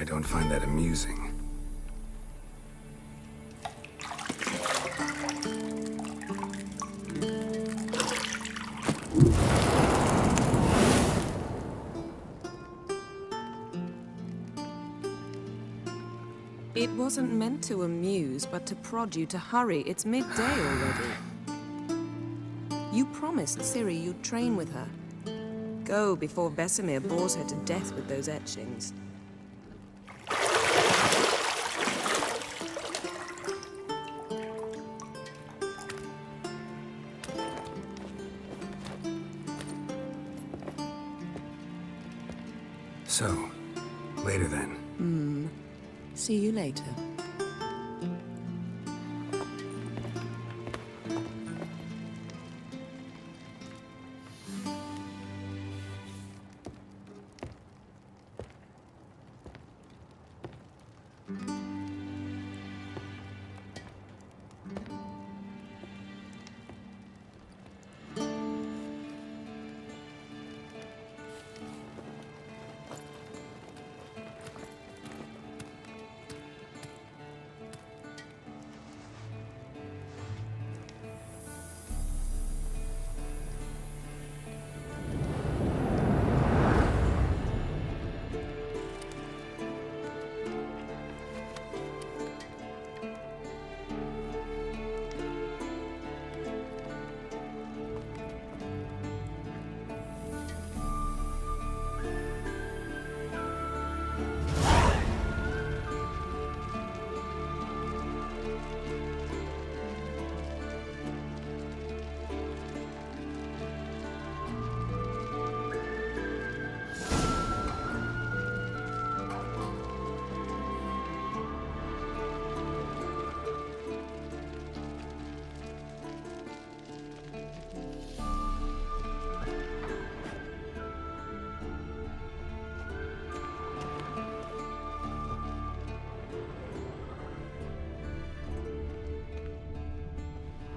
I don't find that amusing. It wasn't meant to amuse, but to prod you to hurry. It's midday already. You promised Ciri you'd train with her. Go before Vesemir bores her to death with those etchings. So, later then. See you later.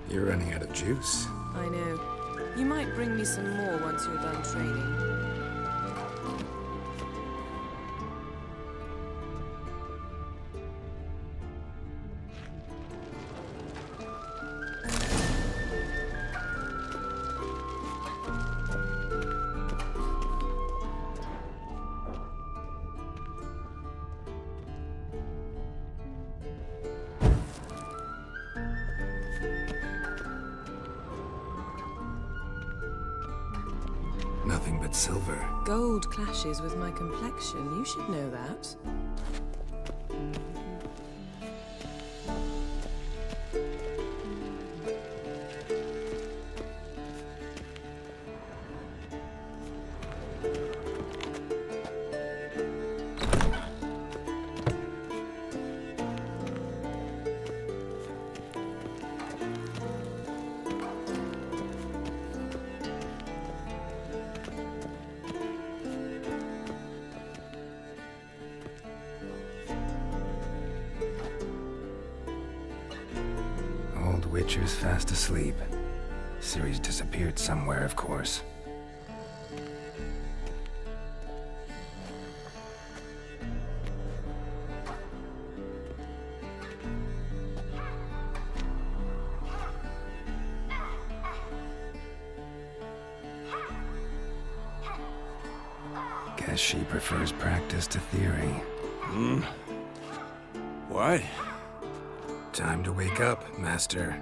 You're running out of juice. I know. You might bring me some more once you're done training. Nothing but silver. Gold clashes with my complexion. You should know that. Witcher's fast asleep. Ciri's disappeared somewhere, of course. Guess she prefers practice to theory. What? Time to wake up, Master.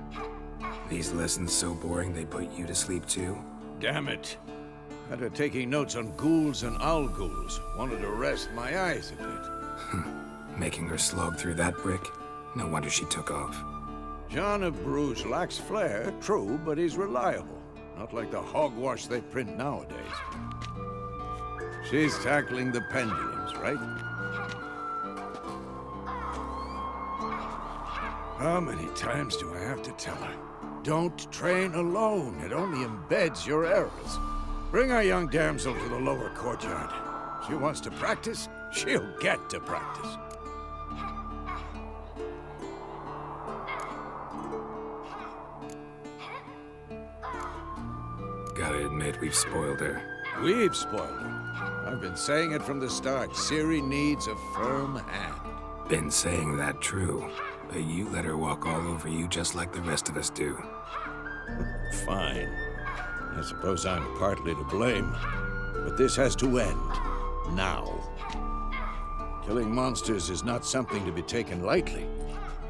These lessons so boring they put you to sleep too? Damn it. Had her taking notes on ghouls and owl ghouls. Wanted to rest my eyes a bit. Making her slog through that brick? No wonder she took off. John of Bruges lacks flair, true, but he's reliable. Not like the hogwash they print nowadays. She's tackling the pendulums, right? How many times do I have to tell her? Don't train alone. It only embeds your errors. Bring our young damsel to the lower courtyard. She wants to practice, she'll get to practice. Gotta admit, we've spoiled her. We've spoiled her. I've been saying it from the start. Ciri needs a firm hand. Been saying that true, but you let her walk all over you just like the rest of us do. Fine. I suppose I'm partly to blame. But this has to end. Now. Killing monsters is not something to be taken lightly.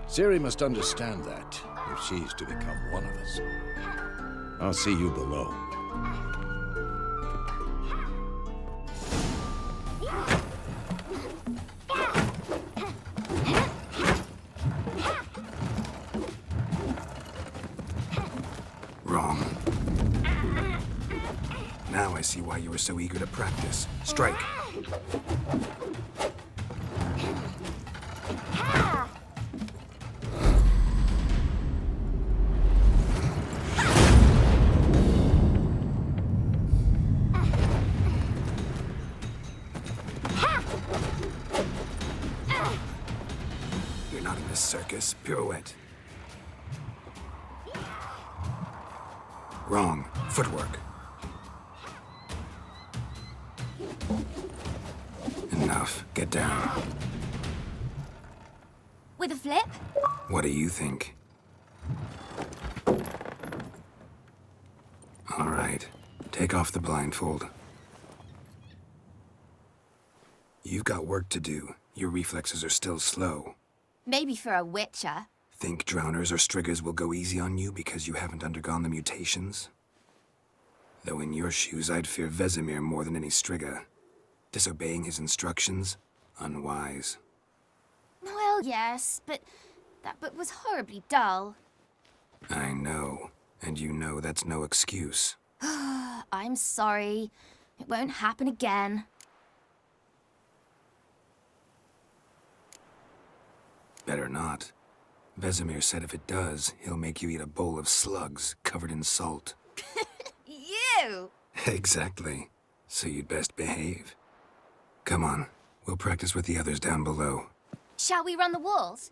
Ciri must understand that, if she's to become one of us. I'll see you below. Wrong. Now I see why you were so eager to practice. Strike. You're not in this circus. Pirouette. Wrong. Footwork. Enough. Get down. With a flip? What do you think? All right. Take off the blindfold. You've got work to do. Your reflexes are still slow. Maybe for a witcher. Think drowners or striggers will go easy on you because you haven't undergone the mutations? Though in your shoes, I'd fear Vesemir more than any strigger. Disobeying his instructions? Unwise. Well, yes, but that book was horribly dull. I know. And you know that's no excuse. I'm sorry. It won't happen again. Better not. Vesemir said if it does, he'll make you eat a bowl of slugs covered in salt. You! Exactly. So you'd best behave. Come on. We'll practice with the others down below. Shall we run the walls?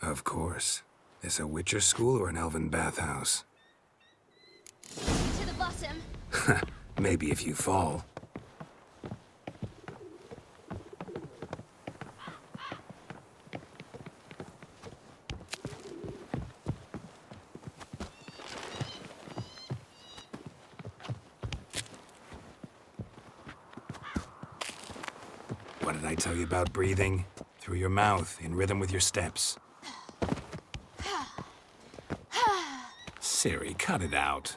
Of course. This a Witcher school or an elven bathhouse? To the bottom. Maybe if you fall. What did I tell you about breathing? Through your mouth, in rhythm with your steps. Ciri, cut it out.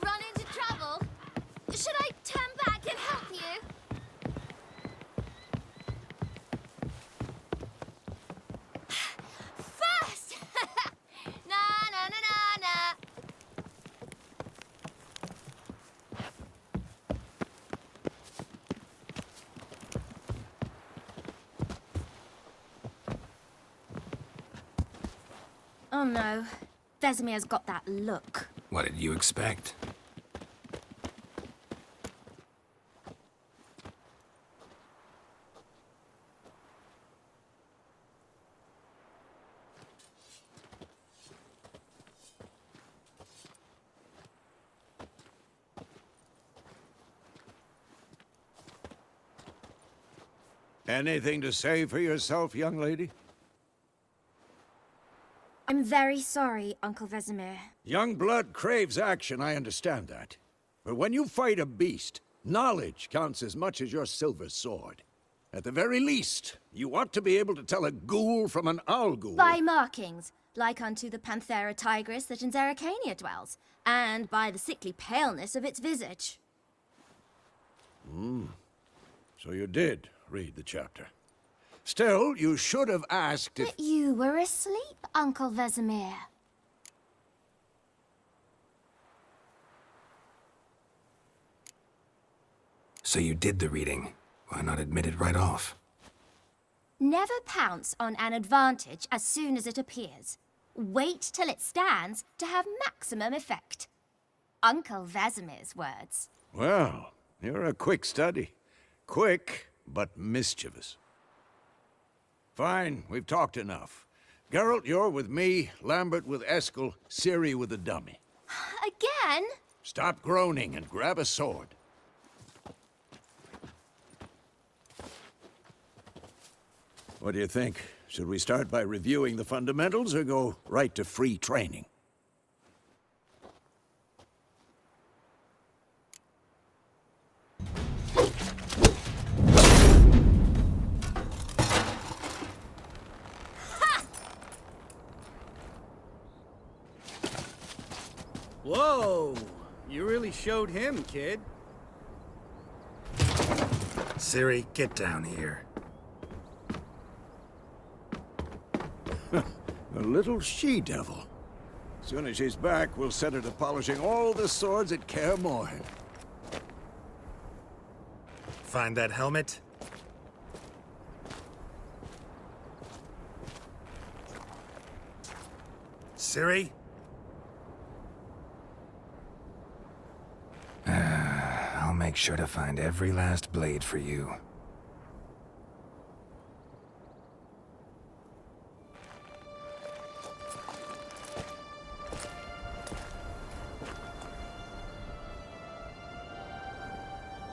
Run into trouble? Should I turn back and help you? First! Na na na na na. Oh no. Vesemir's got that look. What did you expect? Anything to say for yourself, young lady? I'm very sorry, Uncle Vesemir. Young blood craves action, I understand that. But when you fight a beast, knowledge counts as much as your silver sword. At the very least, you ought to be able to tell a ghoul from an owl ghoul. By markings, like unto the Panthera tigris that in Zerrikania dwells, and by the sickly paleness of its visage. So you did read the chapter. Still, you should have asked if... But you were asleep, Uncle Vesemir. So you did the reading. Why not admit it right off? Never pounce on an advantage as soon as it appears. Wait till it stands to have maximum effect. Uncle Vesemir's words. Well, you're a quick study. Quick, but mischievous. Fine, we've talked enough. Geralt, you're with me, Lambert with Eskel, Ciri with the dummy. Again? Stop groaning and grab a sword. What do you think? Should we start by reviewing the fundamentals or go right to free training? Whoa! You really showed him, kid. Ciri, get down here. A little she-devil. Soon as she's back, we'll set her to polishing all the swords at Kaer Morhen. Find that helmet? Ciri? I'll make sure to find every last blade for you.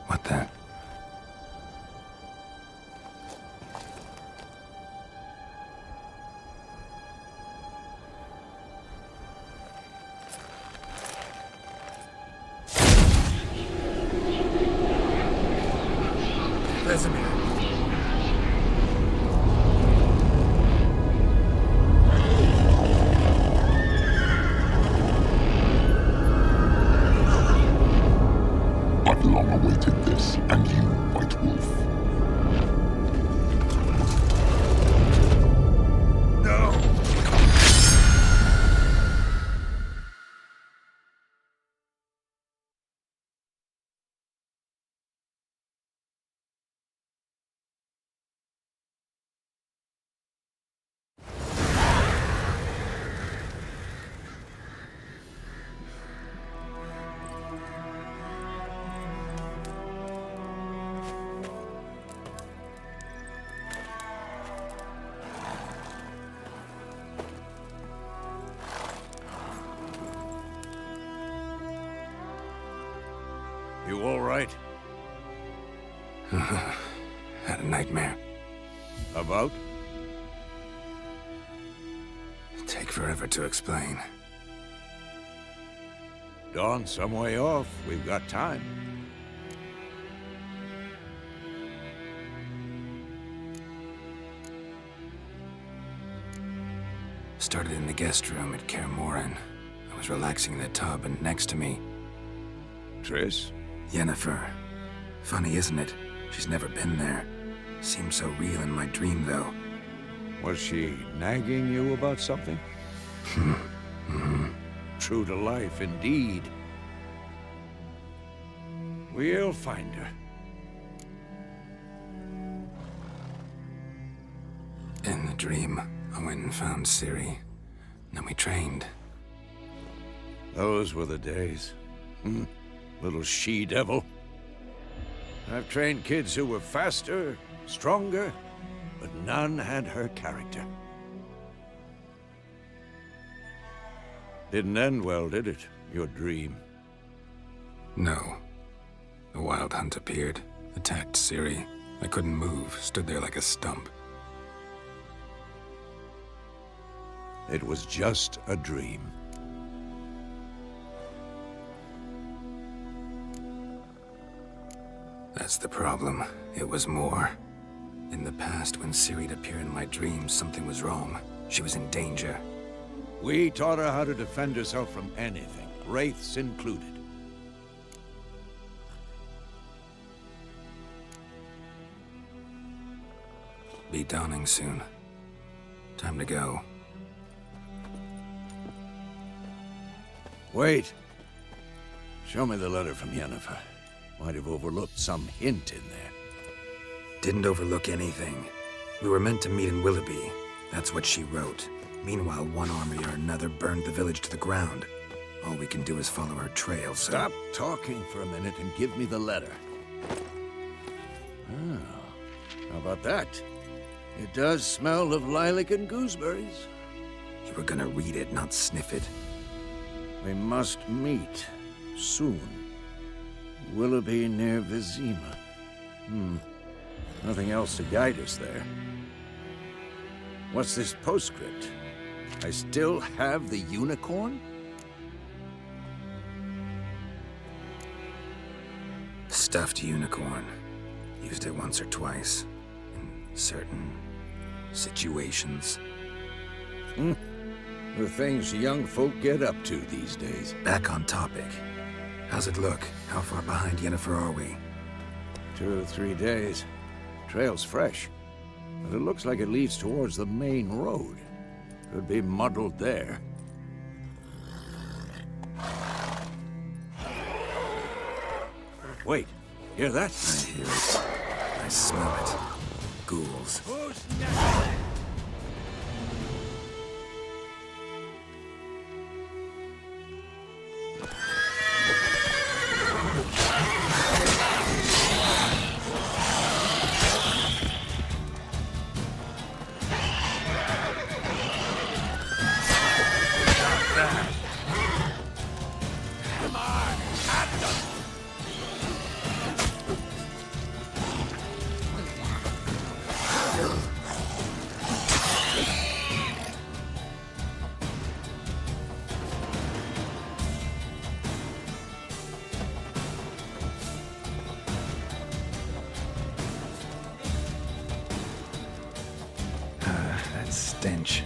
What the? Vesemir. I've long awaited this, and you, White Wolf. No! You all right? Had a nightmare. About? Take forever to explain. Dawn's some way off. We've got time. Started in the guest room at Kaer Morhen. I was relaxing in the tub, and next to me, Triss? Yennefer. Funny, isn't it? She's never been there. Seemed so real in my dream, though. Was she nagging you about something? True to life, indeed. We'll find her. In the dream, I went and found Ciri. Then we trained. Those were the days. Little she-devil. I've trained kids who were faster, stronger, but none had her character. Didn't end well, did it? Your dream? No. The Wild Hunt appeared, attacked Ciri. I couldn't move, stood there like a stump. It was just a dream. That's the problem. It was more. In the past, when Ciri'd appear in my dreams, something was wrong. She was in danger. We taught her how to defend herself from anything, wraiths included. Be dawning soon. Time to go. Wait. Show me the letter from Yennefer. Might have overlooked some hint in there. Didn't overlook anything. We were meant to meet in Willoughby. That's what she wrote. Meanwhile, one army or another burned the village to the ground. All we can do is follow her trail, so... Stop talking for a minute and give me the letter. Oh, how about that? It does smell of lilac and gooseberries. You were gonna read it, not sniff it. We must meet soon. Willoughby near Vizima. Nothing else to guide us there. What's this postscript? I still have the unicorn? Stuffed unicorn. Used it once or twice. In certain situations. The things young folk get up to these days. Back on topic. How's it look? How far behind Yennefer are we? 2 or 3 days. Trail's fresh, but it looks like it leads towards the main road. Could be muddled there. Wait, hear that? I hear it. I smell it. Ghouls. That stench.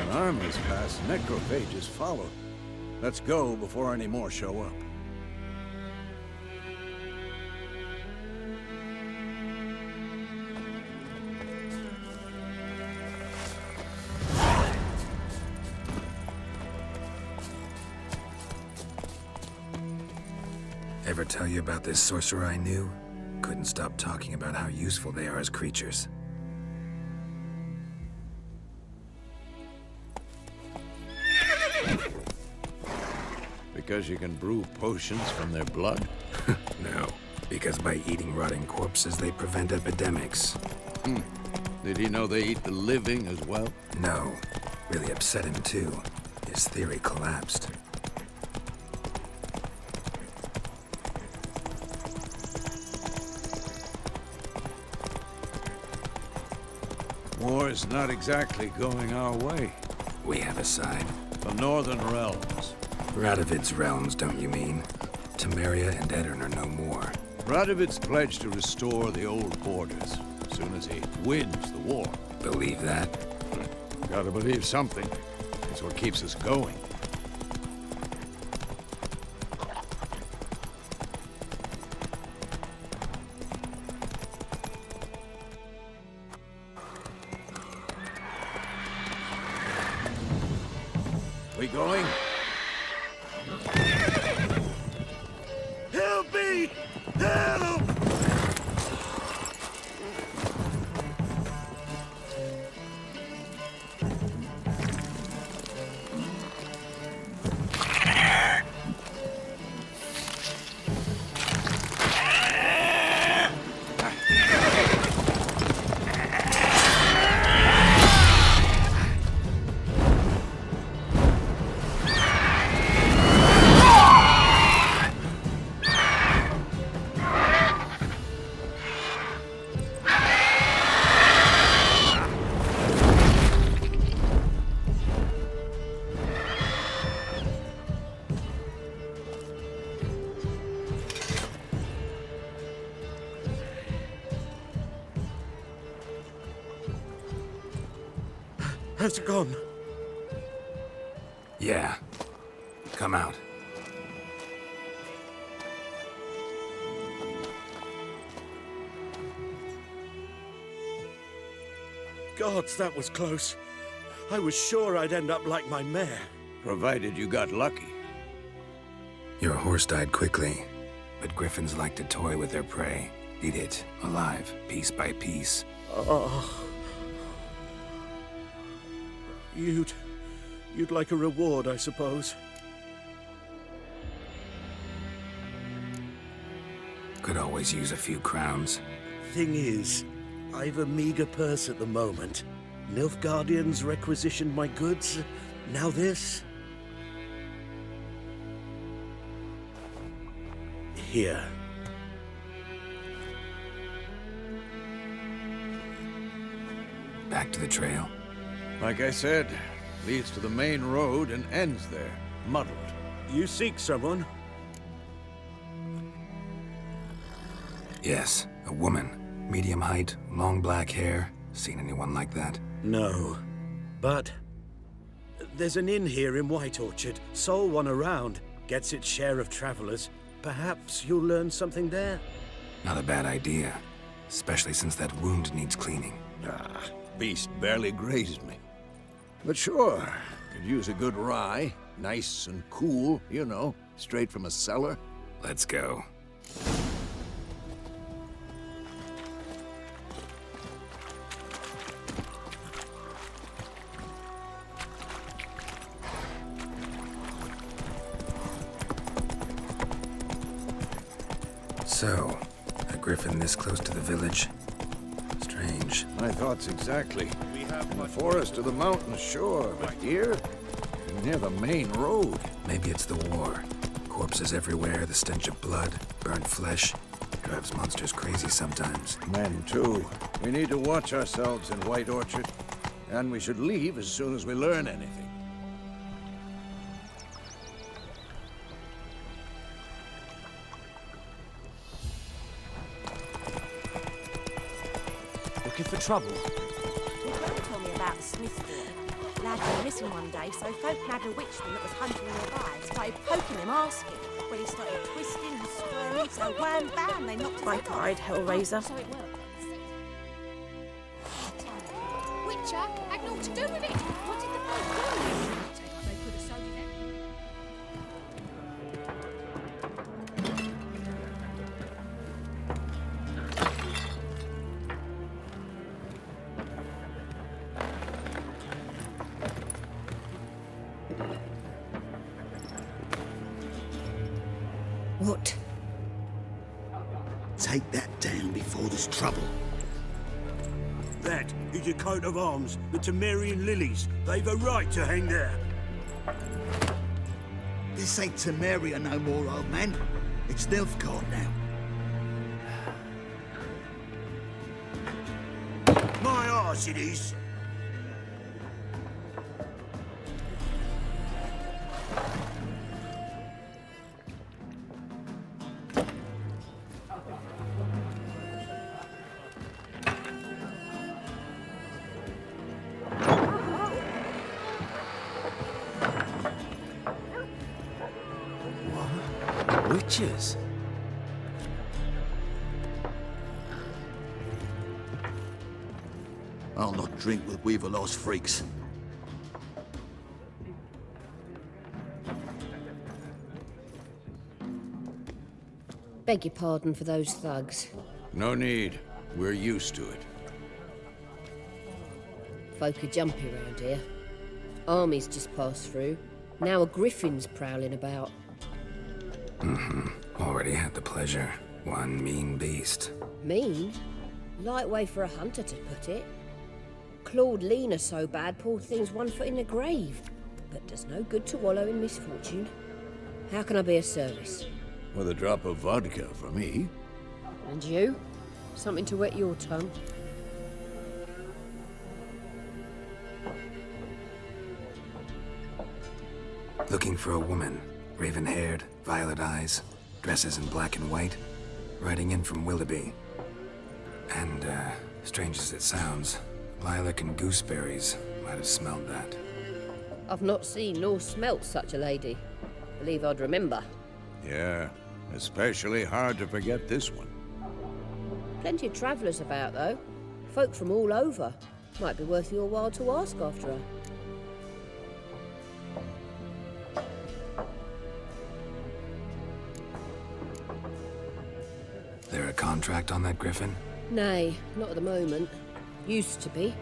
An army's passed, necrophages follow. Let's go before any more show up. Ever tell you about this sorcerer I knew? Couldn't stop talking about how useful they are as creatures. Because you can brew potions from their blood? No, because by eating rotting corpses, they prevent epidemics. Did he know they eat the living as well? No, really upset him too. His theory collapsed. War's not exactly going our way. We have a side. The Northern Realms. Radovid's realms, don't you mean? Temeria and Edirn are no more. Radovid's pledged to restore the old borders as soon as he wins the war. Believe that? Gotta believe something. It's what keeps us going. We going? Help me! Help! Has it gone? Yeah. Come out. Gods, that was close. I was sure I'd end up like my mare. Provided you got lucky. Your horse died quickly. but griffins like to toy with their prey. Eat it, alive, piece by piece. Oh. You'd like a reward, I suppose. Could always use a few crowns. Thing is, I've a meager purse at the moment. Nilfgaardians requisitioned my goods. Now this. Here. Back to the trail. Like I said, leads to the main road and ends there, muddled. You seek someone? Yes, a woman. Medium height, long black hair. Seen anyone like that? No. But there's an inn here in White Orchard. Sole one around. Gets its share of travelers. Perhaps you'll learn something there? Not a bad idea. Especially since that wound needs cleaning. Ah, beast barely grazed me. But sure, could use a good rye. Nice and cool, you know, straight from a cellar. Let's go. So, a griffin this close to the village? Strange. My thoughts exactly. In the forest or the mountains, sure, but here? Near the main road. Maybe it's the war. Corpses everywhere, the stench of blood, burnt flesh. Drives monsters crazy sometimes. Men, too. We need to watch ourselves in White Orchard. And we should leave as soon as we learn anything. Looking for trouble? Your brother told me about the Smith boy. Lad went missing one day, so folk had a witchman that was hunting nearby. Started poking him, asking. When he started twisting and squirming, so wham bam, they knocked his My head off. pride, Hellraiser. So it worked. Witcher had naught to do with it. What did the folk do? Say what they could have sold it. What? Take that down before there's trouble. That is your coat of arms, the Temerian lilies. They've a right to hang there. This ain't Temeria no more, old man. It's Nilfgaard now. My arse it is. Witches? I'll not drink with Weaver-lost freaks. Beg your pardon for those thugs. No need. We're used to it. Folk are jumpy around here. Armies just passed through. Now a griffin's prowling about. Already had the pleasure. One mean beast. Mean? Light way for a hunter to put it. Clawed Lena so bad, poor thing's 1 foot in the grave. But does no good to wallow in misfortune. How can I be of service? With a drop of vodka for me. And you? Something to wet your tongue? Looking for a woman. Raven-haired, violet eyes, dresses in black and white. Riding in from Willoughby. And, strange as it sounds, lilac and gooseberries might have smelled that. I've not seen nor smelt such a lady. Believe I'd remember. Yeah, especially hard to forget this one. Plenty of travellers about, though. Folk from all over. Might be worth your while to ask after her. contract on that griffin? Nay, not at the moment. Used to be.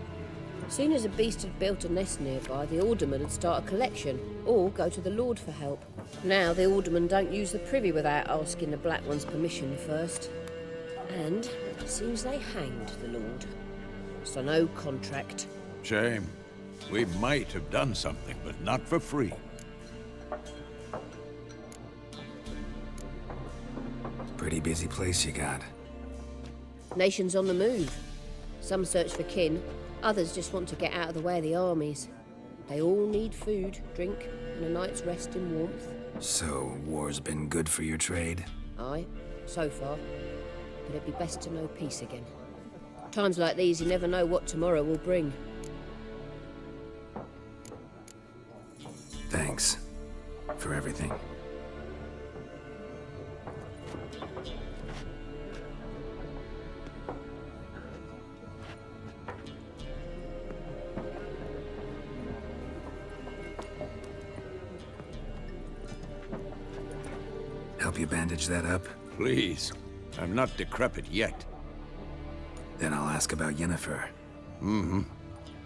Soon as a beast had built a nest nearby, the alderman would start a collection, or go to the Lord for help. Now the alderman don't use the privy without asking the Black One's permission first. And it seems they hanged the Lord. So no contract. Shame. We might have done something, but not for free. Pretty busy place you got. Nations on the move. Some search for kin, others just want to get out of the way of the armies. They all need food, drink, and a night's rest in warmth. So, war's been good for your trade? Aye, so far. But it'd be best to know peace again. Times like these, you never know what tomorrow will bring. Thanks. For everything. Help you bandage that up? Please. I'm not decrepit yet. Then I'll ask about Yennefer. Mm-hmm.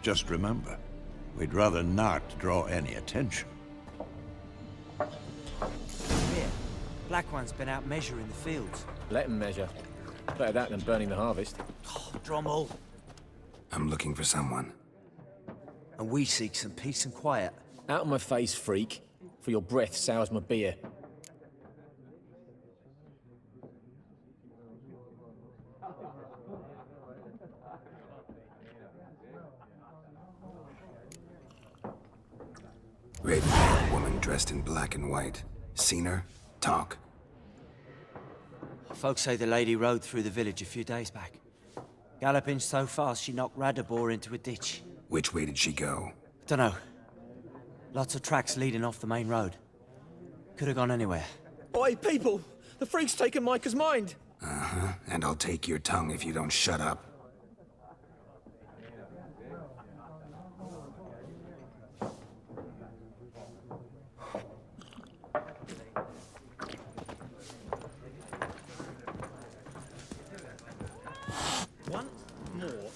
Just remember, we'd rather not draw any attention. Here, Black One's been out measuring the fields. Let him measure. Better that than burning the harvest. Oh, Drommel. I'm looking for someone. And we seek some peace and quiet. Out of my face, freak. For your breath sours my beer. Raven-haired woman dressed in black and white. Seen her? Talk. Folks say the lady rode through the village a few days back. Galloping so fast she knocked Radabor into a ditch. Which way did she go? Dunno. Lots of tracks leading off the main road. Could have gone anywhere. Oi, people! The freak's taken Micah's mind! Uh-huh. And I'll take your tongue if you don't shut up.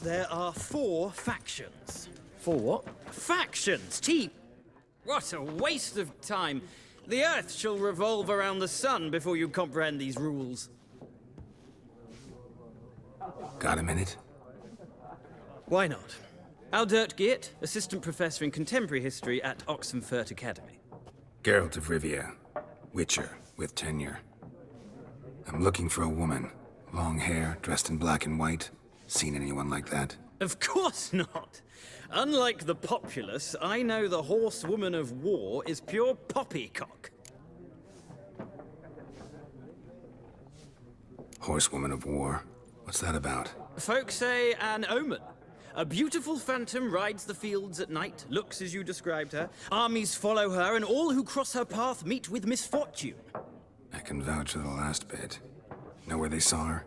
There are 4 factions. 4 what? Factions! What a waste of time. The Earth shall revolve around the sun before you comprehend these rules. Got a minute? Why not? Aldert Geert, Assistant Professor in Contemporary History at Oxenfurt Academy. Geralt of Rivia. Witcher, with tenure. I'm looking for a woman. Long hair, dressed in black and white. Seen anyone like that? Of course not. Unlike the populace, I know the horsewoman of war is pure poppycock. Horsewoman of war? What's that about? Folk say an omen. A beautiful phantom rides the fields at night, looks as you described her. Armies follow her, and all who cross her path meet with misfortune. I can vouch for the last bit. Know where they saw her?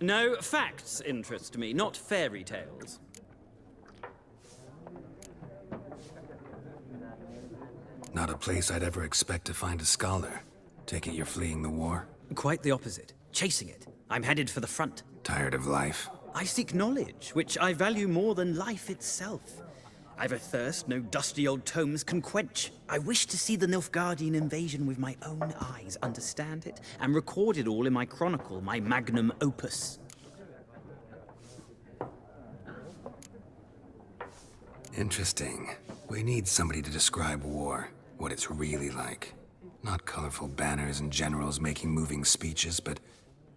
No, facts interest me, not fairy tales. Not a place I'd ever expect to find a scholar. Take it you're fleeing the war? Quite the opposite. Chasing it. I'm headed for the front. Tired of life? I seek knowledge, which I value more than life itself. I've a thirst no dusty old tomes can quench. I wish to see the Nilfgaardian invasion with my own eyes, understand it, and record it all in my chronicle, my magnum opus. Interesting. We need somebody to describe war, what it's really like. Not colorful banners and generals making moving speeches, but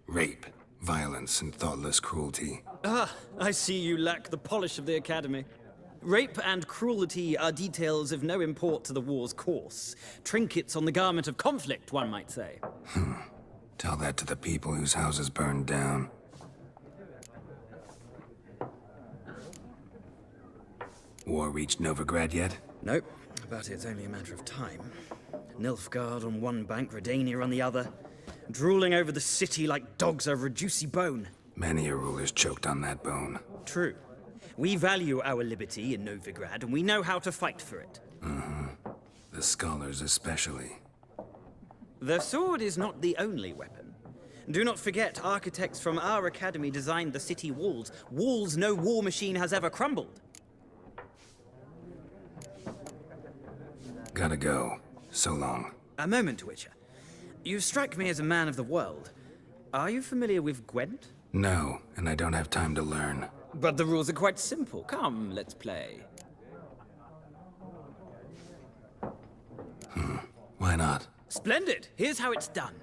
rape, violence, and thoughtless cruelty. Ah, I see you lack the polish of the Academy. Rape and cruelty are details of no import to the war's course. Trinkets on the garment of conflict, one might say. Tell that to the people whose houses burned down. War reached Novigrad yet? Nope, but it's only a matter of time. Nilfgaard on one bank, Redania on the other. Drooling over the city like dogs over a juicy bone. Many a ruler's choked on that bone. True. We value our liberty in Novigrad, and we know how to fight for it. The scholars especially. The sword is not the only weapon. Do not forget, architects from our academy designed the city walls. Walls no war machine has ever crumbled. Gotta go. So long. A moment, Witcher. You strike me as a man of the world. Are you familiar with Gwent? No, and I don't have time to learn. But the rules are quite simple. Come, let's play. Why not? Splendid! Here's how it's done.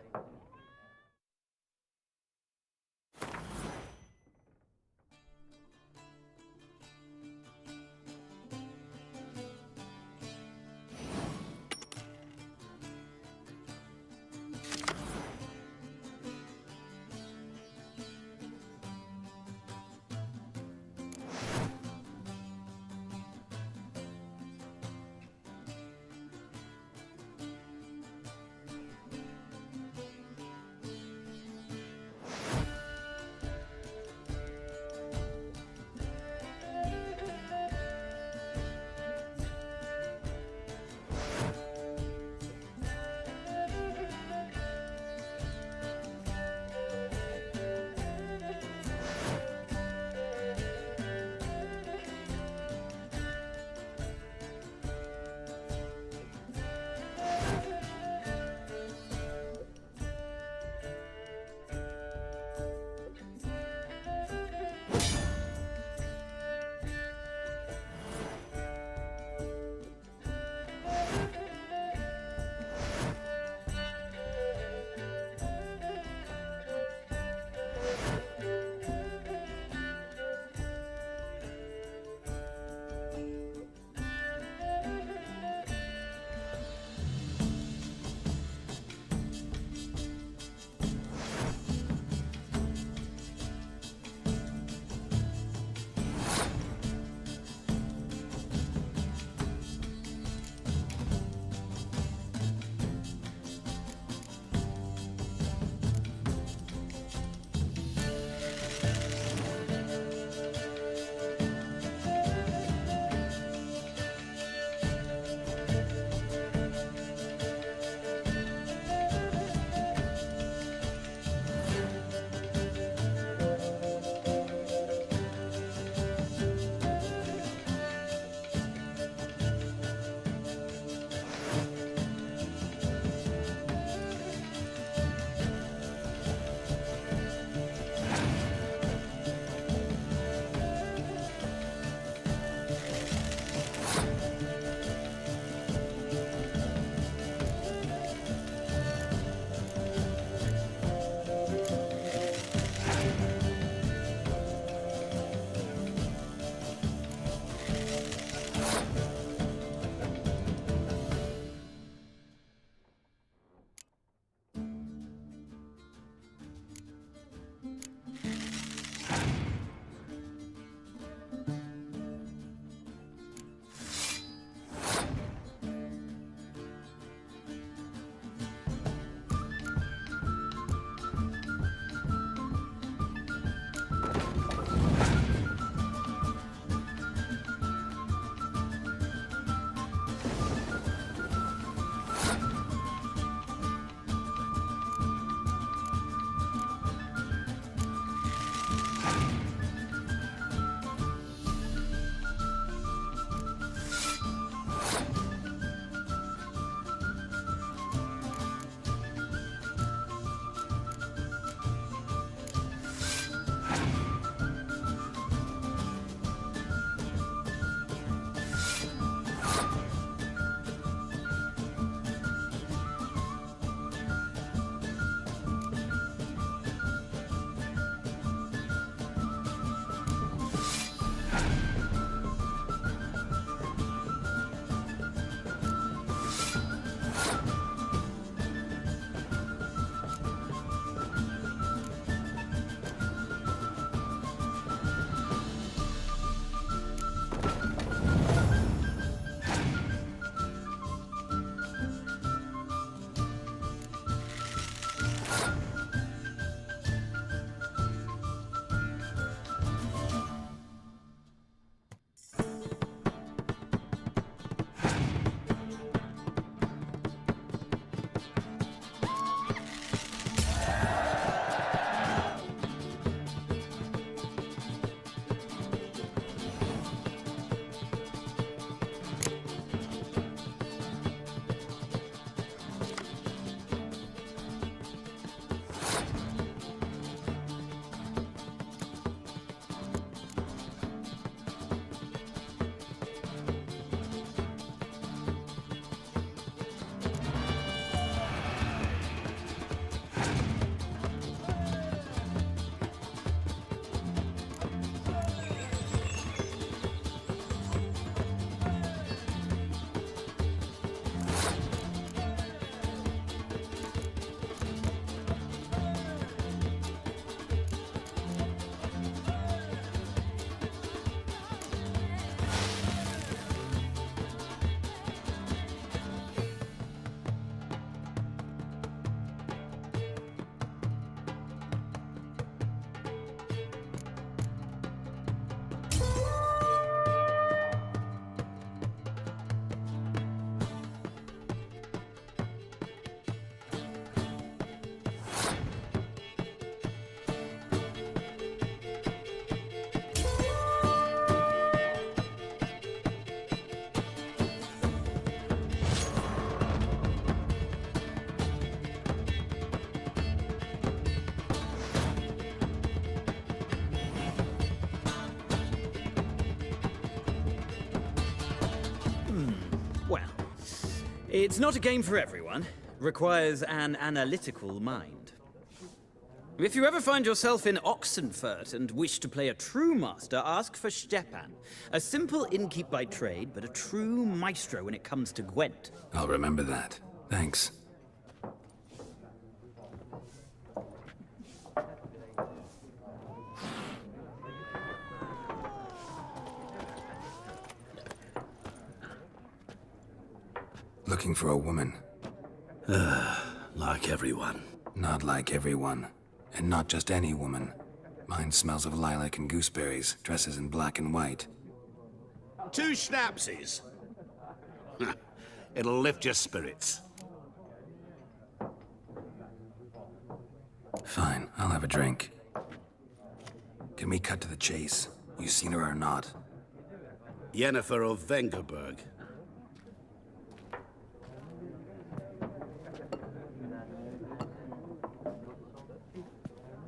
Well, it's not a game for everyone. Requires an analytical mind. If you ever find yourself in Oxenfurt and wish to play a true master, ask for Stepan. A simple innkeep by trade, but a true maestro when it comes to Gwent. I'll remember that. Thanks. Looking for a woman. Like everyone. Not like everyone. And not just any woman. Mine smells of lilac and gooseberries, dresses in black and white. 2 schnapsies. It'll lift your spirits. Fine, I'll have a drink. Can we cut to the chase? You seen her or not? Yennefer of Vengerberg.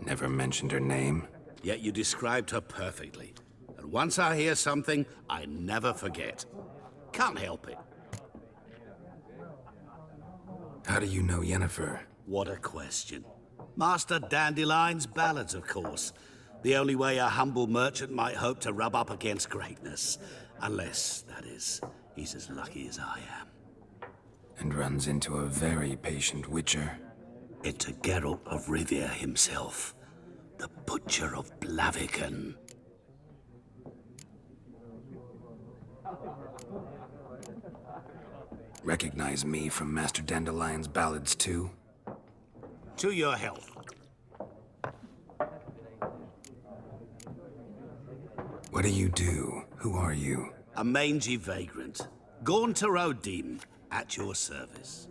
Never mentioned her name. Yet you described her perfectly. And once I hear something, I never forget. Can't help it. How do you know Yennefer? What a question. Master Dandelion's ballads, of course. The only way a humble merchant might hope to rub up against greatness. Unless, that is, he's as lucky as I am. And runs into a very patient witcher. Into Geralt of Rivia himself. The Butcher of Blaviken. Recognize me from Master Dandelion's ballads, too? To your health. What do you do? Who are you? A mangy vagrant. Gone to Rodim, at your service.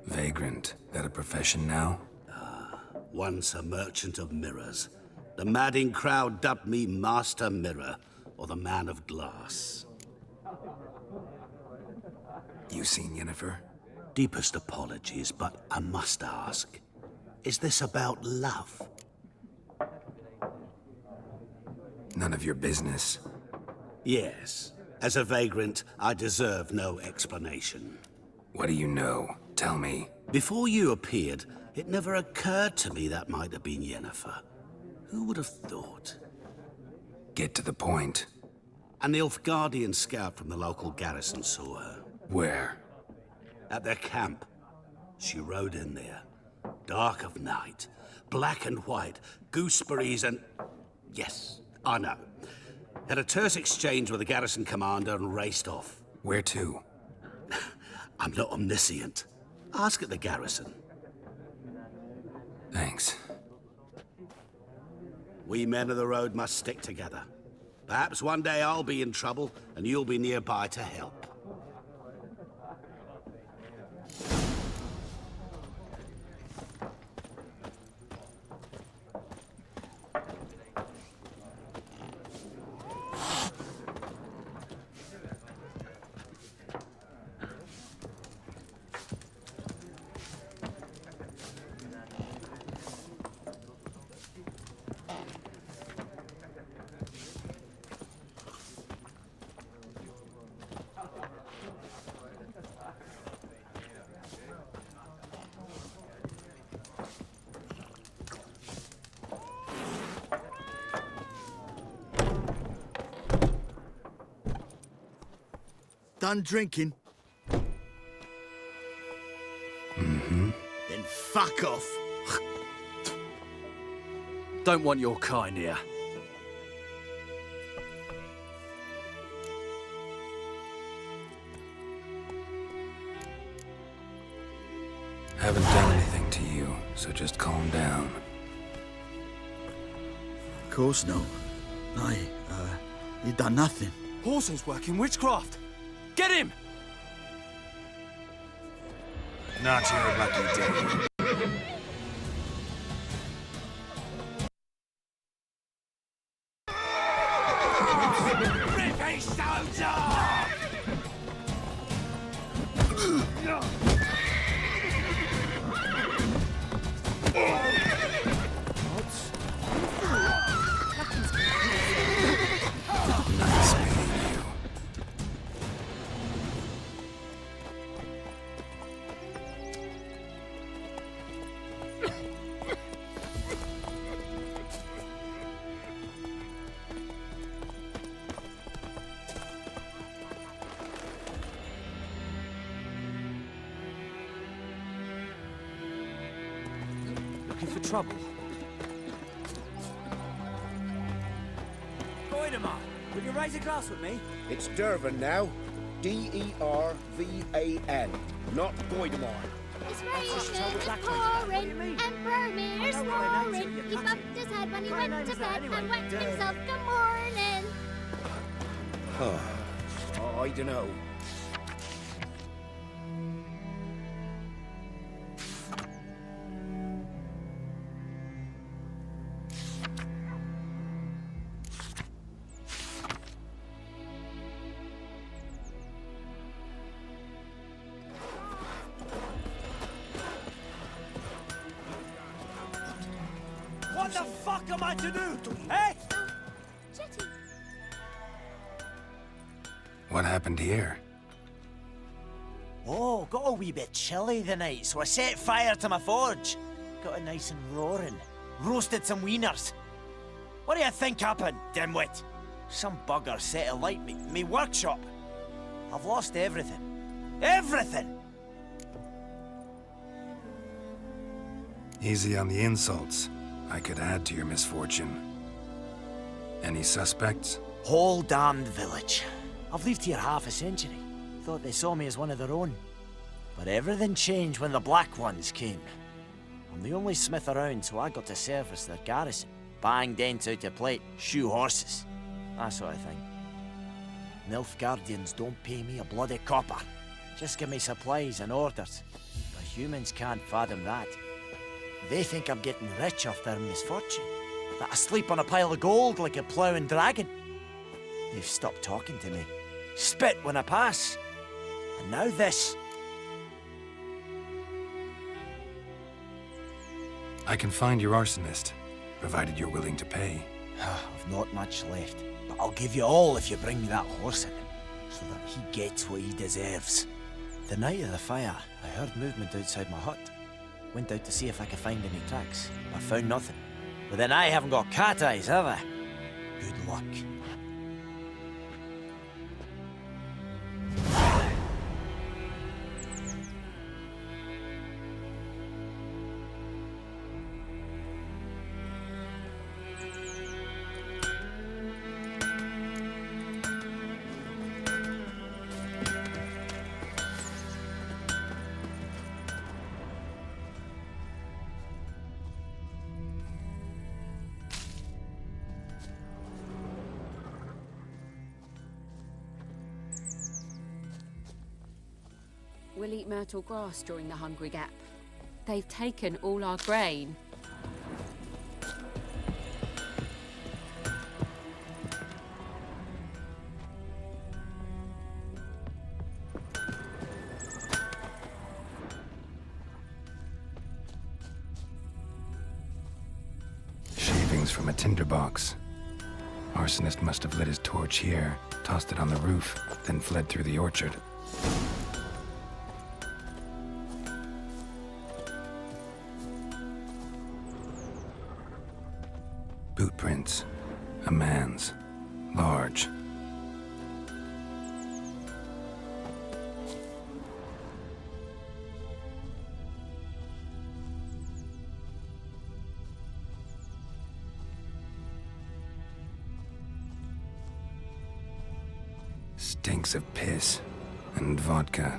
Vagrant. That a profession now? Once a merchant of mirrors. The madding crowd dubbed me Master Mirror, or the Man of Glass. You seen Yennefer? Deepest apologies, but I must ask. Is this about love? None of your business. Yes. As a vagrant, I deserve no explanation. What do you know? Tell me. Before you appeared, it never occurred to me that might have been Yennefer. Who would have thought? Get to the point. A Nilfgaardian scout from the local garrison saw her. Where? At their camp. She rode in there. Dark of night. Black and white. Gooseberries and... Yes, I know. Had a terse exchange with the garrison commander and raced off. Where to? I'm not omniscient. Ask at the garrison. Thanks. We men of the road must stick together. Perhaps one day I'll be in trouble and you'll be nearby to help. Done drinking? Mm-hmm. Then fuck off. Don't want your kind here. Haven't done anything to you, so just calm down. Of course not. You done nothing. Horson's working witchcraft. Get him! Not your lucky day. Rip his stones off! Nice meeting you. looking for trouble? Goidemar, will you raise a glass with me? It's Dervan now. D-E-R-V-A-N, not Goidemar. It's raining, it's pouring, and Vermeer's roaring. He bumped his head when he went to bed and whacked himself. Good morning. Oh, I dunno. What the fuck am I to do? Eh? Jetty. What happened here? Oh, got a wee bit chilly the night, so I set fire to my forge. Got it nice and roaring. Roasted some wieners. What do you think happened, dimwit? Some bugger set alight me workshop. I've lost everything. Everything! Easy on the insults. I could add to your misfortune. Any suspects? Whole damned village. I've lived here half a century. Thought they saw me as one of their own. But everything changed when the Black Ones came. I'm the only smith around, so I got to service their garrison. Bang dents out of plate, shoe horses. That sort of thing. Nilfgaardians don't pay me a bloody copper. Just give me supplies and orders. But humans can't fathom that. They think I'm getting rich off their misfortune. That I sleep on a pile of gold like a ploughing dragon. They've stopped talking to me. Spit when I pass. And now this. I can find your arsonist, provided you're willing to pay. I've not much left, but I'll give you all if you bring me that horse in, so that he gets what he deserves. The night of the fire, I heard movement outside my hut. Went out to see if I could find any tracks, but found nothing. But then I haven't got cat eyes, have I? Good luck. We'll eat myrtle grass during the Hungry Gap. They've taken all our grain. Shavings from a tinderbox. Arsonist must have lit his torch here, tossed it on the roof, then fled through the orchard. Boot prints. A man's. Large. Stinks of piss and vodka.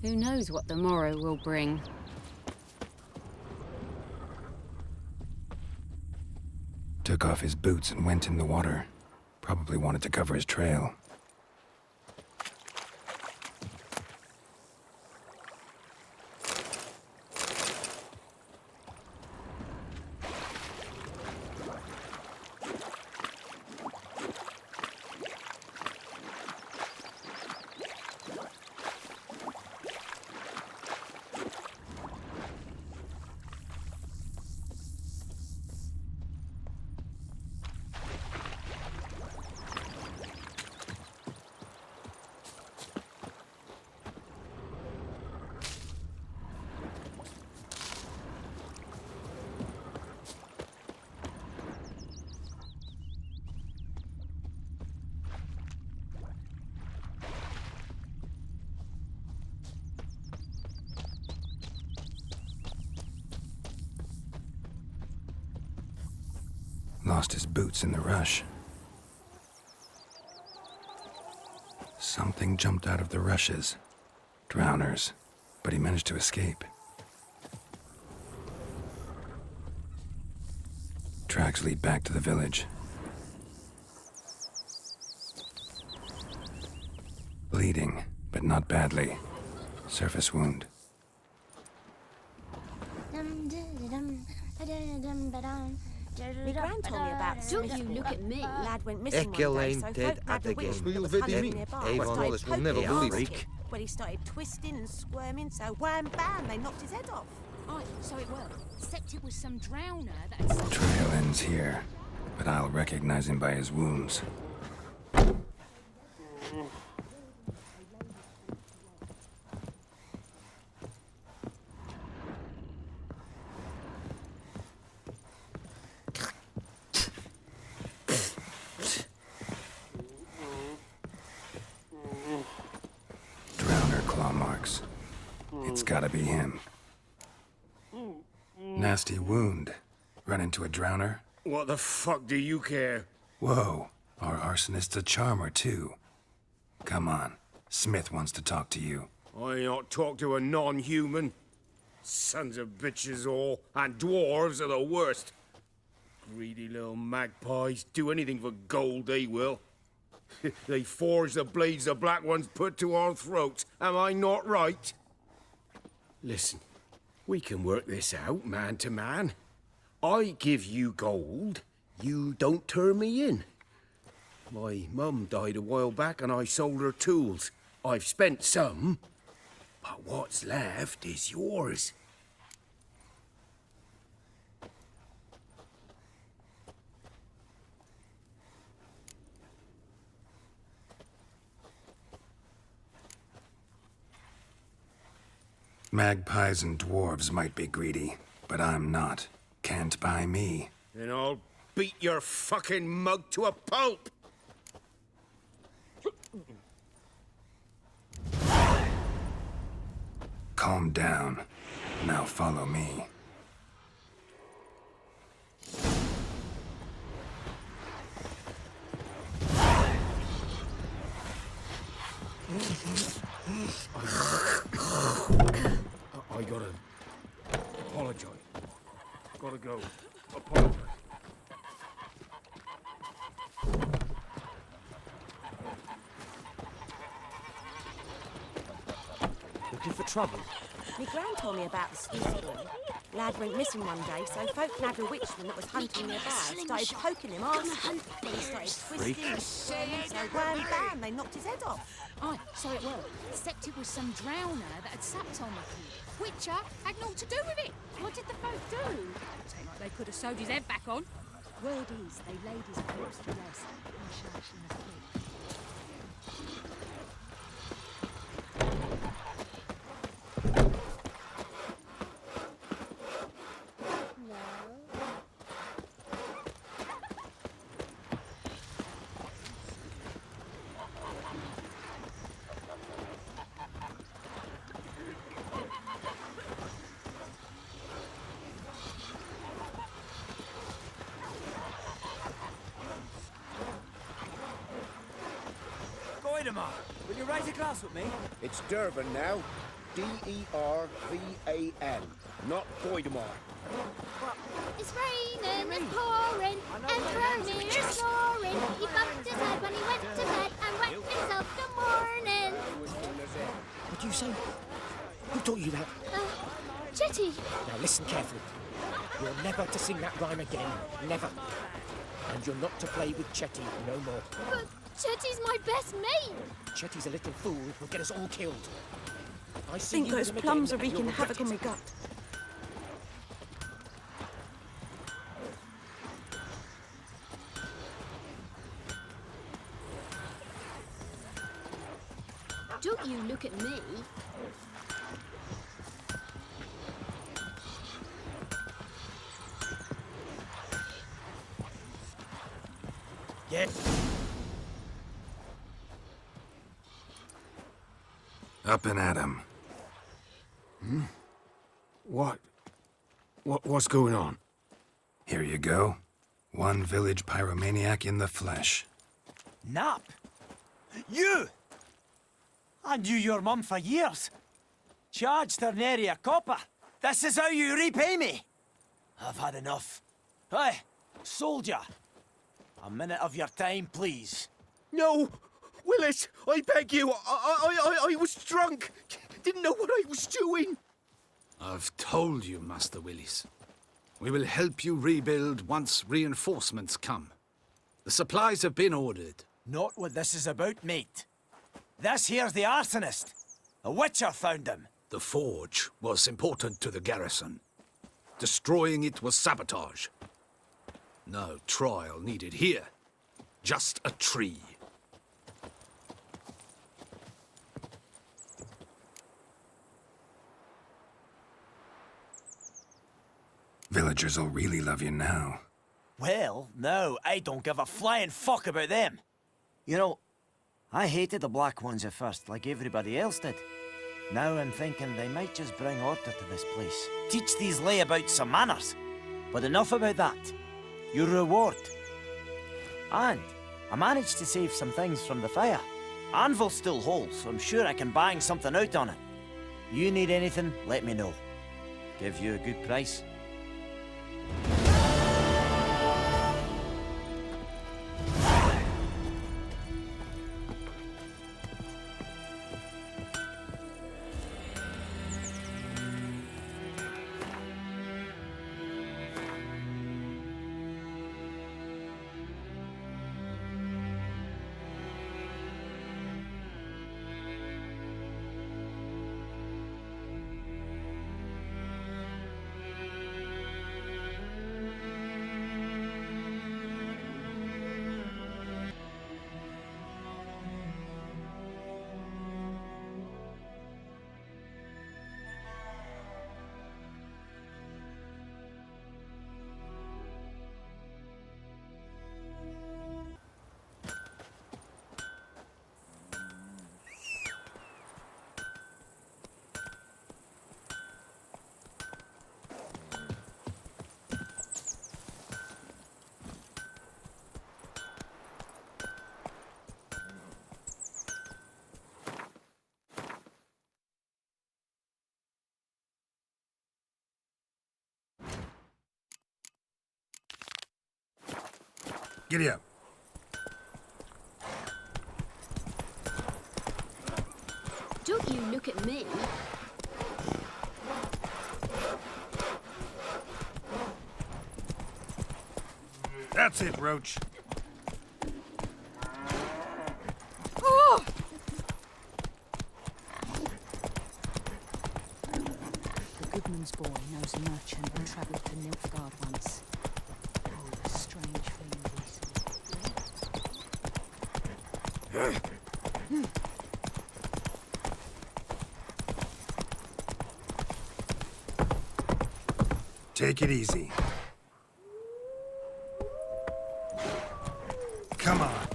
Who knows what the morrow will bring? Took off his boots and went in the water. Probably wanted to cover his trail. Lost his boots in the rush. Something jumped out of the rushes. Drowners. But he managed to escape. Tracks lead back to the village. Bleeding, but not badly. Surface wound. My gran told me about the Don't you look at me. Lad went missing Ekel one day, ain't so dead folk at nabbed the a witchman game. that was Will hunting they nearby. Avon Started Wallace will poking never him, believe asking. it. Well, he started twisting and squirming, so wham bam, they knocked his head off. Aye, so it were. Except it was some drowner that had... Trail ends here, but I'll recognize him by his wounds. Drowner claw marks. It's gotta be him. Nasty wound. Run into a drowner? What the fuck do you care? Whoa, our arsonist's a charmer, too. Come on, Smith wants to talk to you. I not talk to a non-human. Sons of bitches all, and dwarves are the worst. Greedy little magpies, do anything for gold, they will. They forge the blades the black ones put to our throats. Am I not right? Listen, we can work this out, man to man. I give you gold, you don't turn me in. My mum died a while back and I sold her tools. I've spent some, but what's left is yours. Magpies and dwarves might be greedy, but I'm not. Can't buy me. Then I'll beat your fucking mug to a pulp! Calm down. Now follow me. I gotta apologize. Gotta go. Apologize. Looking for trouble? My gran told me about the Swiss boy. Lad went missing one day, so folk nabbed a witchman that was hunting nearby. Started poking him, asking. Well, he started twisting and squirming, so wham bam, they knocked his head off. Aye, so it were. Except it was some drowner that had sapped on the kid. Witcher had naught to do with it. What did the folk do? Say like they could have sewed his head back on. Word is, they laid his corpse to rest and charged him with guilt. Will you raise a glass with me? It's Dervan now. D-E-R-V-A-N. Not Voidemar. It's raining, it's pouring, and Crony is snoring. He bumped his head when he went to bed and wet himself till morning. What do you say? Who taught you that? Chetty. Now listen carefully. You're never to sing that rhyme again. Never. And you're not to play with Chetty no more. But Chetty's my best mate. Chetty's a little fool who'll get us all killed. I see think you those with him plums again, are wreaking you'll regret havoc on my it. gut. Don't you look at me. Yeah. Up and at him. What's going on? Here you go. One village pyromaniac in the flesh. Nap? You! I knew your mum for years. Charged her nary a copper. This is how you repay me. I've had enough. Hey, soldier. A minute of your time, please. No! Willis, I beg you. I was drunk. Didn't know what I was doing. I've told you, Master Willis. We will help you rebuild once reinforcements come. The supplies have been ordered. Not what this is about, mate. This here's the arsonist. A witcher found him. The forge was important to the garrison. Destroying it was sabotage. No trial needed here. Just a tree. Villagers will really love you now. Well, no, I don't give a flying fuck about them. You know, I hated the Black Ones at first, like everybody else did. Now I'm thinking they might just bring order to this place. Teach these layabouts some manners. But enough about that. Your reward. And I managed to save some things from the fire. Anvil's still whole, so I'm sure I can bang something out on it. You need anything, let me know. Give you a good price. Giddy up. Don't you look at me. That's it, Roach. Oh! The Goodman's boy knows a merchant who travelled to Nilfgaard once. Oh, a strange feeling this. Take it easy. Come on.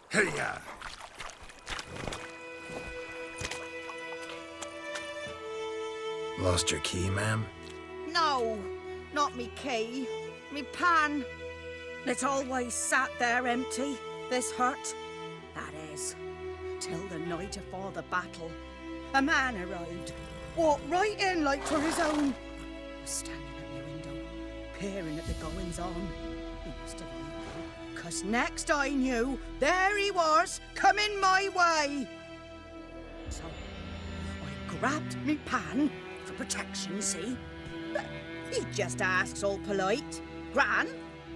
Hey-ya! Lost your key, ma'am? No, not me key. Me pan. It's always sat there empty, this hut. That is, till the night afore the battle. A man arrived, walked right in like 'twere his own. Was standing at my window, peering at the goings-on. He must have known, 'cause next I knew, there he was, coming my way. So, I grabbed me pan, for protection, see? But he just asks all polite, Gran,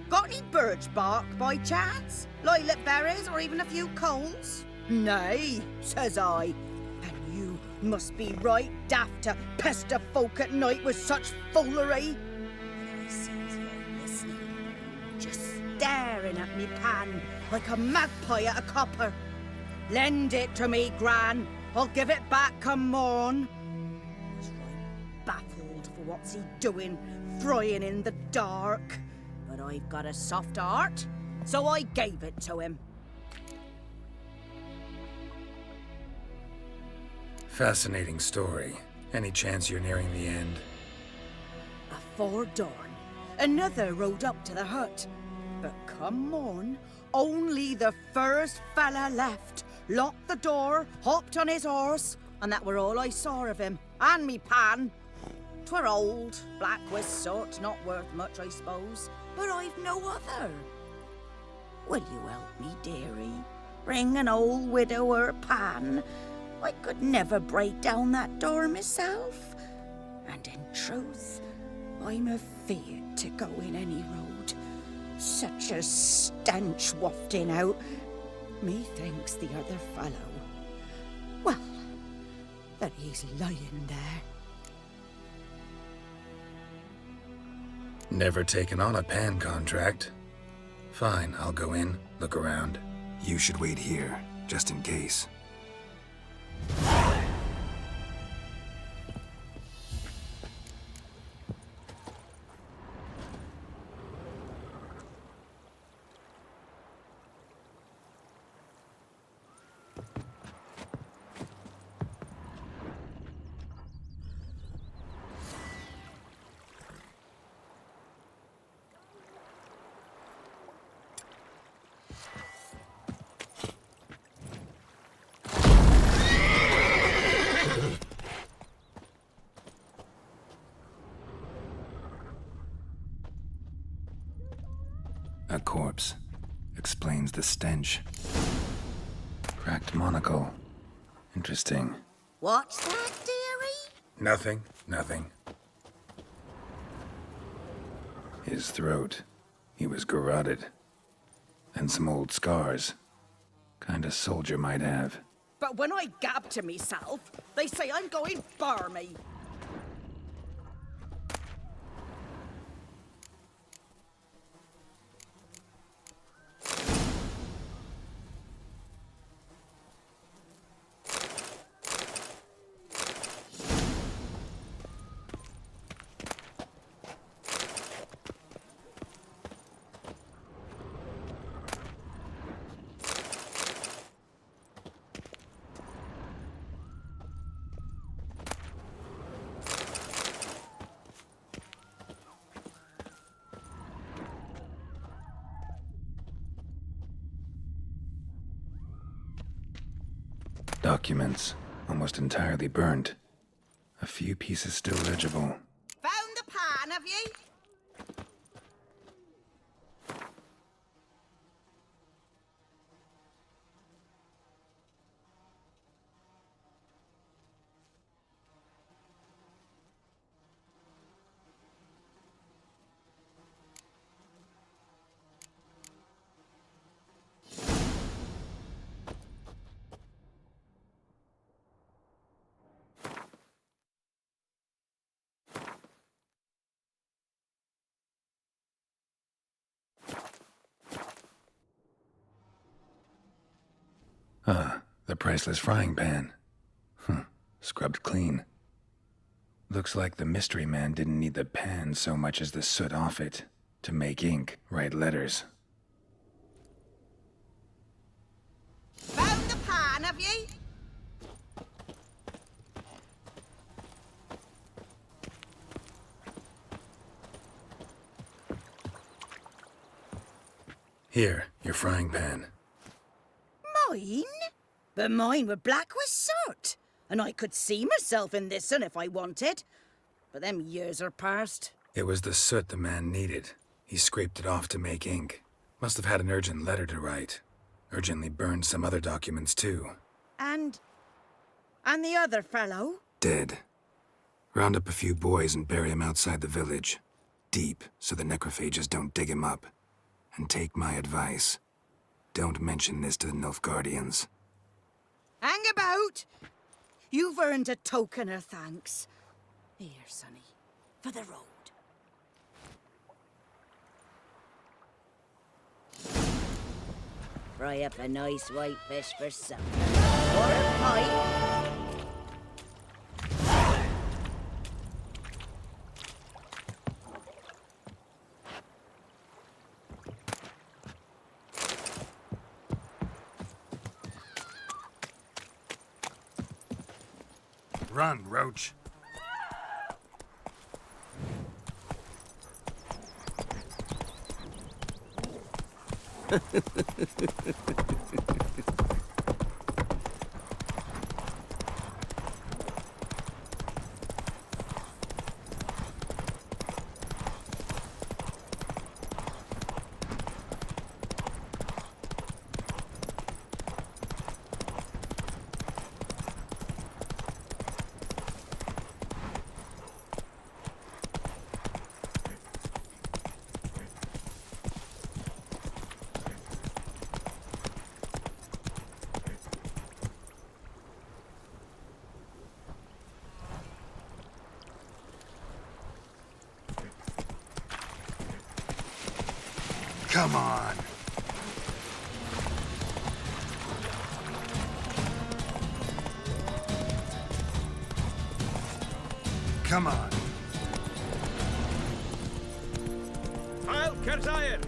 got any birch bark by chance? Lilac berries or even a few coals? Nay, says I. And you must be right daft to pester folk at night with such foolery. And I sees you listening, just staring at me pan like a magpie at a copper. Lend it to me, Gran. I'll give it back come morn. I was right baffled for what's he doing, frying in the dark. But I've got a soft heart, so I gave it to him. Fascinating story. Any chance you're nearing the end? Afore dawn, another rode up to the hut. But come morn, only the first fella left. Locked the door, hopped on his horse, and that were all I saw of him. And me pan. 'Twere old, black with soot, not worth much, I suppose. But I've no other. Will you help me, dearie? Bring an old widower pan. I could never break down that door myself. And in truth, I'm afeard to go in any road. Such a stench wafting out. Methinks the other fellow, well, that he's lying there. Never taken on a pan contract. Fine, I'll go in, look around. You should wait here, just in case. A corpse. Explains the stench. Cracked monocle. Interesting. What's that, dearie? Nothing. His throat. He was garroted. And some old scars. Kinda soldier might have. But when I gab to myself, they say I'm going barmy. Documents, almost entirely burnt. A few pieces still legible. Found the pan, have ye? Ah, the priceless frying pan. Scrubbed clean. Looks like the mystery man didn't need the pan so much as the soot off it to make ink, write letters. Found the pan, have ye? Here, your frying pan. Mine? But mine were black with soot, and I could see myself in this one if I wanted. But them years are past. It was the soot the man needed. He scraped it off to make ink. Must have had an urgent letter to write. Urgently burned some other documents too. And the other fellow? Dead. Round up a few boys and bury him outside the village. Deep, so the necrophages don't dig him up. And take my advice. Don't mention this to the Nilfgaardians. Hang about! You've earned a token of thanks. Here, sonny, for the road. Fry up a nice white fish for supper. Or a pie. Run, Roach. Come on. Come on. Heil Kerzayer!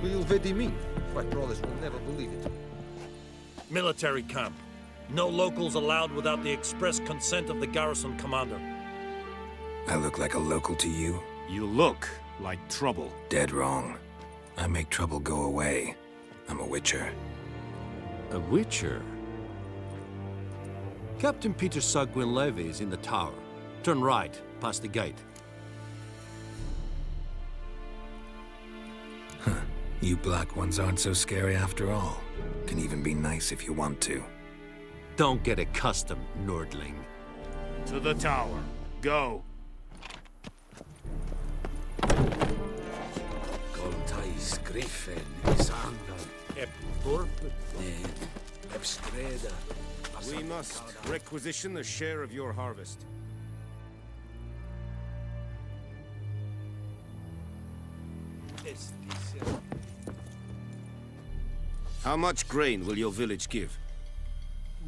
Will Vedimin. My brothers will never believe it. Military camp. No locals allowed without the express consent of the garrison commander. I look like a local to you? You look like trouble. Dead wrong. I make trouble go away. I'm a witcher. A witcher? Captain Peter Sagwin Levy is in the tower. Turn right, past the gate. You black ones aren't so scary after all. Can even be nice if you want to. Don't get accustomed, Nordling. To the tower. Go. Coltais Griffin is Ep Streda. We must requisition a share of your harvest. How much grain will your village give?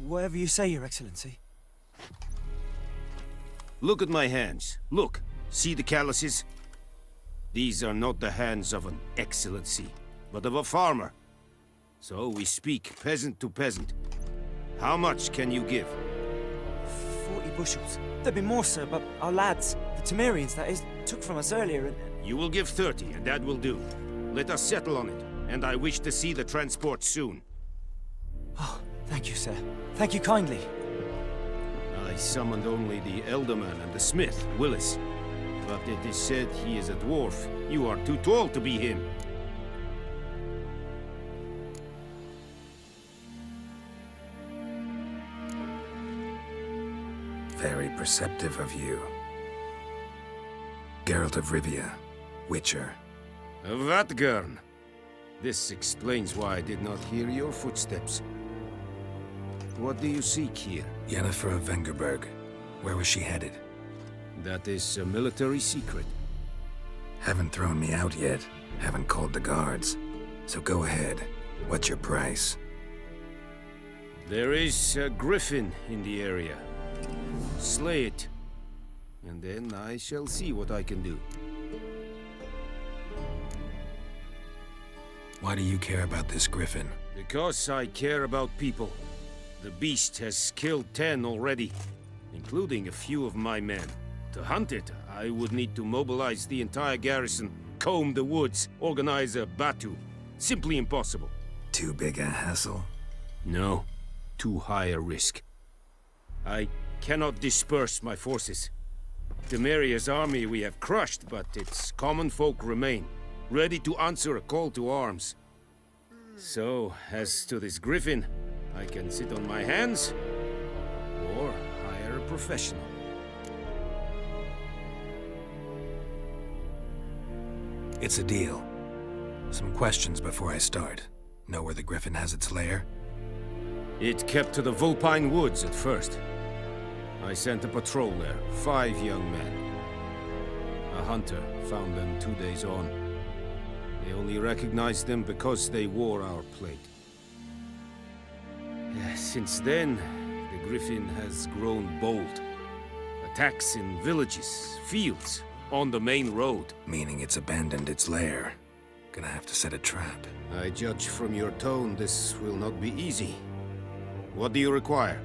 Whatever you say, Your Excellency. Look at my hands. Look. See the calluses? These are not the hands of an excellency, but of a farmer. So we speak peasant to peasant. How much can you give? 40 bushels. There'd be more, sir, but our lads, the Temerians, that is, took from us earlier and... You will give 30, and that will do. Let us settle on it, and I wish to see the transport soon. Oh, thank you, sir. Thank you kindly. I summoned only the Elderman and the smith, Willis. But it is said he is a dwarf. You are too tall to be him. Very perceptive of you. Geralt of Rivia, Witcher. Vatgern. This explains why I did not hear your footsteps. What do you seek here? Yennefer of Vengerberg. Where was she headed? That is a military secret. Haven't thrown me out yet. Haven't called the guards. So go ahead. What's your price? There is a griffin in the area. Slay it. And then I shall see what I can do. Why do you care about this griffin? Because I care about people. The beast has killed 10 already, including a few of my men. To hunt it, I would need to mobilize the entire garrison, comb the woods, organize a batu. Simply impossible. Too big a hassle? No. Too high a risk. I cannot disperse my forces. Temeria's army we have crushed, but its common folk remain, ready to answer a call to arms. So, as to this griffin, I can sit on my hands, or hire a professional. It's a deal. Some questions before I start. Know where the griffin has its lair? It kept to the Vulpine Woods at first. I sent a patrol there, 5 young men. A hunter found them 2 days on. They only recognized them because they wore our plate. Since then, the griffin has grown bold. A Attacks in villages, fields, on the main road. Meaning it's abandoned its lair. Gonna have to set a trap. I judge from your tone this will not be easy. What do you require?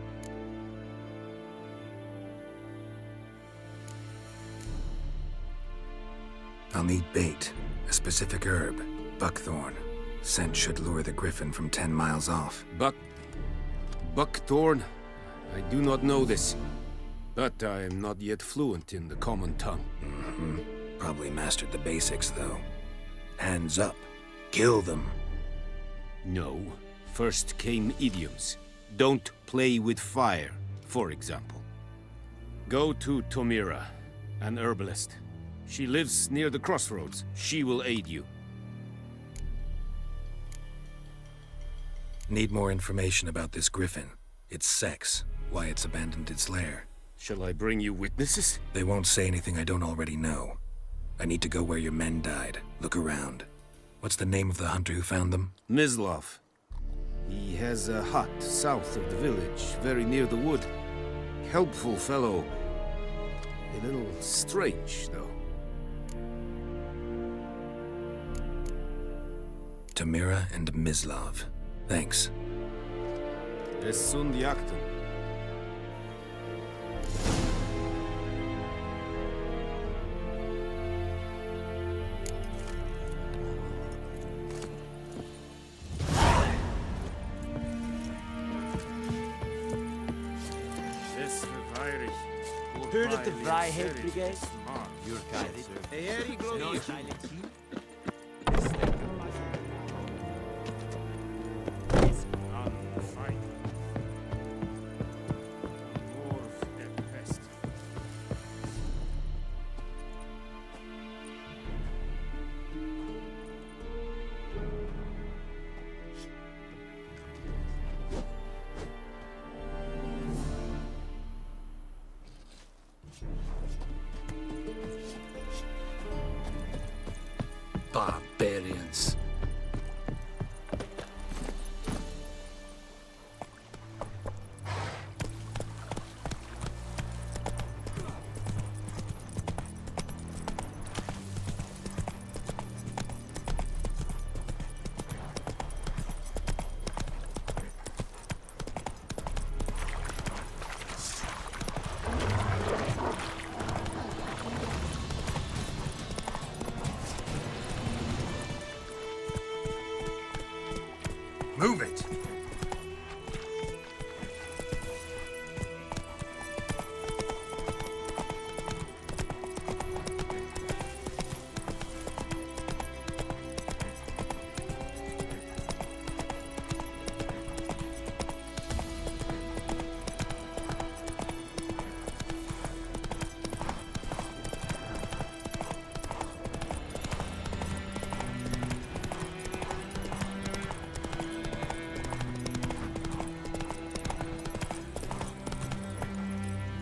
I'll need bait, a specific herb, buckthorn. Scent should lure the griffin from 10 miles off. Buckthorn? I do not know this. But I am not yet fluent in the common tongue. Probably mastered the basics, though. Hands up. Kill them. No. First came idioms. Don't play with fire, for example. Go to Tomira, an herbalist. She lives near the crossroads. She will aid you. Need more information about this griffin. Its sex, why it's abandoned its lair. Shall I bring you witnesses? They won't say anything I don't already know. I need to go where your men died. Look around. What's the name of the hunter who found them? Mislav. He has a hut south of the village, very near the wood. Helpful fellow. A little strange, though. Tamira and Mislav. Thanks. Es sunt jakten. Heard of the Vryheid Brigade? Your kind, sir. No silence. Barbarians. Move it!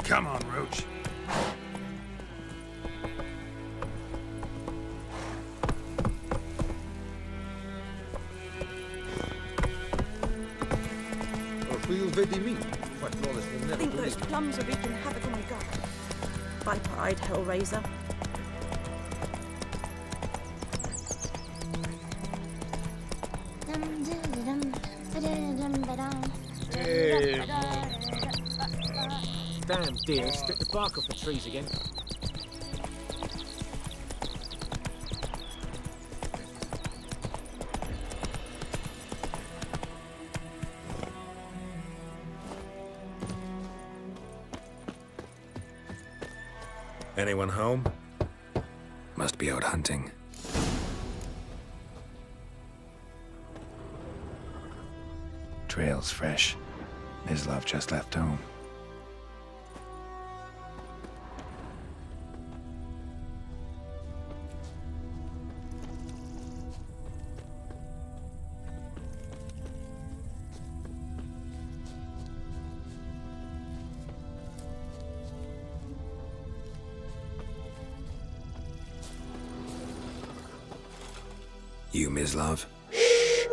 Come on, Roach. I think those plums are wreaking havoc on my gut. Viper-eyed Hellraiser. Damn deer, stick the bark off the trees again. Anyone home? Must be out hunting. Trail's fresh. Mislav just left home. You, Mislav? Shh!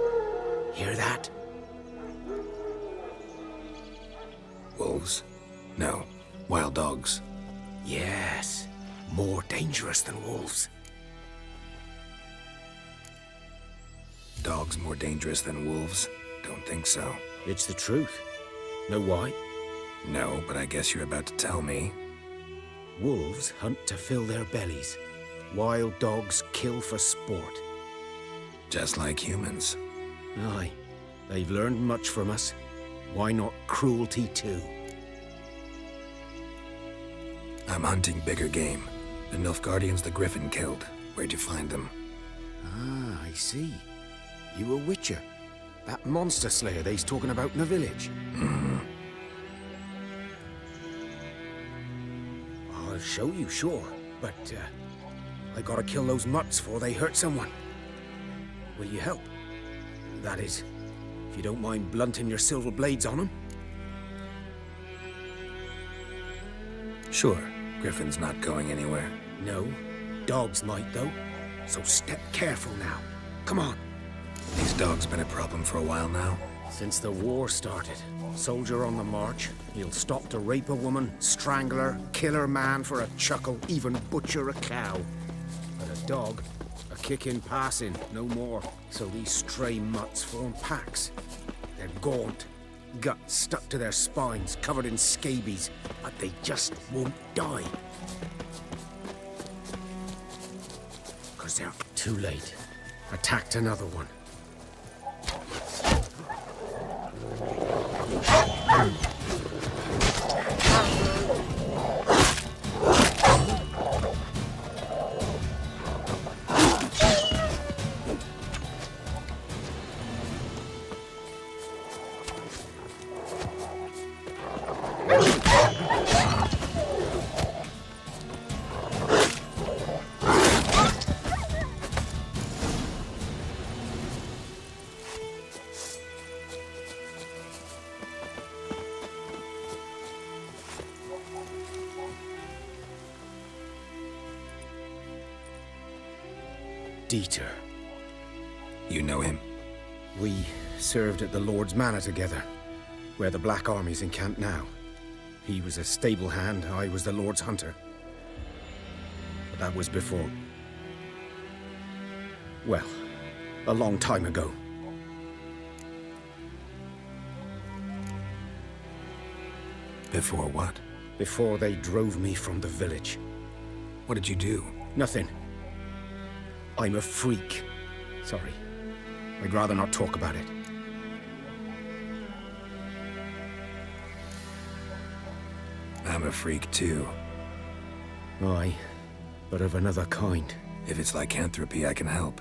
Hear that? Wolves? No. Wild dogs. Yes, more dangerous than wolves. Dogs more dangerous than wolves? Don't think so. It's the truth. Know why? No, but I guess you're about to tell me. Wolves hunt to fill their bellies. Wild dogs kill for sport. Just like humans. Aye. They've learned much from us. Why not cruelty too? I'm hunting bigger game. The Nilfgaardians the Griffin killed. Where'd you find them? Ah, I see. You a witcher. That monster slayer they's talking about in the village. I'll show you, sure. But, I gotta kill those mutts before they hurt someone. Will you help? That is, if you don't mind blunting your silver blades on them. Sure. Griffin's not going anywhere. No. Dogs might, though. So step careful now. Come on. These dogs been a problem for a while now? Since the war started. Soldier on the march. He'll stop to rape a woman, strangle her, kill her man for a chuckle, even butcher a cow. But a dog, a kick in passing, no more. So these stray mutts form packs. They're gaunt, guts stuck to their spines, covered in scabies, but they just won't die. 'Cause they're too late. Attacked another one. Dieter. You know him? We served at the Lord's Manor together, where the Black Army's encamped now. He was a stable hand, I was the Lord's hunter. But that was before... well, a long time ago. Before what? Before they drove me from the village. What did you do? Nothing. I'm a freak. Sorry. I'd rather not talk about it. I'm a freak too. Aye, but of another kind. If it's lycanthropy, I can help.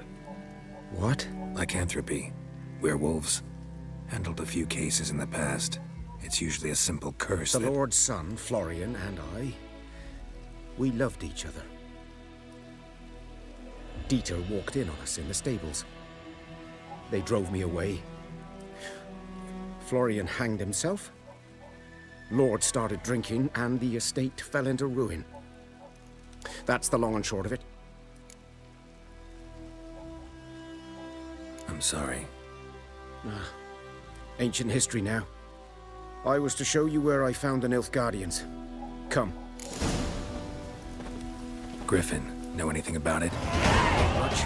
What? Lycanthropy. Werewolves. Handled a few cases in the past. It's usually a simple curse The that... Lord's son, Florian, and I... we loved each other. Dieter walked in on us in the stables. They drove me away. Florian hanged himself. Lord started drinking, and the estate fell into ruin. That's the long and short of it. I'm sorry. Ancient history now. I was to show you where I found the Nilfgaardians. Come. Griffin, know anything about it? Much.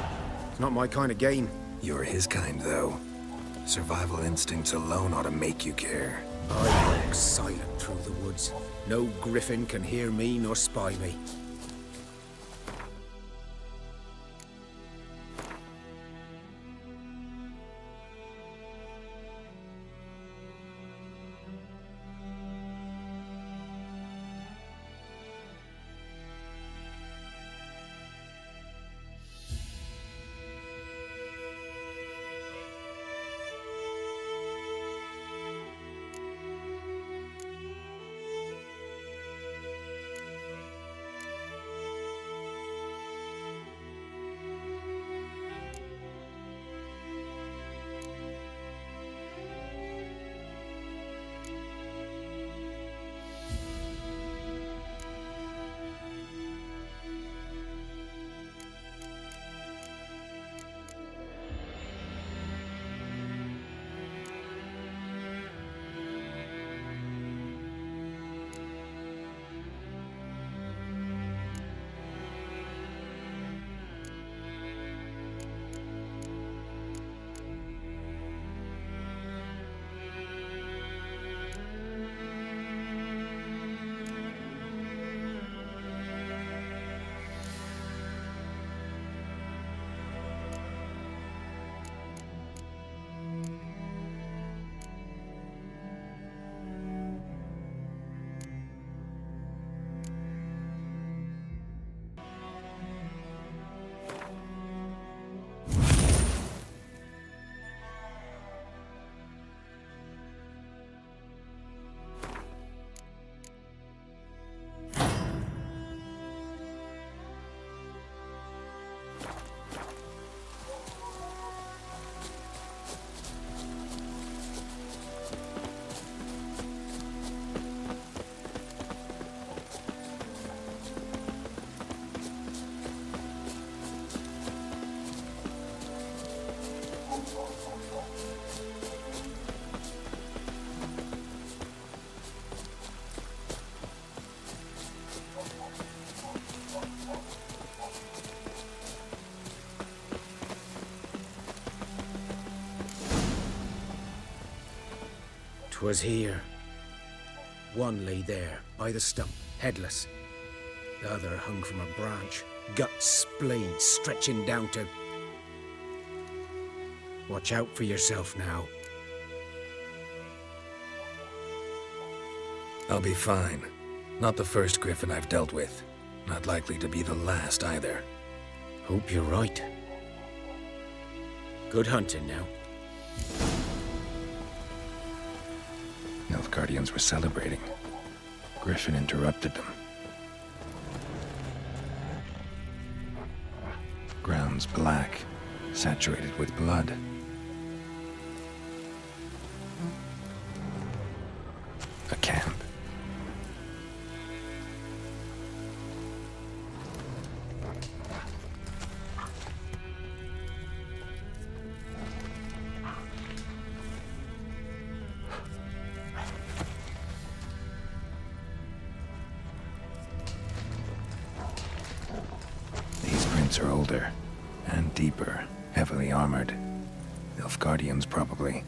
It's not my kind of game. You're his kind, though. Survival instincts alone ought to make you care. I walk silent through the woods. No griffin can hear me nor spy me. 'Twas here. One lay there, by the stump, headless. The other hung from a branch, guts splayed, stretching down to... Watch out for yourself now. I'll be fine. Not the first griffin I've dealt with. Not likely to be the last either. Hope you're right. Good hunting now. Nilfgaardians were celebrating. Griffin interrupted them. Ground's black, saturated with blood. A camp. These prints are older and deeper, heavily armored. Nilfgaardians, probably.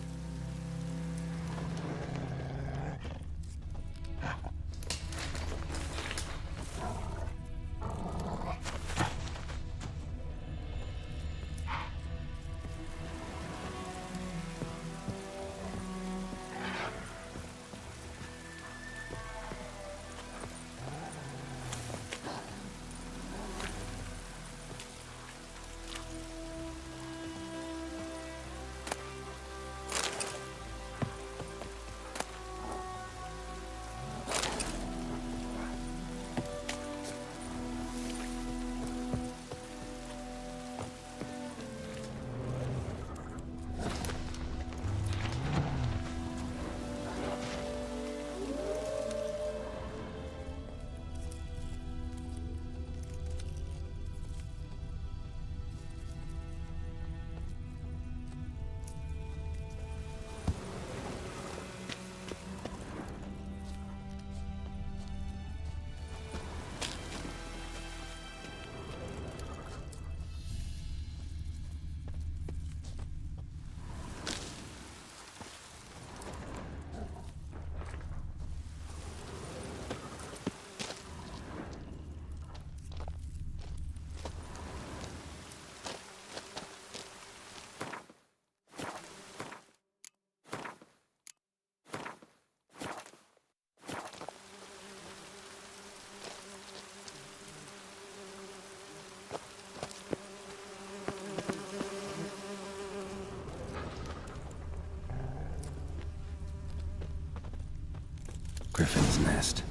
Griffin's nest.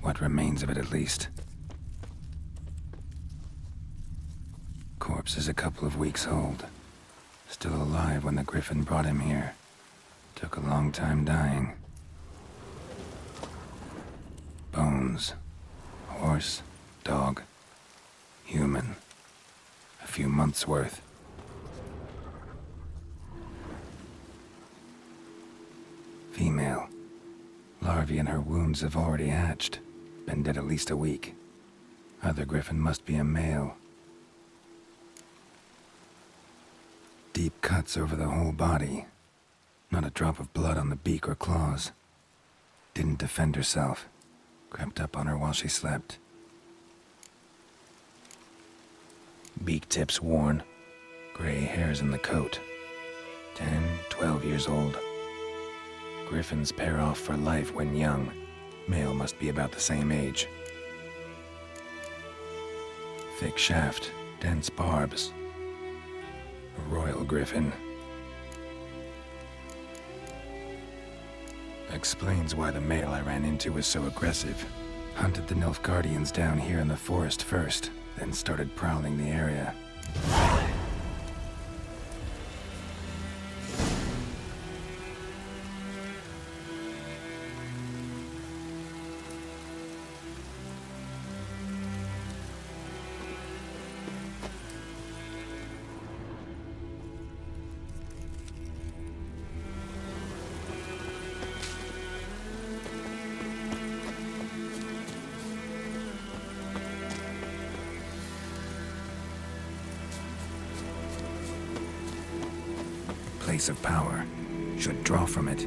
What remains of it, at least. Corpse is a couple of weeks old. Still alive when the griffin brought him here. Took a long time dying. Bones. Horse, dog, human. A few months' worth. Female. Larvae in her wounds have already hatched. Been dead at least a week. Other griffin must be a male. Deep cuts over the whole body. Not a drop of blood on the beak or claws. Didn't defend herself. Crept up on her while she slept. Beak tips worn. Gray hairs in the coat. 10, 12 years old. Griffins pair off for life when young. Male must be about the same age. Thick shaft, dense barbs. A royal griffin. Explains why the male I ran into was so aggressive. Hunted the Nilfgaardians down here in the forest first, then started prowling the area. Place of power. Should draw from it.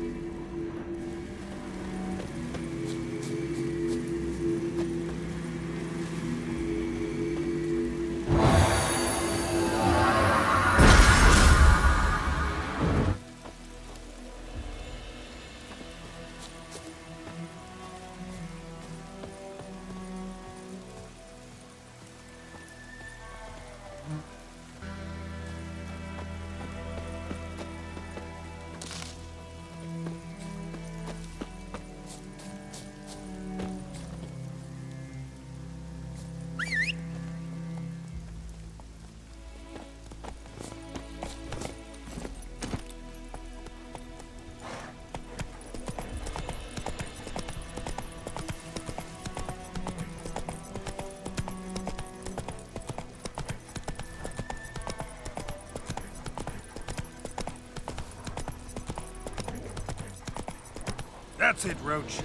That's it, Roach.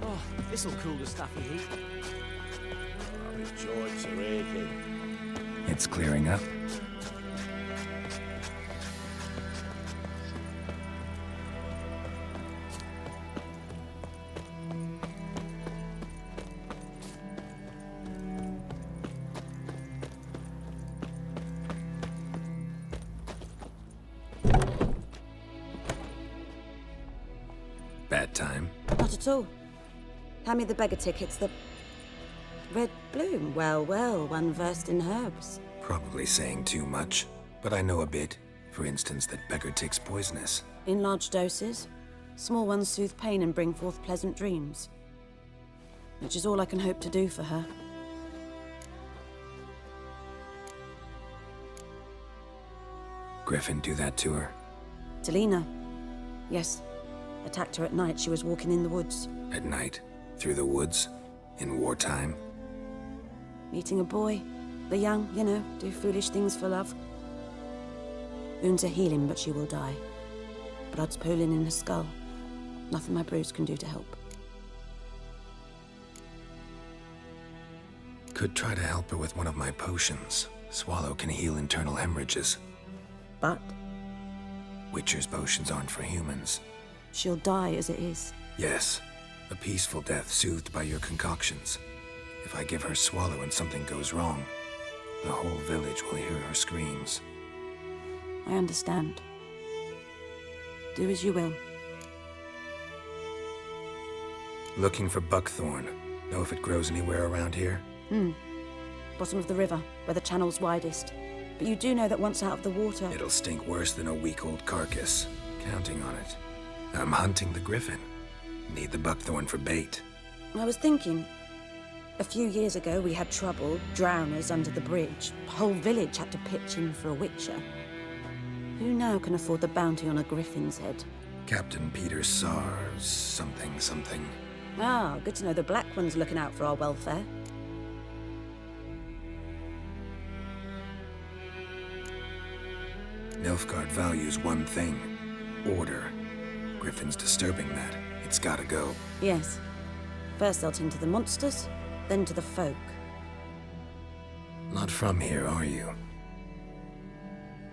Oh, this'll cool the stuffy heat. His joints are aching. It's clearing up. Bad time. Not at all. Hand me the beggar tickets, the red bloom. Well, well, one versed in herbs. Probably saying too much, but I know a bit. For instance, that beggar tick's poisonous. In large doses. Small ones soothe pain and bring forth pleasant dreams. Which is all I can hope to do for her. Griffin do that to her? To Lena? Yes. Attacked her at night. She was walking in the woods. At night? Through the woods? In wartime? Meeting a boy. The young, you know, do foolish things for love. Wounds are healing, but she will die. Blood's pooling in her skull. Nothing my brews can do to help. Could try to help her with one of my potions. Swallow can heal internal hemorrhages. But? Witcher's potions aren't for humans. She'll die as it is. Yes. A peaceful death soothed by your concoctions. If I give her Swallow and something goes wrong, the whole village will hear her screams. I understand. Do as you will. Looking for buckthorn. Know if it grows anywhere around here? Bottom of the river, where the channel's widest. But you do know that once out of the water... It'll stink worse than a week-old carcass. Counting on it. I'm hunting the griffin. Need the buckthorn for bait. I was thinking... A few years ago, we had trouble, drowners under the bridge. The whole village had to pitch in for a witcher. Who now can afford the bounty on a griffin's head? Captain Peter Sars... something. Ah, good to know the Black One's looking out for our welfare. Nilfgaard values one thing. Order. Griffin's disturbing that. It's gotta go. Yes. First they'll tend to the monsters, then to the folk. Not from here, are you?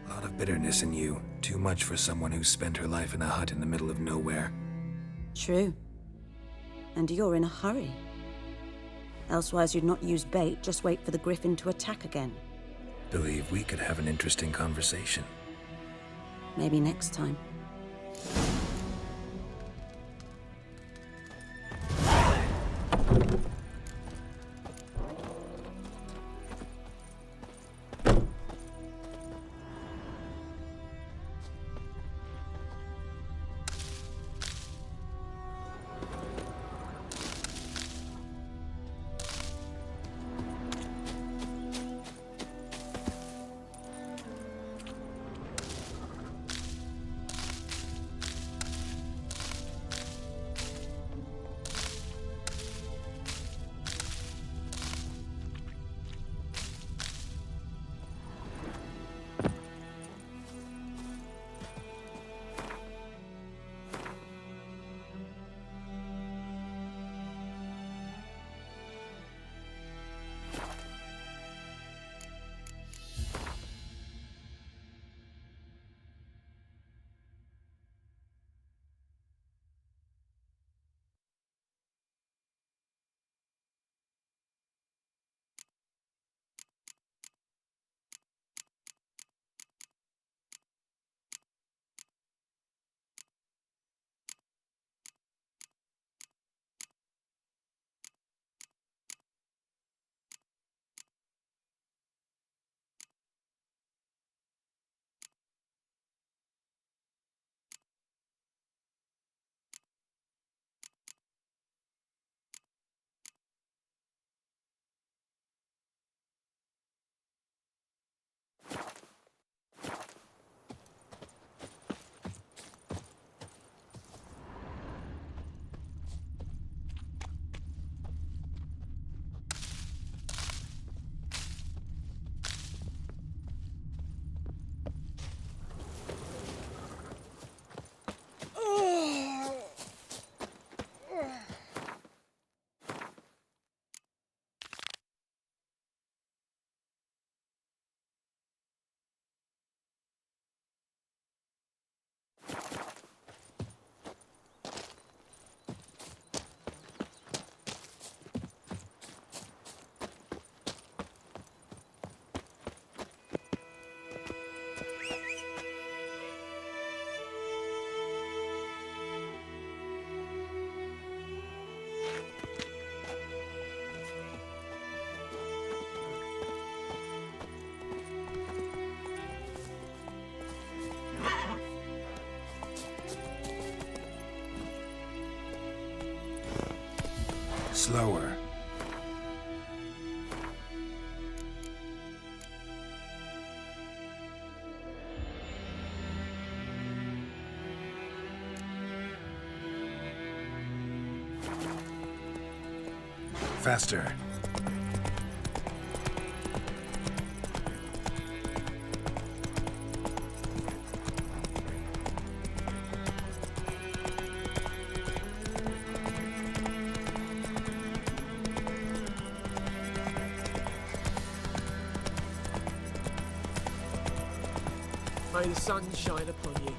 A lot of bitterness in you. Too much for someone who spent her life in a hut in the middle of nowhere. True. And you're in a hurry. Elsewise you'd not use bait, just wait for the griffin to attack again. Believe we could have an interesting conversation. Maybe next time. Slower. Faster. May the sun shine upon you.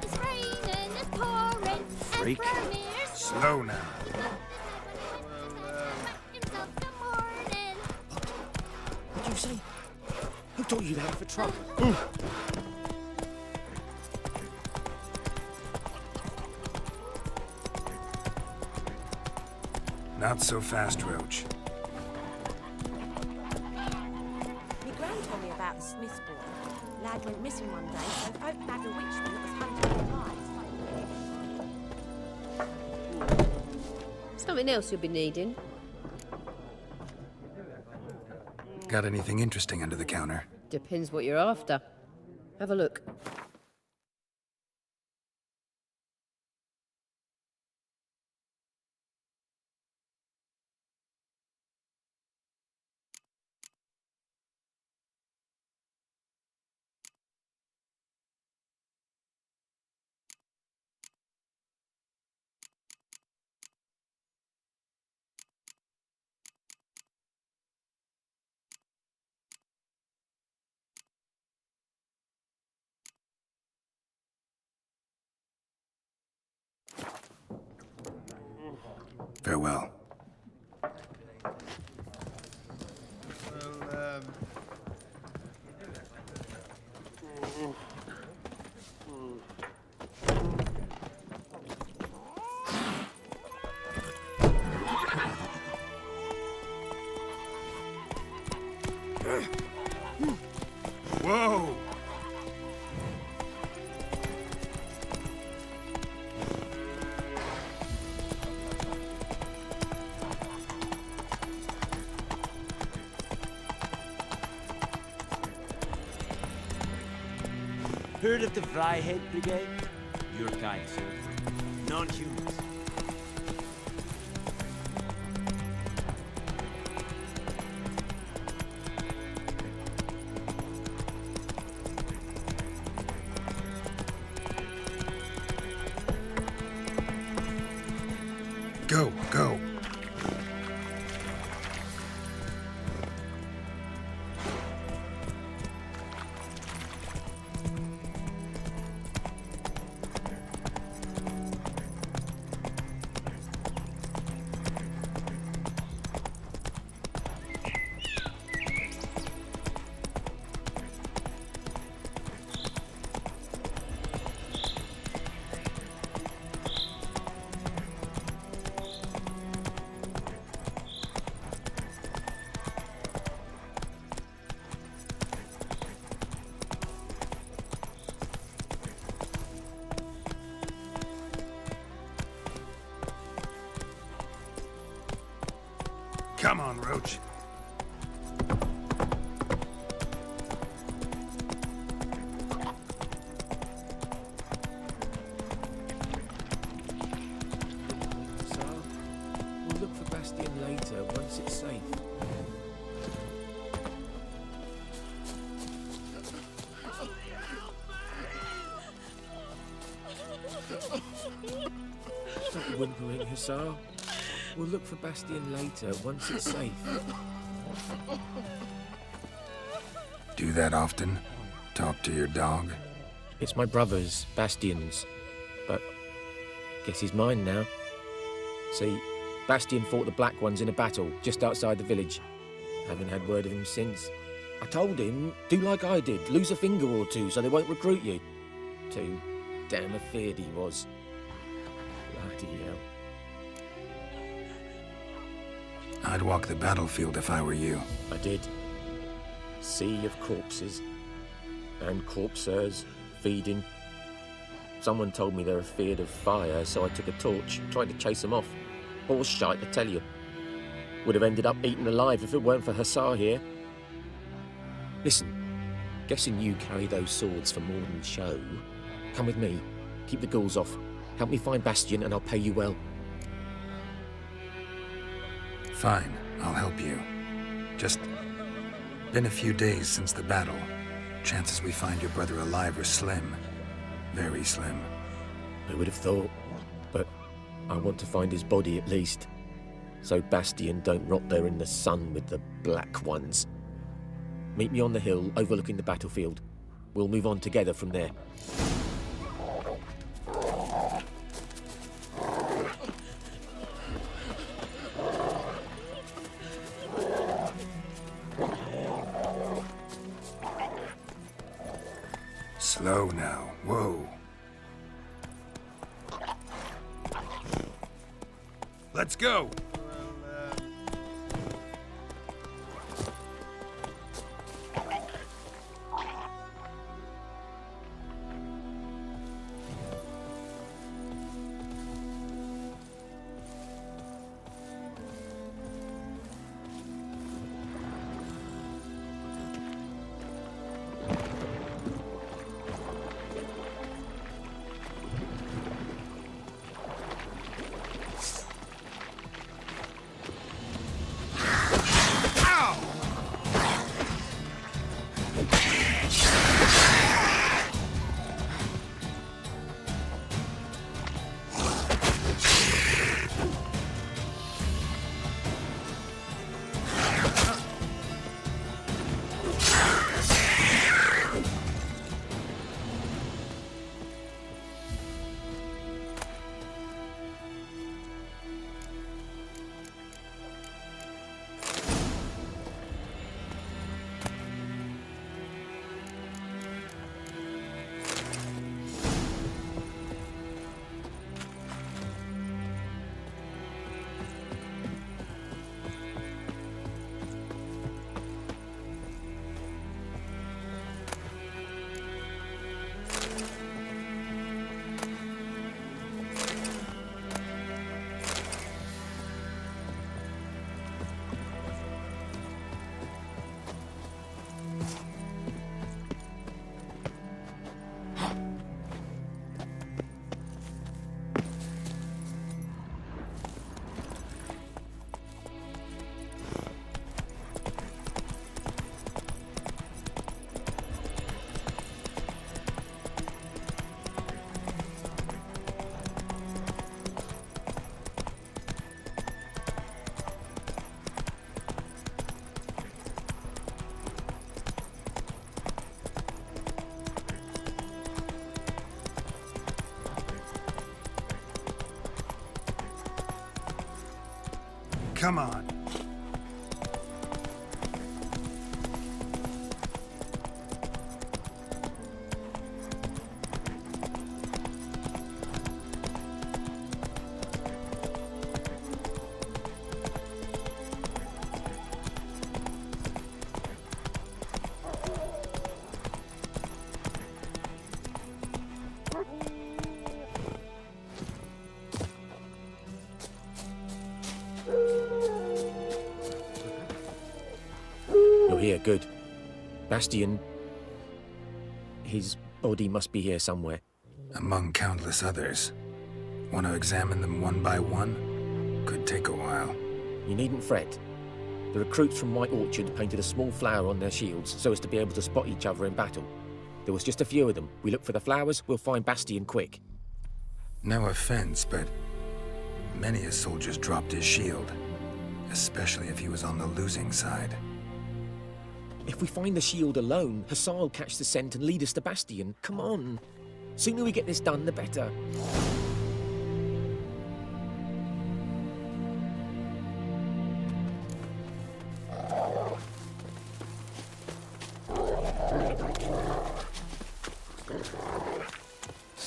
It's raining, it's pouring, Freak. and Vermeer's Slow now. What did you say? Who taught you that for trouble? Not so fast, Roach. My gran told me about the Smiths boy. Lad went missing one day, so folk nabbed a witchman that was hunting their lives. Something else you'll be needing. Got anything interesting under the counter? Depends what you're after. Have a look. Farewell. Whoa! Heard of the Fryhead Brigade? Your kind, sir. Non-humans. Go, go. Come on, Roach. So, we'll look for Bastion later, once it's safe. Stop whimpering, Hussar. We'll look for Bastion later, once it's safe. Do that often? Talk to your dog? It's my brother's, Bastion's. But guess he's mine now. See, Bastion fought the Black Ones in a battle just outside the village. Haven't had word of him since. I told him, do like I did, lose a finger or two so they won't recruit you. To damn afeard he was. Bloody hell. I'd walk the battlefield if I were you. I did. Sea of corpses. And corpsers feeding. Someone told me they're afeard of fire, so I took a torch, tried to chase them off. Horse shite, I tell you. Would have ended up eaten alive if it weren't for Hussar here. Listen, guessing you carry those swords for more than show. Come with me. Keep the ghouls off. Help me find Bastion and I'll pay you well. Fine, I'll help you. Just been a few days since the battle. Chances we find your brother alive are slim. Very slim. I would have thought, but I want to find his body at least. So Bastion don't rot there in the sun with the black ones. Meet me on the hill overlooking the battlefield. We'll move on together from there. Slow now. Whoa. Let's go! Come on. Here, good. Bastion... his body must be here somewhere. Among countless others. Want to examine them one by one? Could take a while. You needn't fret. The recruits from White Orchard painted a small flower on their shields so as to be able to spot each other in battle. There was just a few of them. We look for the flowers, we'll find Bastion quick. No offense, but many a soldier's dropped his shield. Especially if he was on the losing side. If we find the shield alone, Hussar will catch the scent and lead us to Bastion. Come on. Sooner we get this done, the better.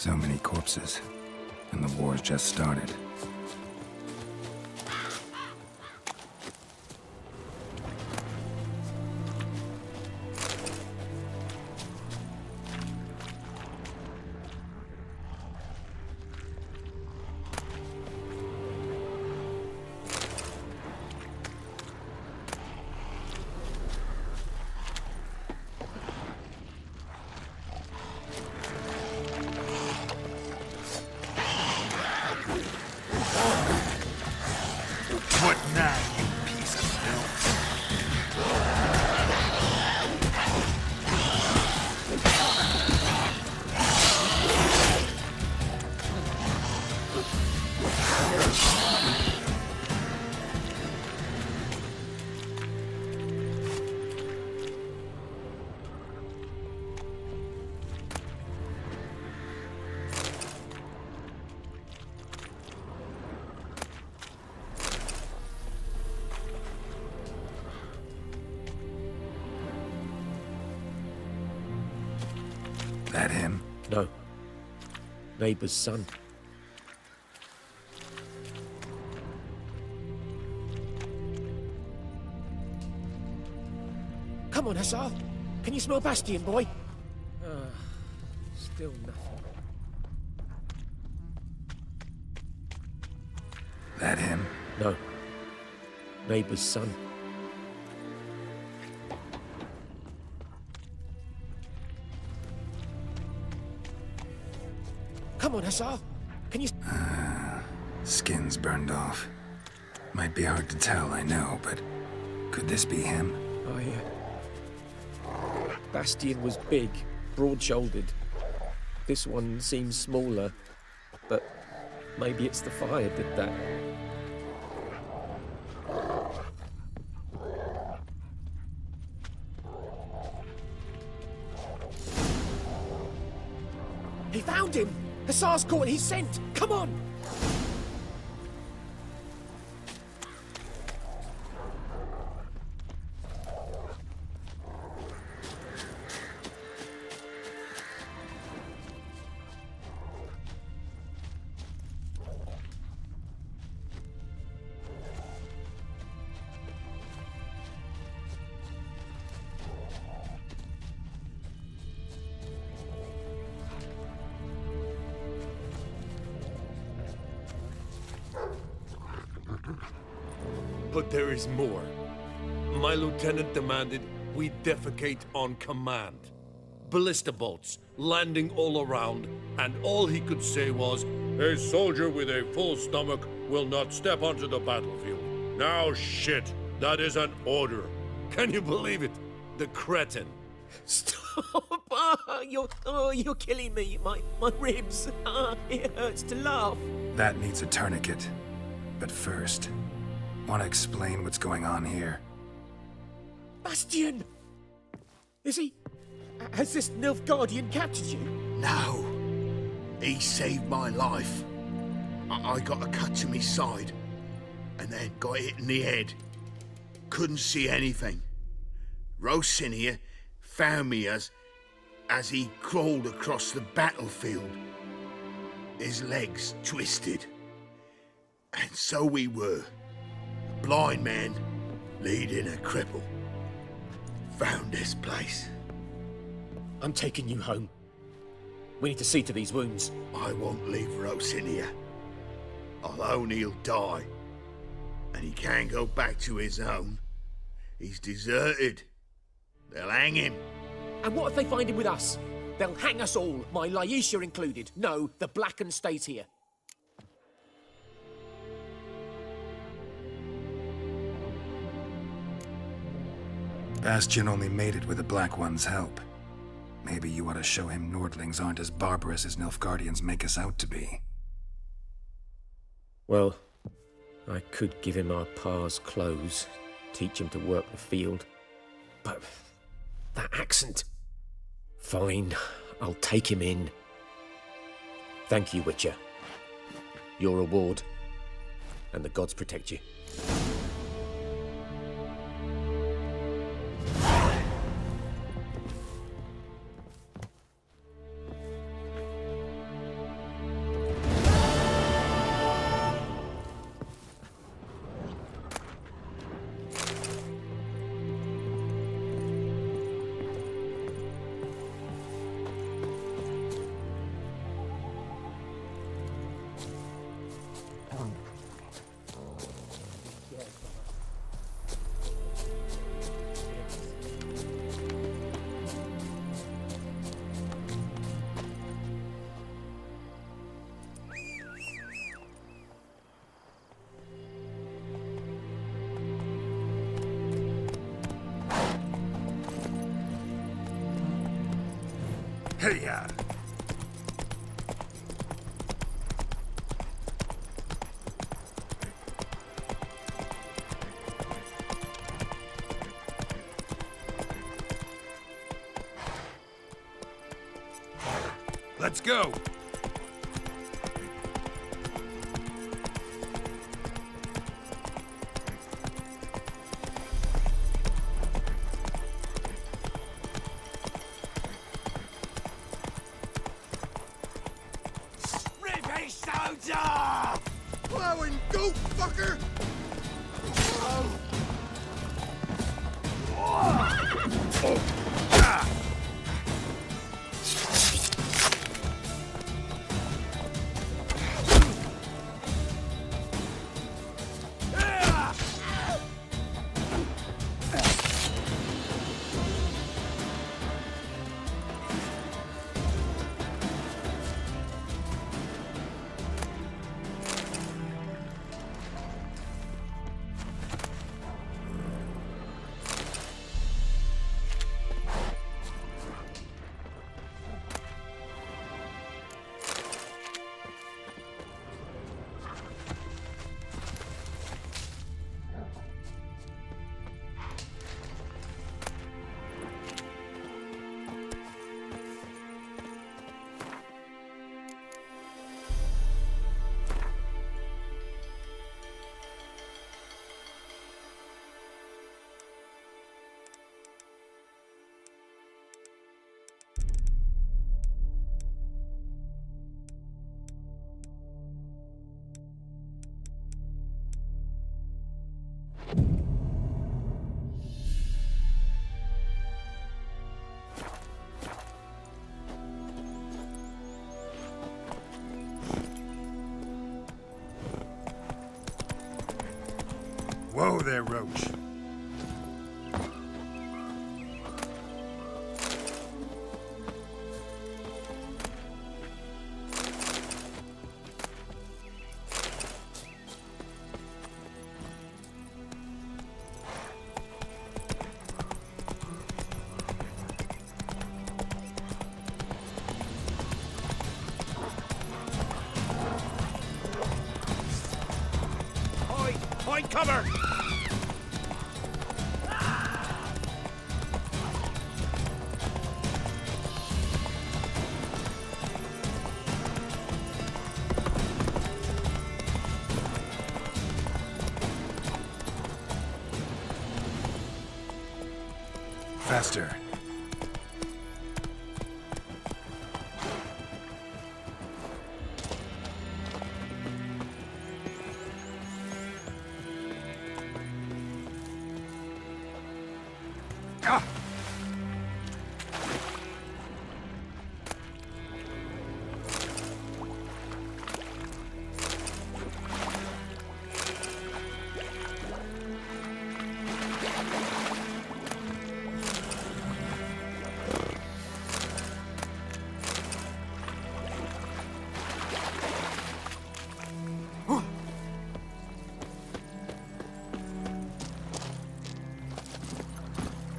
So many corpses, and the war's just started. What now, you piece of filth? That him? No. Neighbour's son. Come on, Hussar. Can you smell Bastion, boy? Still nothing. That him? No. Neighbour's son. Come on, Hussar. Can you... Skin's burned off. Might be hard to tell, I know, but could this be him? Bastion was big, broad-shouldered. This one seems smaller, but maybe it's the fire did that. He found him! Hussar's caught his scent! Come on! But there is more. My lieutenant demanded we defecate on command. Ballista bolts, landing all around, and all he could say was, "A soldier with a full stomach will not step onto the battlefield." Now shit, that is an order. Can you believe it? The cretin. Stop! You're killing me. My ribs. It hurts to laugh. That needs a tourniquet. But first, want to explain what's going on here? Bastion! Is he... Has this Nilfgaardian captured you? No. He saved my life. I got a cut to my side, and then got hit in the head. Couldn't see anything. Rosinia found me as he crawled across the battlefield. His legs twisted. And so we were. A blind man leading a cripple. Found this place. I'm taking you home. We need to see to these wounds. I won't leave Rosinia. Alone he'll die. And he can't go back to his own. He's deserted. They'll hang him. And what if they find him with us? They'll hang us all, my Laisha included. No, the Blacken stays here. Bastion only made it with the Black One's help. Maybe you ought to show him Nordlings aren't as barbarous as Nilfgaardians make us out to be. Well, I could give him our pa's clothes, teach him to work the field. But that accent... Fine, I'll take him in. Thank you, Witcher. Your reward. And the gods protect you. Hey-ya! Let's go! Ribby soldier! Plowing goat, fucker! Whoa there, Roach. Point cover! Faster.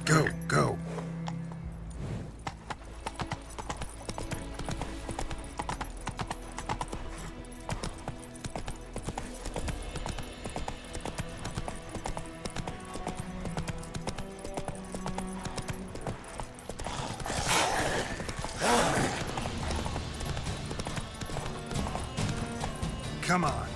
Go, go. Come on.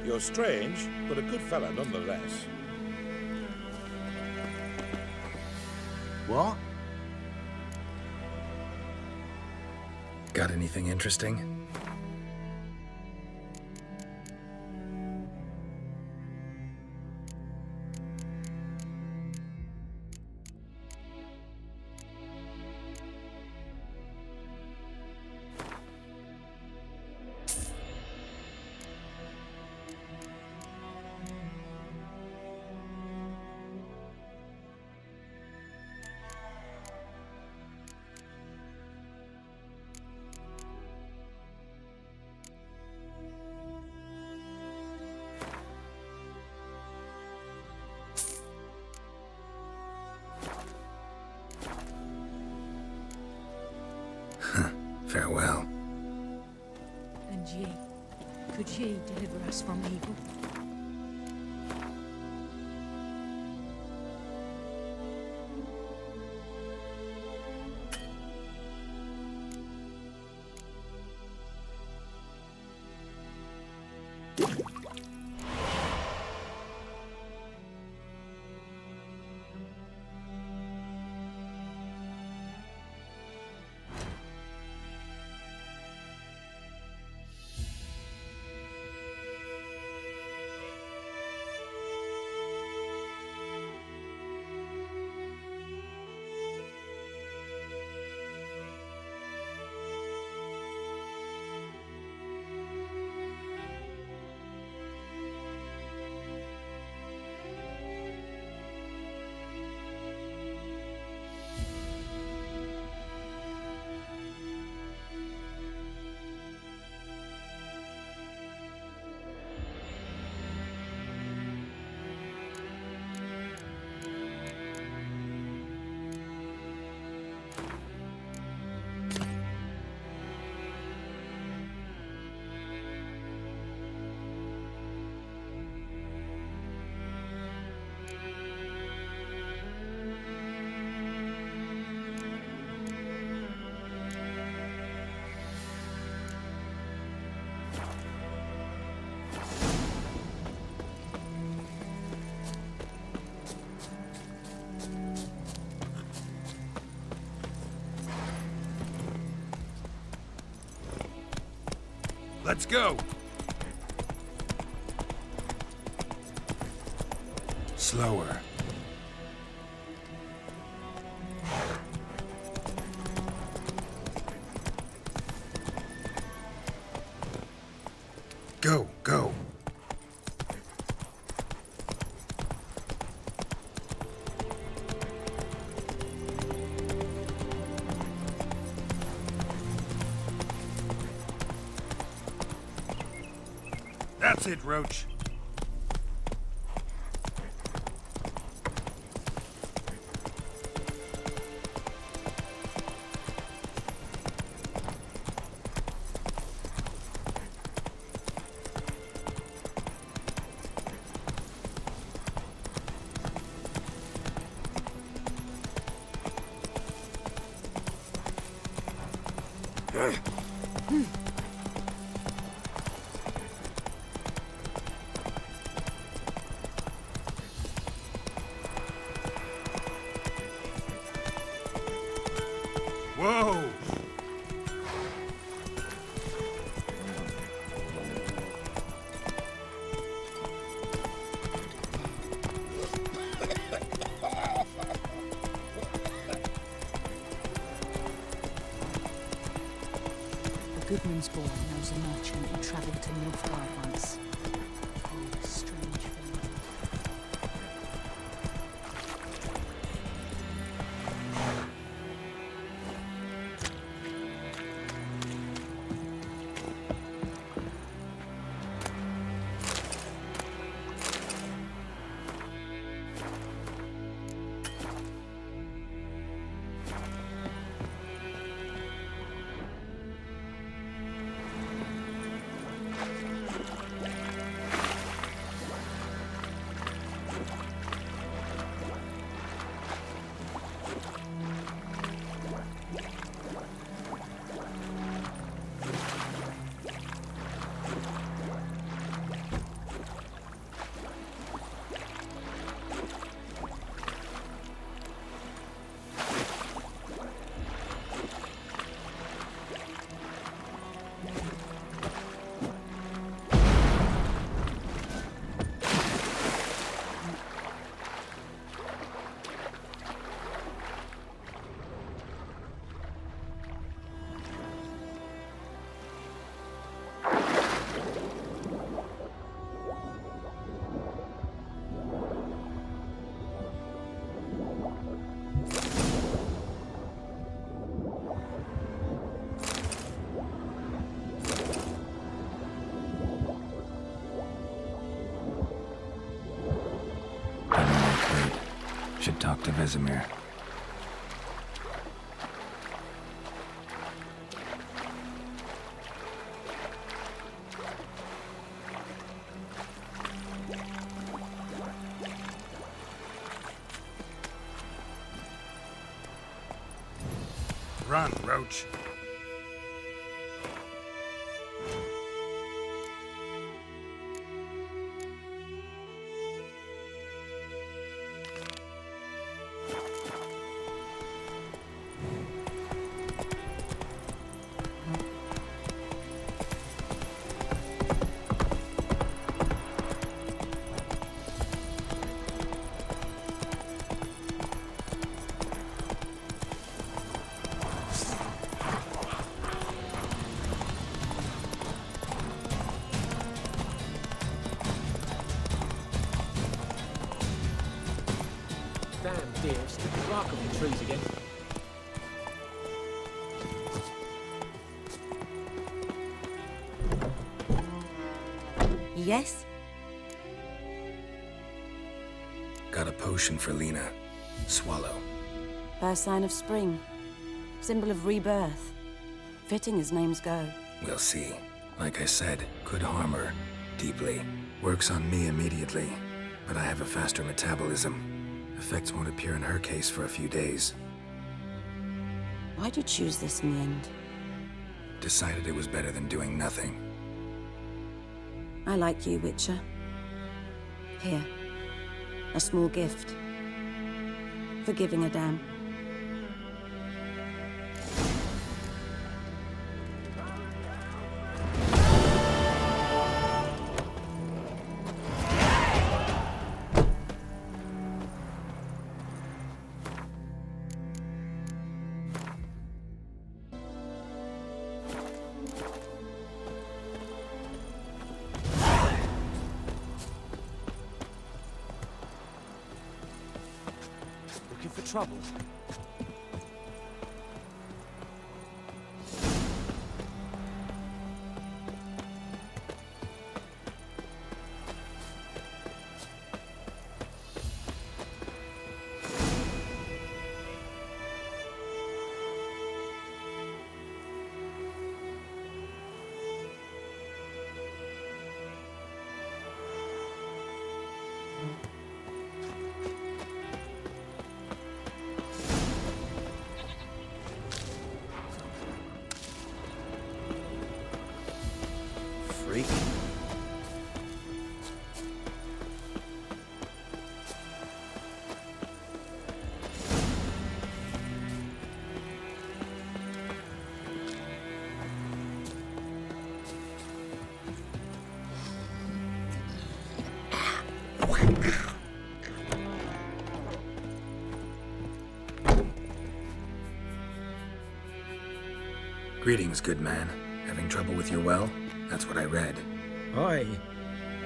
You're strange, but a good fella nonetheless. What? Got anything interesting? Farewell. And ye, could ye deliver us from evil? Let's go! Slower. Go, go. That's it, Roach. Whoa! The Goodman's boy knows a merchant who travelled to Nilfgaard once. Oh, strange thing. talk to Vesemir. Run, Roach. Damn dear, it's the bark of the trees again. Yes? Got a potion for Lena. Swallow. First sign of spring. Symbol of rebirth. Fitting as names go. We'll see. Like I said, could harm her. Deeply. Works on me immediately. But I have a faster metabolism. Effects won't appear in her case for a few days. Why'd you choose this in the end? Decided it was better than doing nothing. I like you, Witcher. Here. A small gift. For giving a damn. Looking for trouble? Freak. Greetings, good man. Having trouble with your well? That's what I read. Aye.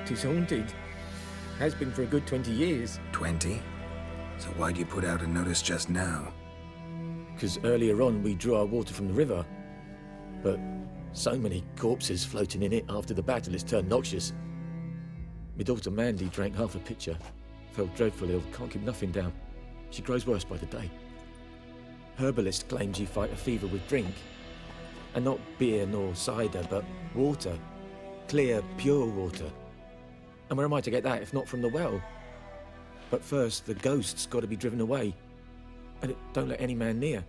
'Tis haunted. Has been for a good 20 years. 20? So why'd you put out a notice just now? 'Cause earlier on we drew our water from the river. But so many corpses floating in it after the battle it's turned noxious. My daughter Mandy drank half a pitcher. Felt dreadful ill, can't keep nothing down. She grows worse by the day. Herbalist claims you fight a fever with drink. And not beer nor cider, but water. Clear, pure water. And where am I to get that if not from the well? But first, the ghost's got to be driven away. And it don't let any man near.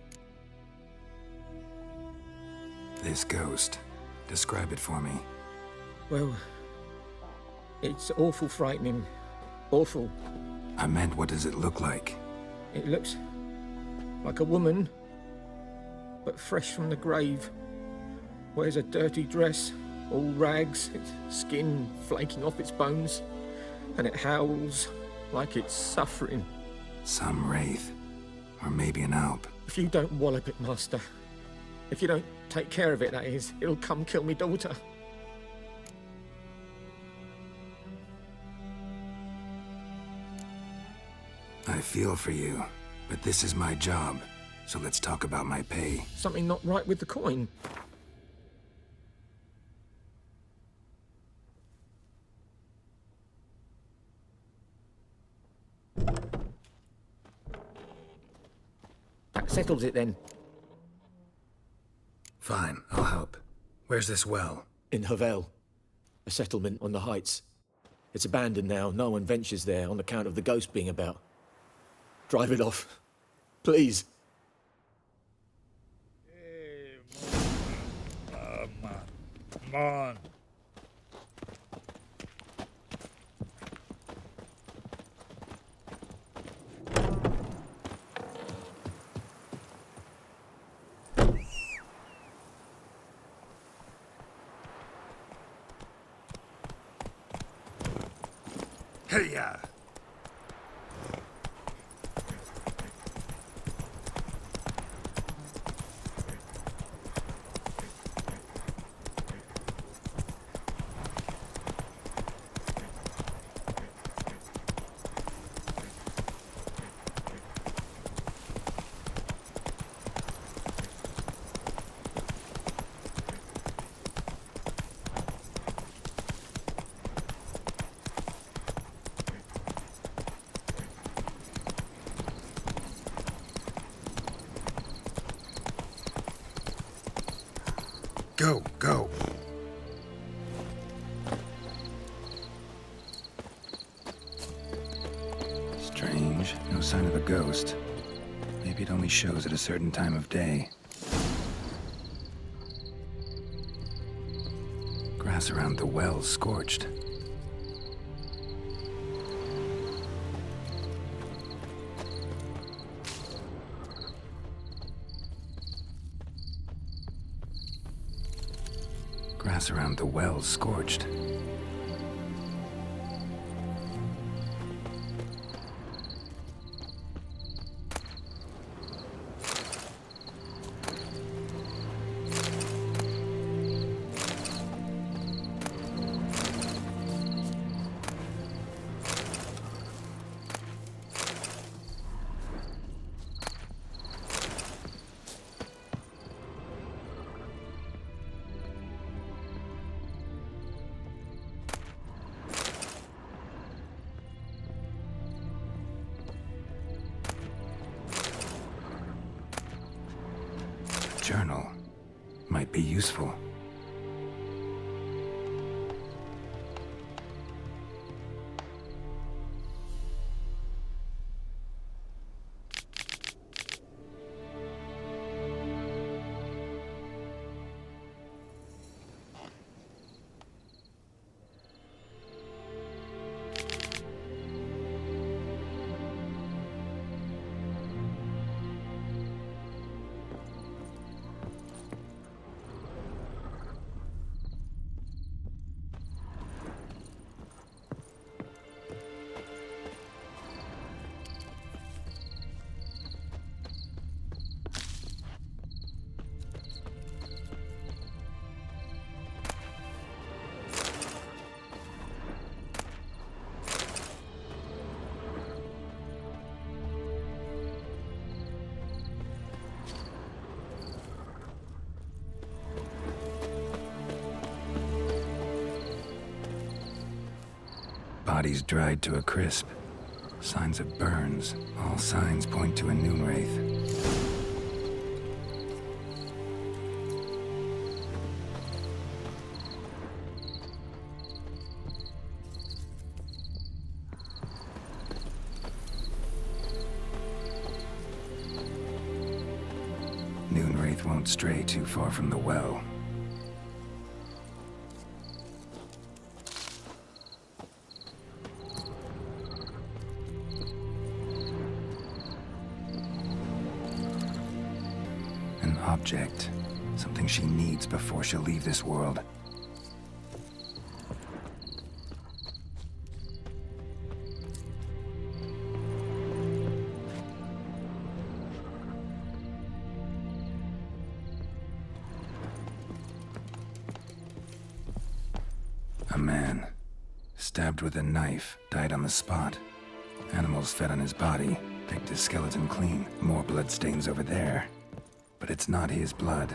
This ghost. Describe it for me. Well, it's awful frightening. Awful. I meant, what does it look like? It looks like a woman, but fresh from the grave. Wears a dirty dress, all rags, its skin flaking off its bones, and it howls like it's suffering. Some wraith. Or maybe an alp. If you don't wallop it, Master, if you don't take care of it, that is, it'll come kill me daughter. I feel for you, but this is my job, so let's talk about my pay. Something not right with the coin. Settles it then. Fine, I'll help. Where's this well? In Havel. A settlement on the heights. It's abandoned now. No one ventures there on account of the ghost being about. Drive it off. Please. Come on. Hey-ya! Go, go. Strange. No sign of a ghost. Maybe it only shows at a certain time of day. Grass around the well scorched. Grass around the well scorched. Journal might be useful. Bodies dried to a crisp. Signs of burns. All signs point to a noon wraith. Noon wraith won't stray too far from the well. Object. Something she needs before she'll leave this world. A man, stabbed with a knife, died on the spot. Animals fed on his body, picked his skeleton clean. More bloodstains over there. But it's not his blood.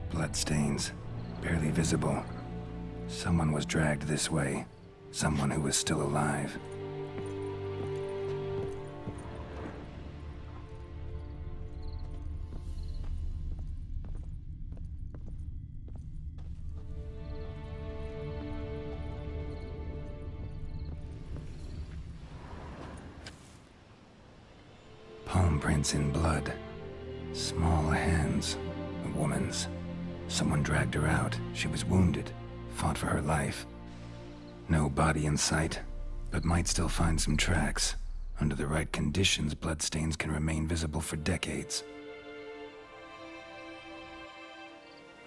Bloodstains, barely visible. Someone was dragged this way. Someone who was still alive. Footprints in blood. Small hands. A woman's. Someone dragged her out. She was wounded. Fought for her life. No body in sight, but might still find some tracks. Under the right conditions, bloodstains can remain visible for decades.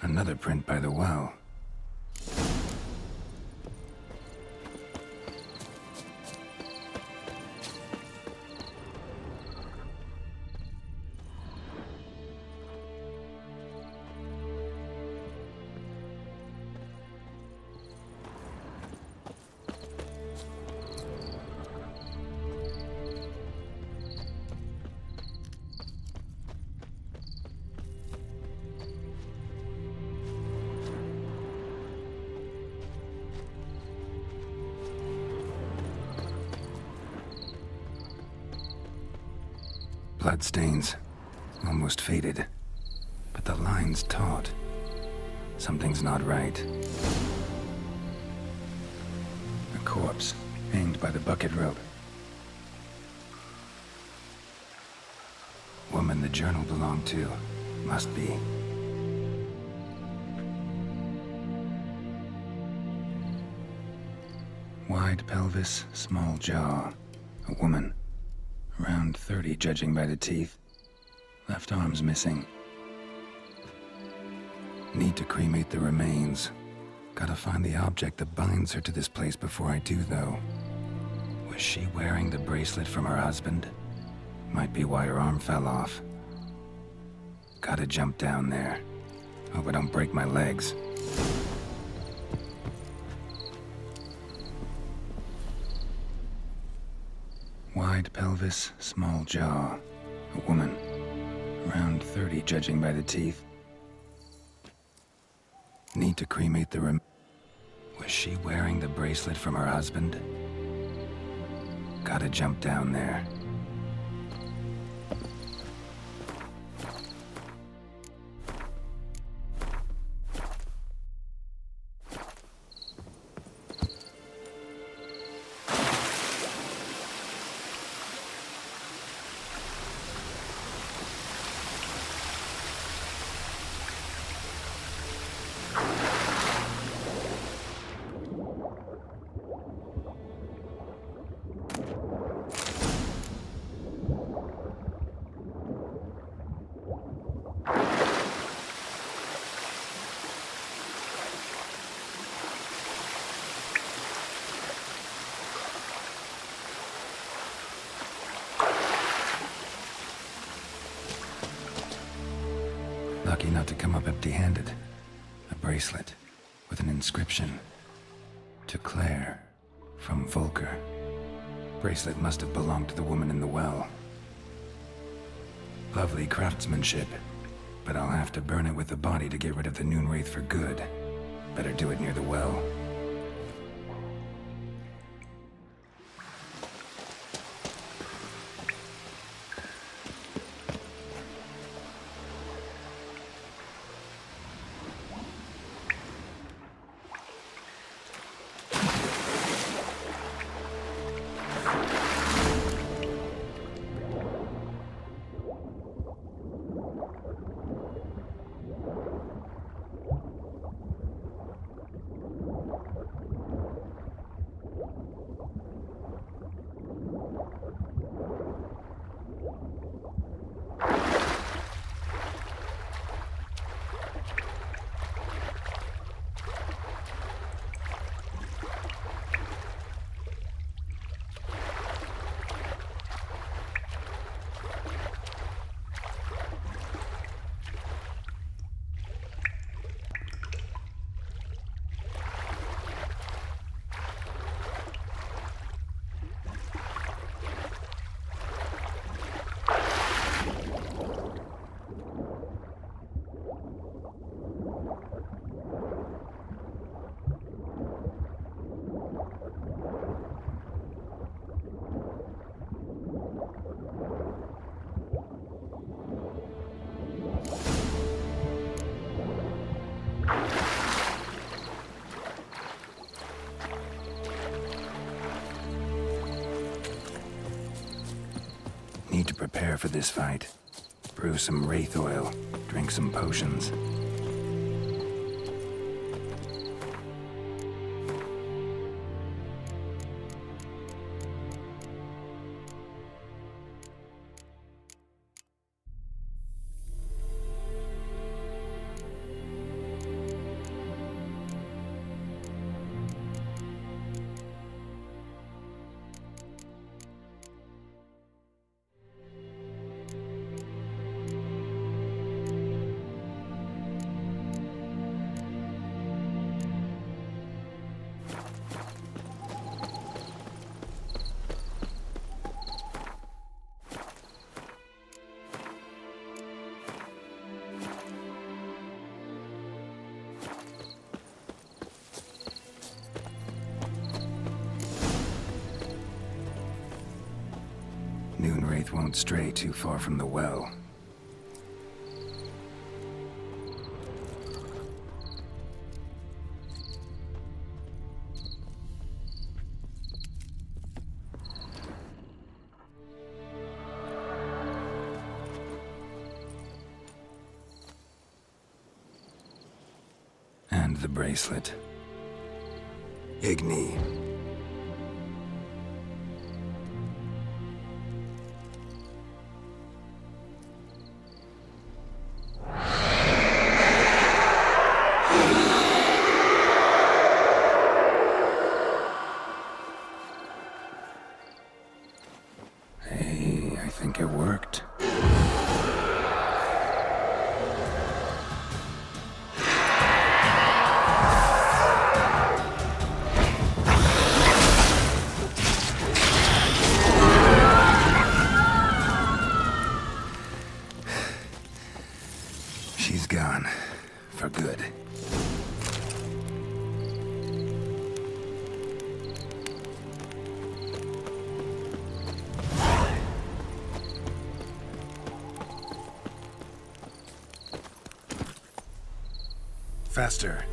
Another print by the well. Bloodstains. Almost faded. But the line's taut. Something's not right. A corpse, hanged by the bucket rope. Woman the journal belonged to. Must be. Wide pelvis, small jaw. A woman. Around 30, judging by the teeth. Left arm's missing. Need to cremate the remains. Gotta find the object that binds her to this place before I do, though. Was she wearing the bracelet from her husband? Might be why her arm fell off. Gotta jump down there. Hope I don't break my legs. Wide pelvis, small jaw. A woman. Around 30, judging by the teeth. Need to cremate the Was she wearing the bracelet from her husband? Gotta jump down there. Lucky not to come up empty-handed. A bracelet with an inscription. To Claire, from Volker. Bracelet must have belonged to the woman in the well. Lovely craftsmanship, but I'll have to burn it with the body to get rid of the Noon Wraith for good. Better do it near the well. Need to prepare for this fight. Brew some wraith oil, drink some potions. Moonwraith won't stray too far from the well. And the bracelet. Igni. Hey, I think it worked. She's gone. For good. Faster.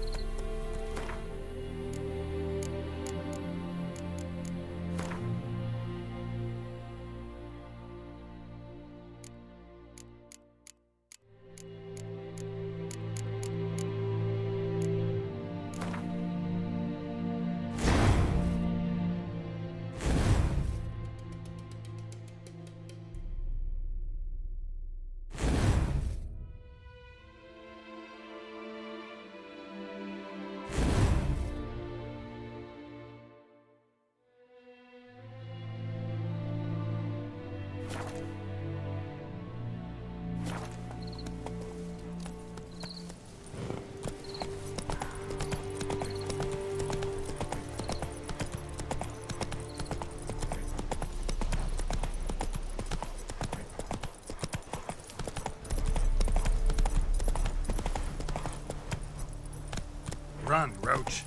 Run, Roach.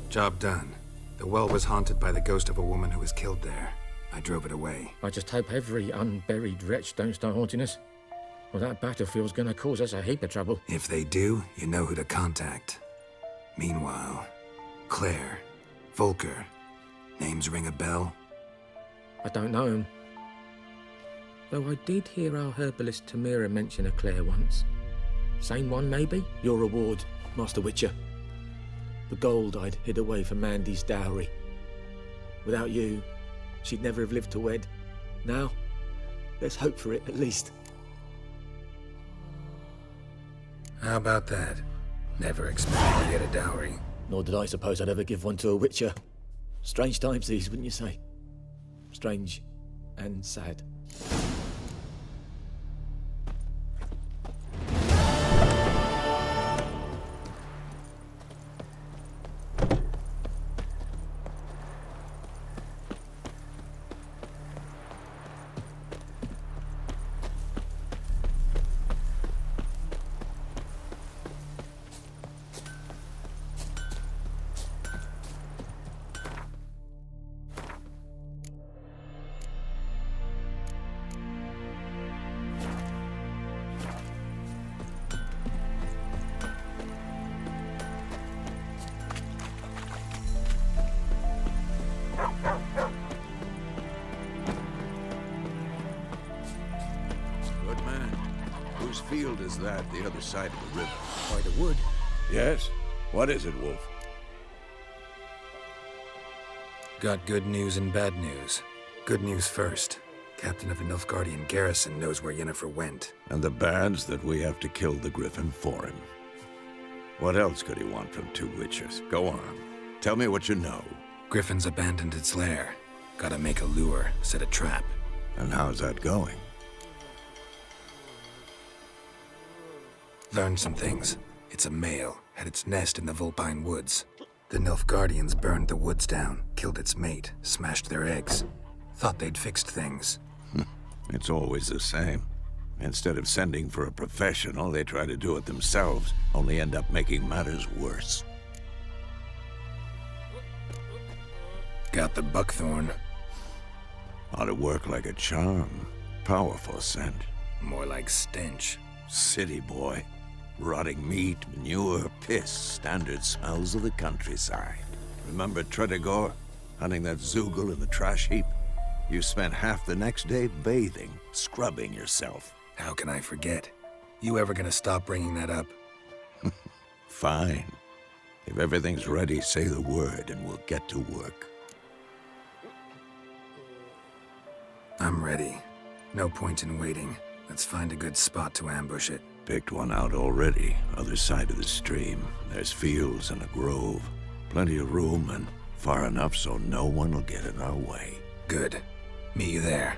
Job done. The well was haunted by the ghost of a woman who was killed there. I drove it away. I just hope every unburied wretch don't start haunting us. Well, that battlefield's gonna cause us a heap of trouble. If they do, you know who to contact. Meanwhile, Claire, Volker, names ring a bell? I don't know him. Though I did hear our herbalist Tamira mention a Claire once. Same one, maybe? Your reward, Master Witcher. The gold I'd hid away for Mandy's dowry. Without you, she'd never have lived to wed. Now, there's hope for it, at least. How about that? Never expected to get a dowry. Nor did I suppose I'd ever give one to a Witcher. Strange times these, wouldn't you say? Strange and sad. field is that the other side of the river? By the wood. Yes? What is it, Wolf? Got good news and bad news. Good news first. Captain of the Nilfgaardian garrison knows where Yennefer went. And the bad's that we have to kill the Griffin for him. What else could he want from two witchers? Go on. Tell me what you know. Griffin's abandoned its lair. Gotta make a lure, set a trap. And how's that going? Learned some things. It's a male, had its nest in the Vulpine Woods. The Nilfgaardians burned the woods down, killed its mate, smashed their eggs. Thought they'd fixed things. It's always the same. Instead of sending for a professional, they try to do it themselves, only end up making matters worse. Got the buckthorn. Ought to work like a charm. Powerful scent. More like stench. City boy. Rotting meat, manure, piss. Standard smells of the countryside. Remember Tredegor? Hunting that Zoogle in the trash heap? You spent half the next day bathing, scrubbing yourself. How can I forget? You ever gonna stop bringing that up? Fine. If everything's ready, say the word and we'll get to work. I'm ready. No point in waiting. Let's find a good spot to ambush it. Picked one out already, other side of the stream. There's fields and a grove. Plenty of room and far enough so no one will get in our way. Good. Meet you there.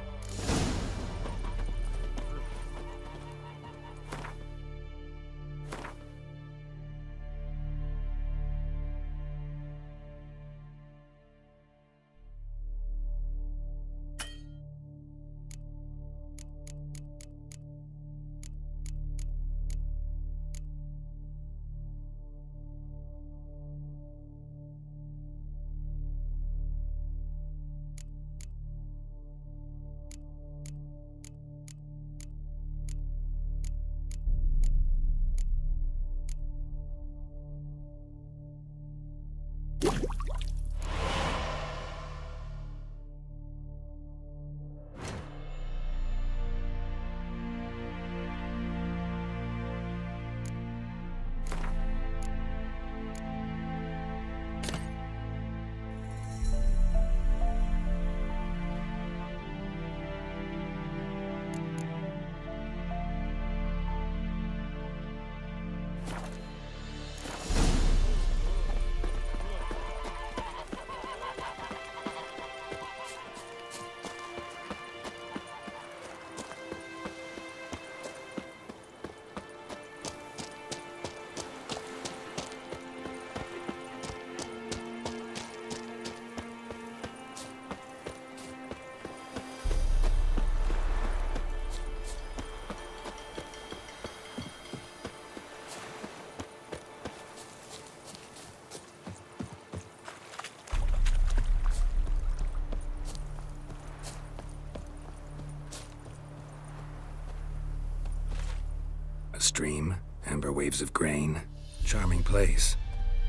A stream, amber waves of grain. Charming place.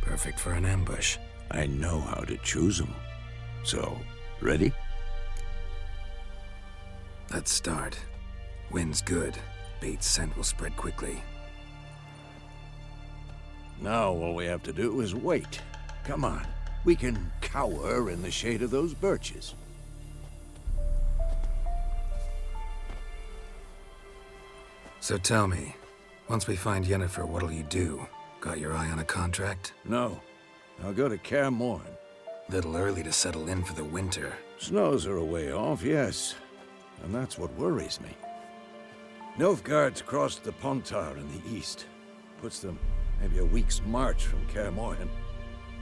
Perfect for an ambush. I know how to choose them. So, ready? Let's start. Wind's good. Bait's scent will spread quickly. Now all we have to do is wait. Come on. We can cower in the shade of those birches. So tell me, once we find Yennefer, what'll you do? Got your eye on a contract? No. I'll go to Kaer Morhen. Little early to settle in for the winter. Snows are a way off, yes. And that's what worries me. Nilfgaard's crossed the Pontar in the east. Puts them maybe a week's march from Kaer Morhen.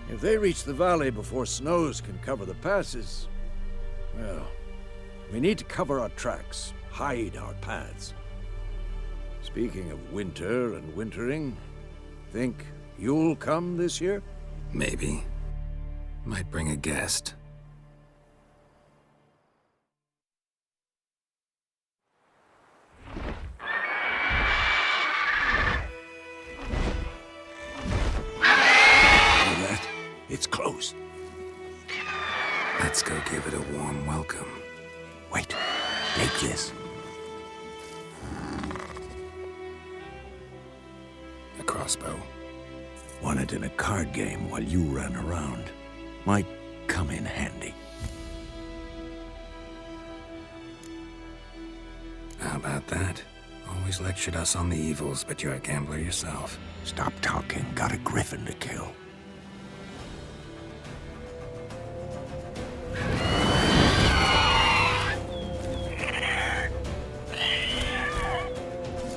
If they reach the valley before snows can cover the passes, well, we need to cover our tracks, hide our paths. Speaking of winter and wintering, think you'll come this year? Maybe. Might bring a guest. It's close. Let's go give it a warm welcome. Wait, take this. crossbow. Won it in a card game while you ran around. Might come in handy. How about that? Always lectured us on the evils, but you're a gambler yourself. Stop talking. Got a griffin to kill.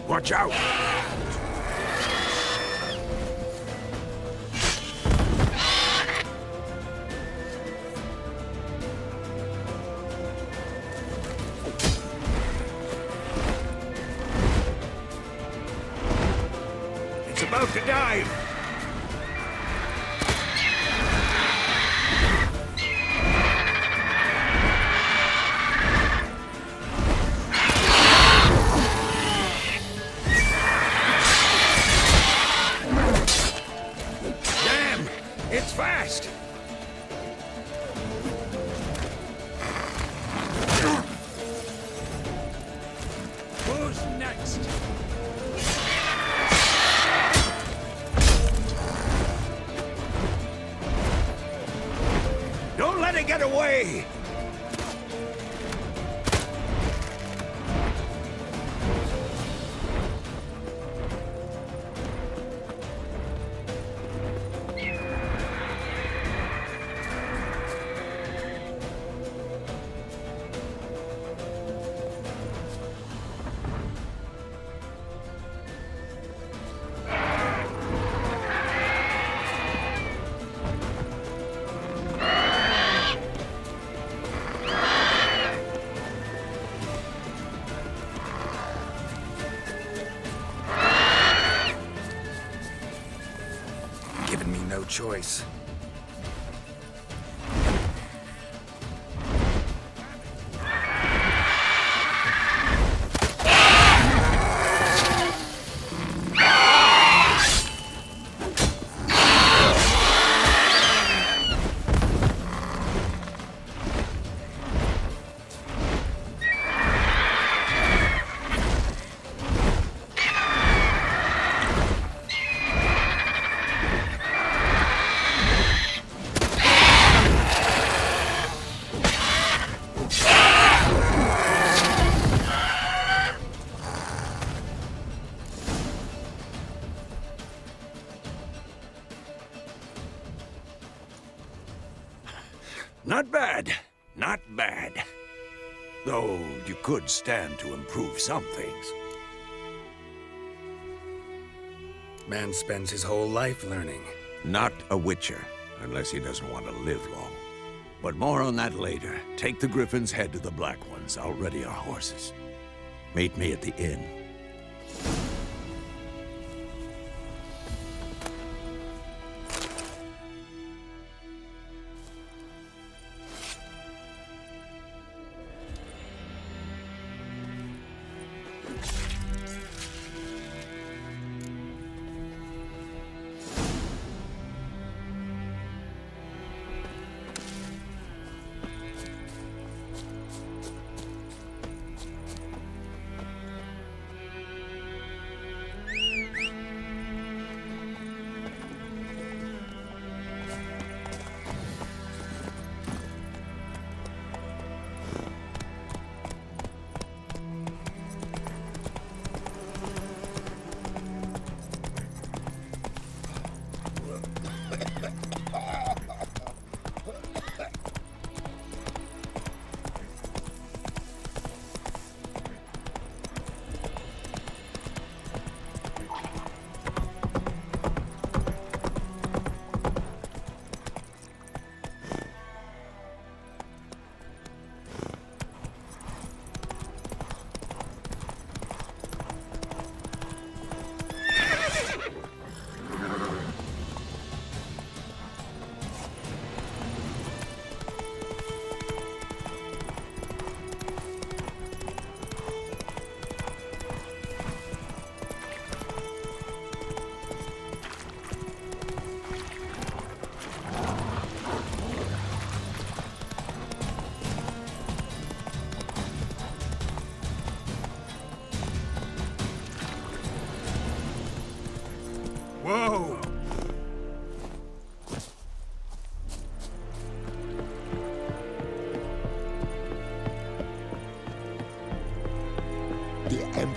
Watch out! It's about to dive! It's fast! Who's next? Don't let it get away! Given me no choice. Not bad. Not bad. Though you could stand to improve some things. Man spends his whole life learning. Not a witcher, unless he doesn't want to live long. But more on that later. Take the Griffin's head to the Black Ones. I'll ready our horses. Meet me at the inn.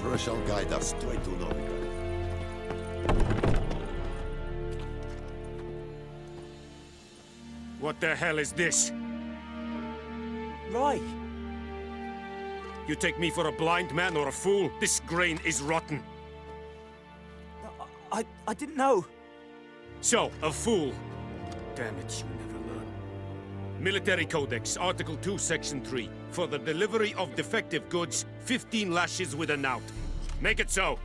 Emperor shall guide us straight to Novigrad. What the hell is this? Rye! You take me for a blind man or a fool? This grain is rotten. I didn't know. So, a fool. Damn it, you never learn. Military Codex, Article 2, Section 3. For the delivery of defective goods, 15 lashes with a knout. Make it so.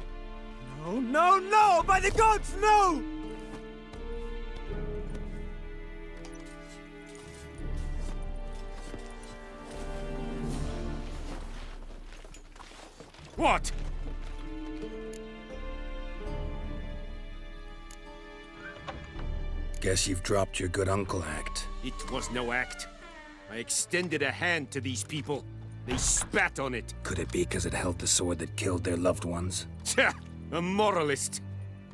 No, no, no! By the gods, no! What? Guess you've dropped your good uncle act. It was no act. I extended a hand to these people. They spat on it. Could it be because it held the sword that killed their loved ones? Tja, a moralist.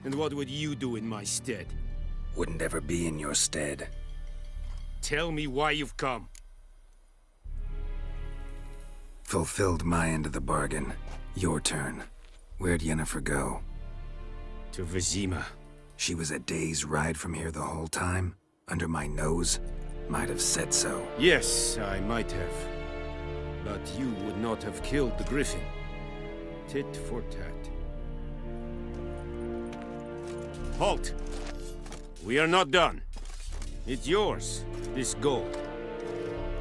And what would you do in my stead? Wouldn't ever be in your stead. Tell me why you've come. Fulfilled my end of the bargain. Your turn. Where'd Yennefer go? To Vizima. She was a day's ride from here the whole time? Under my nose? Might have said so. Yes, I might have. But you would not have killed the griffin. Tit for tat. Halt! We are not done. It's yours, this gold.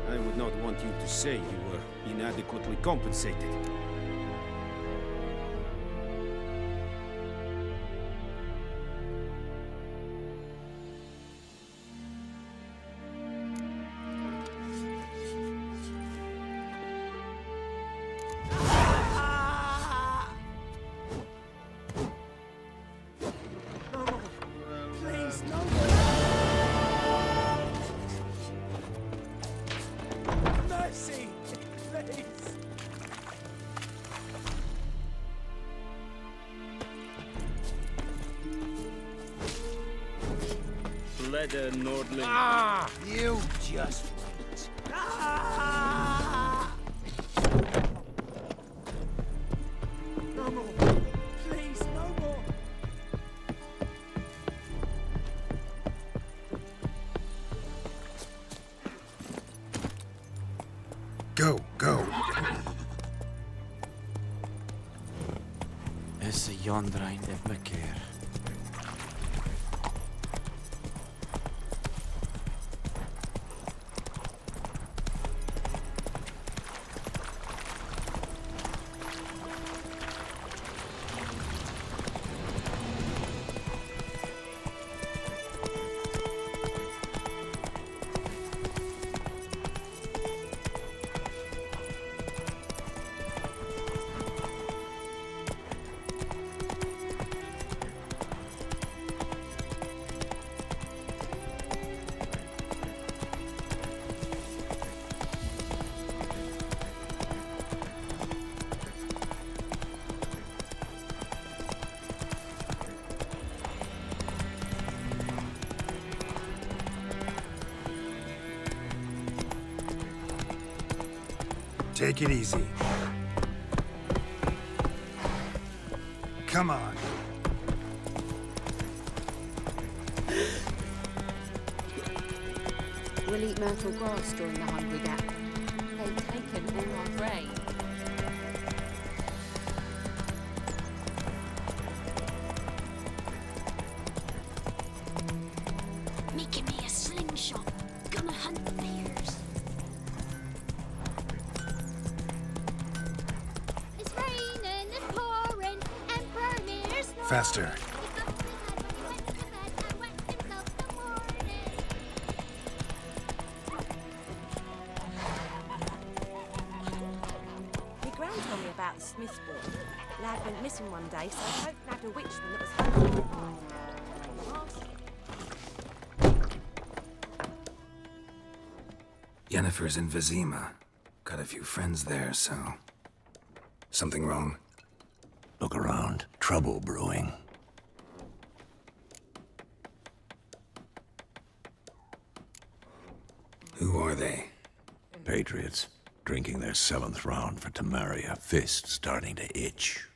I would not want you to say you were inadequately compensated. Please, no! Mercy! Please! Leather Nordling. Ah! You just wait. Ah! No more! Please, no more! Go, go. Is a yondrain of Makir. Take it easy. Come on. We'll eat myrtle grass during the hungry gap. They've taken all our grain. Making me a slingshot. Gonna hunt the bears. It's raining and pouring, and Vermeer's not. Faster. My gran told me about the Smith's boy. Lad went missing one day, so folk nabbed a witchman that was hunting. Yennefer's in Vizima. Got a few friends there, so... Something wrong? Look around. Trouble brewing. Who are they? Patriots. Drinking their 7th round for Temeria. Fist starting to itch.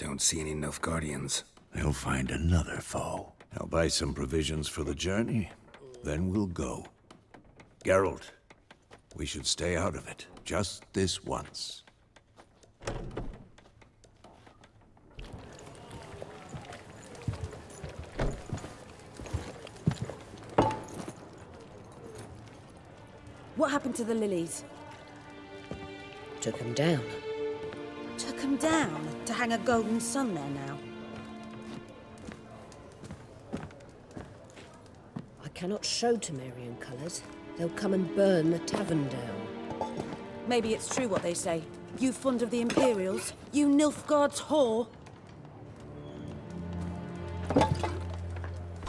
Don't see any Nilfgaardians. They'll find another foe. I'll buy some provisions for the journey, then we'll go. Geralt, we should stay out of it, just this once. What happened to the lilies? Took him down. Took him down to hang a golden sun there now. I cannot show Temerian colours. They'll come and burn the tavern down. Maybe it's true what they say. You fond of the Imperials? You Nilfgaard's whore?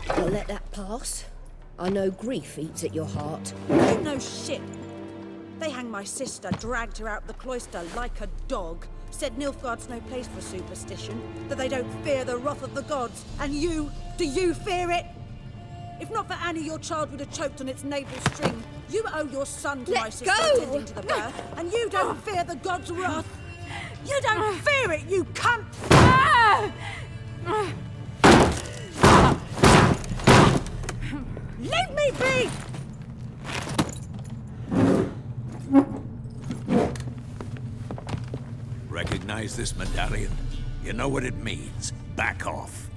I'll let that pass. I know grief eats at your heart. You know shit. They hanged my sister, dragged her out the cloister like a dog. Said Nilfgaard's no place for superstition, that they don't fear the wrath of the gods. And you, do you fear it? If not for Annie, your child would have choked on its navel string. You owe your son to my sister attending to the birth, and you don't fear the gods' wrath. You don't fear it, you cunt! Leave me be! Recognize this medallion? You know what it means. Back off.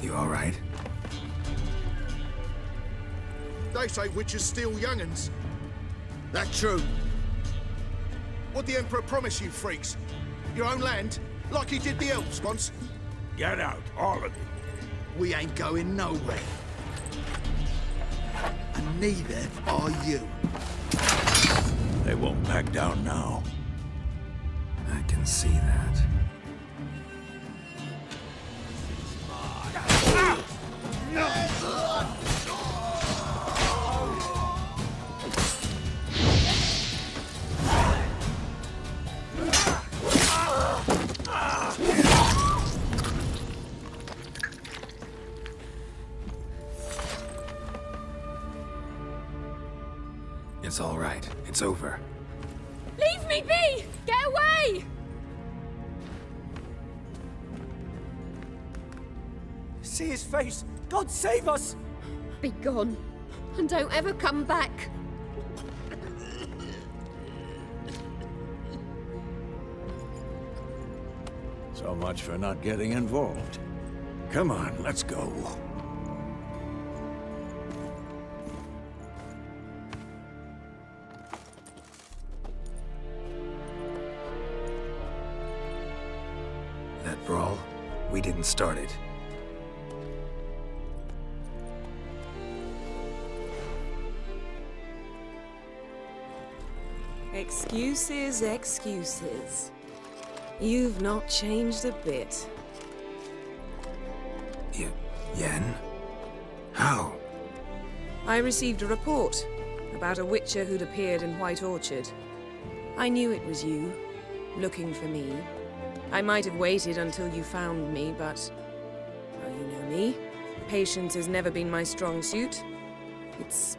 You all right? They say witches steal young'uns. That true? What'd the Emperor promise you freaks? Your own land? Like he did the elves once? Get out, all of you. We ain't going nowhere. And neither are you. They won't back down now. I can see that. It's all right. It's over. Leave me be! Get away! See his face! God save us! Be gone, and don't ever come back. So much for not getting involved. Come on, let's go. That brawl, we didn't start it. Excuses, excuses. You've not changed a bit. Yen? How? I received a report about a witcher who'd appeared in White Orchard. I knew it was you, looking for me. I might have waited until you found me, but... well, you know me. Patience has never been my strong suit. It's...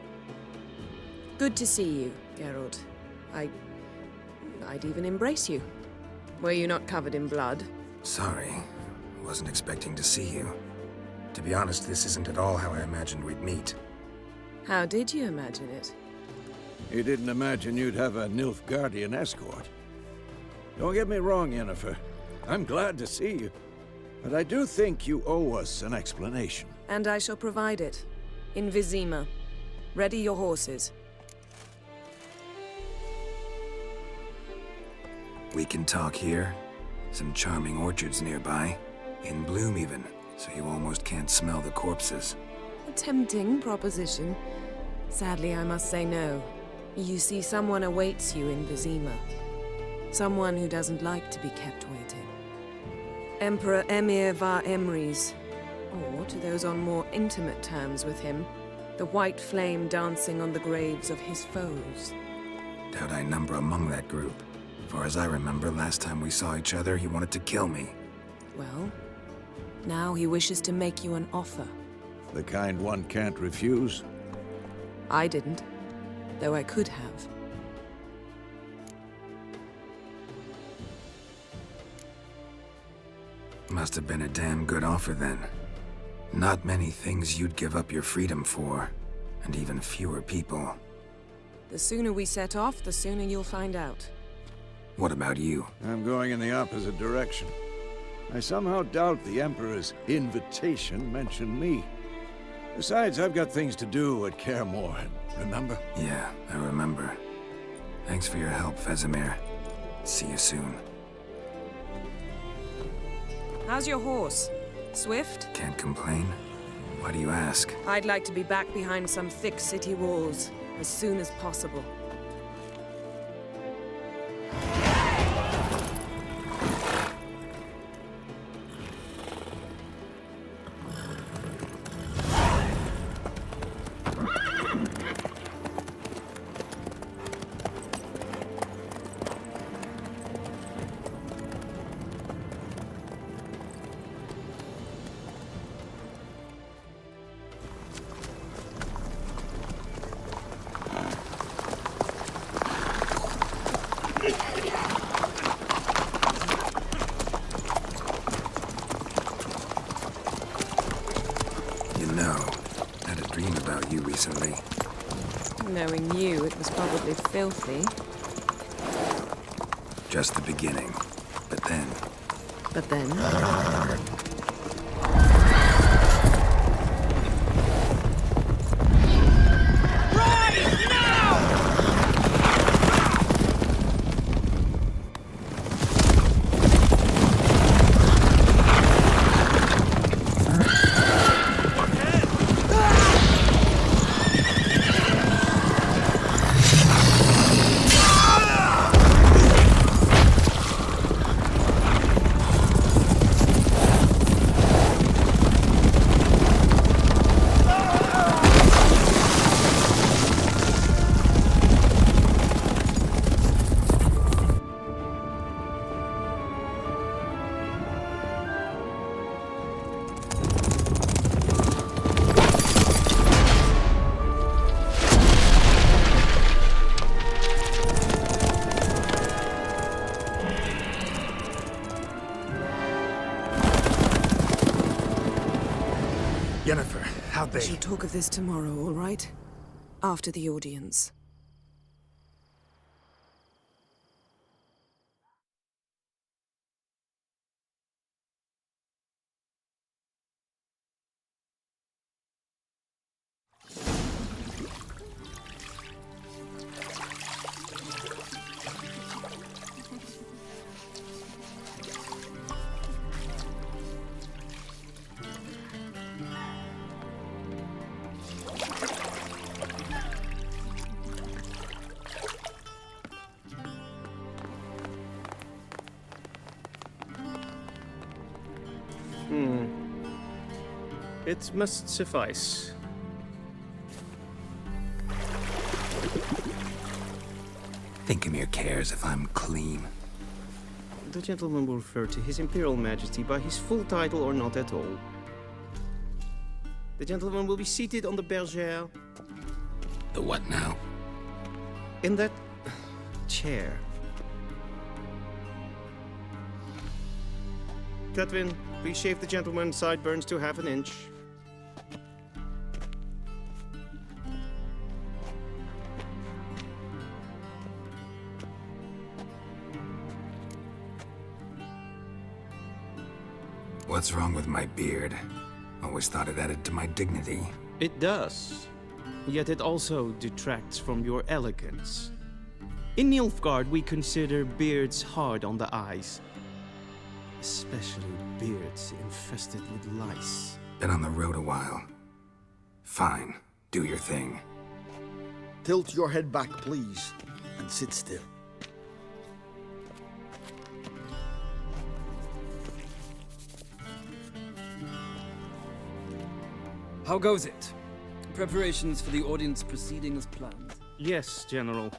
good to see you, Geralt. I'd even embrace you. Were you not covered in blood? Sorry. Wasn't expecting to see you. To be honest, this isn't at all how I imagined we'd meet. How did you imagine it? You didn't imagine you'd have a Nilfgaardian escort. Don't get me wrong, Yennefer. I'm glad to see you. But I do think you owe us an explanation. And I shall provide it. In Vizima. Ready your horses. We can talk here. Some charming orchards nearby. In bloom even, so you almost can't smell the corpses. A tempting proposition. Sadly, I must say no. You see, someone awaits you in Vizima. Someone who doesn't like to be kept waiting. Emperor Emir var Emrys. Or, to those on more intimate terms with him, the white flame dancing on the graves of his foes. Doubt I number among that group. Far as I remember, last time we saw each other, he wanted to kill me. Well, now he wishes to make you an offer. The kind one can't refuse? I didn't, though I could have. Must have been a damn good offer then. Not many things you'd give up your freedom for, and even fewer people. The sooner we set off, the sooner you'll find out. What about you? I'm going in the opposite direction. I somehow doubt the Emperor's invitation mentioned me. Besides, I've got things to do at Kaer Morhen, remember? Yeah, I remember. Thanks for your help, Vesemir. See you soon. How's your horse? Swift? Can't complain. Why do you ask? I'd like to be back behind some thick city walls as soon as possible. Recently. Knowing you, it was probably filthy. Just the beginning. But then... But then? Yennefer, how'd they... We shall talk of this tomorrow, all right? After the audience. It must suffice. Thinkamere cares if I'm clean. The gentleman will refer to His Imperial Majesty by his full title or not at all. The gentleman will be seated on the bergère. The what now? In that chair. Catwin, please shave the gentleman's sideburns to half an inch. What's wrong with my beard? Always thought it added to my dignity. It does. Yet it also detracts from your elegance. In Nilfgaard, we consider beards hard on the eyes. Especially beards infested with lice. Been on the road a while. Fine. Do your thing. Tilt your head back, please, and sit still. How goes it? Preparations for the audience proceeding as planned? Yes, General.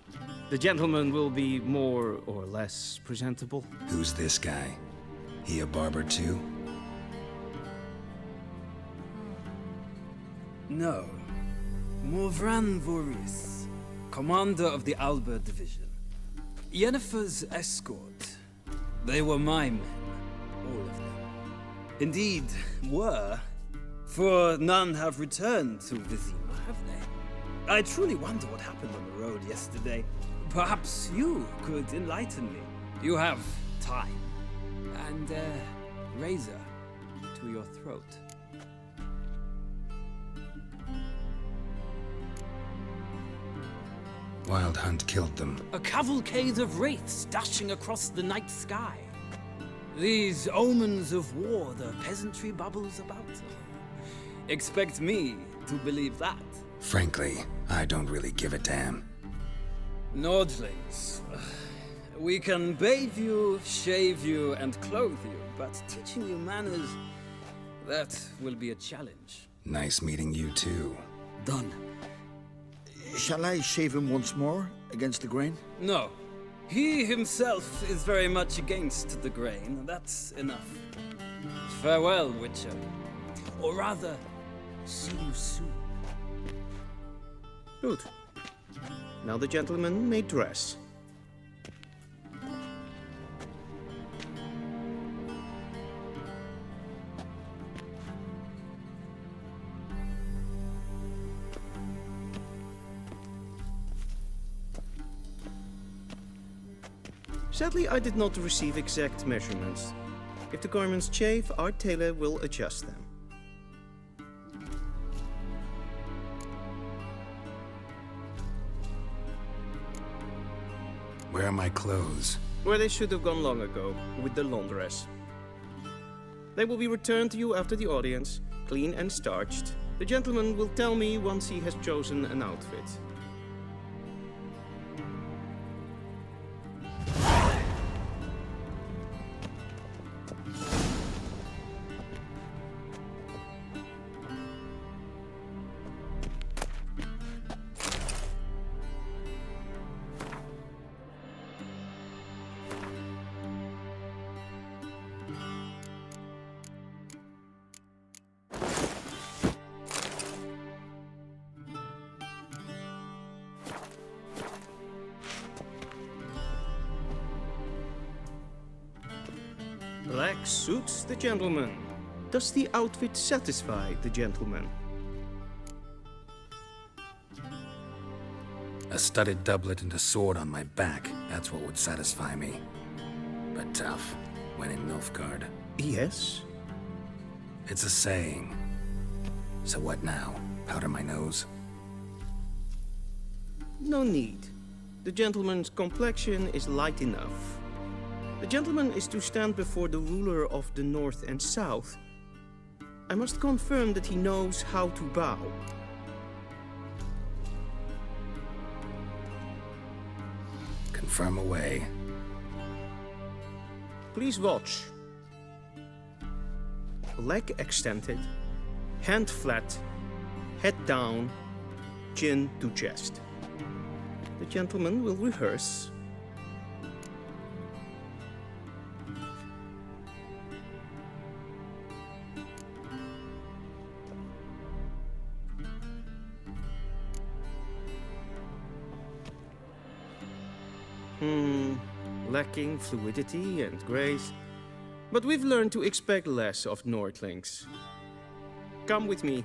The gentleman will be more or less presentable. Who's this guy? He a barber too? No. Morvran Voris, commander of the Alba Division. Yennefer's escort. They were my men, all of them. Indeed, were. For none have returned to Vizima, have they? I truly wonder what happened on the road yesterday. Perhaps you could enlighten me. You have time. And a razor to your throat. Wild Hunt killed them. A cavalcade of wraiths dashing across the night sky. These omens of war the peasantry bubbles about. Expect me to believe that. Frankly, I don't really give a damn. Nordlings. We can bathe you, shave you, and clothe you, but teaching you manners, that will be a challenge. Nice meeting you too. Done. Shall I shave him once more, against the grain? No. He himself is very much against the grain. That's enough. Farewell, Witcher. Or rather, see you soon. Good. Now the gentleman may dress. Sadly, I did not receive exact measurements. If the garments chafe, our tailor will adjust them. Where are my clothes? Where they should have gone long ago, with the laundress. They will be returned to you after the audience, clean and starched. The gentleman will tell me once he has chosen an outfit. Black suits the gentleman. Does the outfit satisfy the gentleman? A studded doublet and a sword on my back, that's what would satisfy me. But tough, when in Nilfgaard. Yes? It's a saying. So what now? Powder my nose? No need. The gentleman's complexion is light enough. The gentleman is to stand before the ruler of the North and South. I must confirm that he knows how to bow. Confirm away. Please watch. Leg extended, hand flat, head down, chin to chest. The gentleman will rehearse. Lacking fluidity and grace. But we've learned to expect less of Nordlings. Come with me.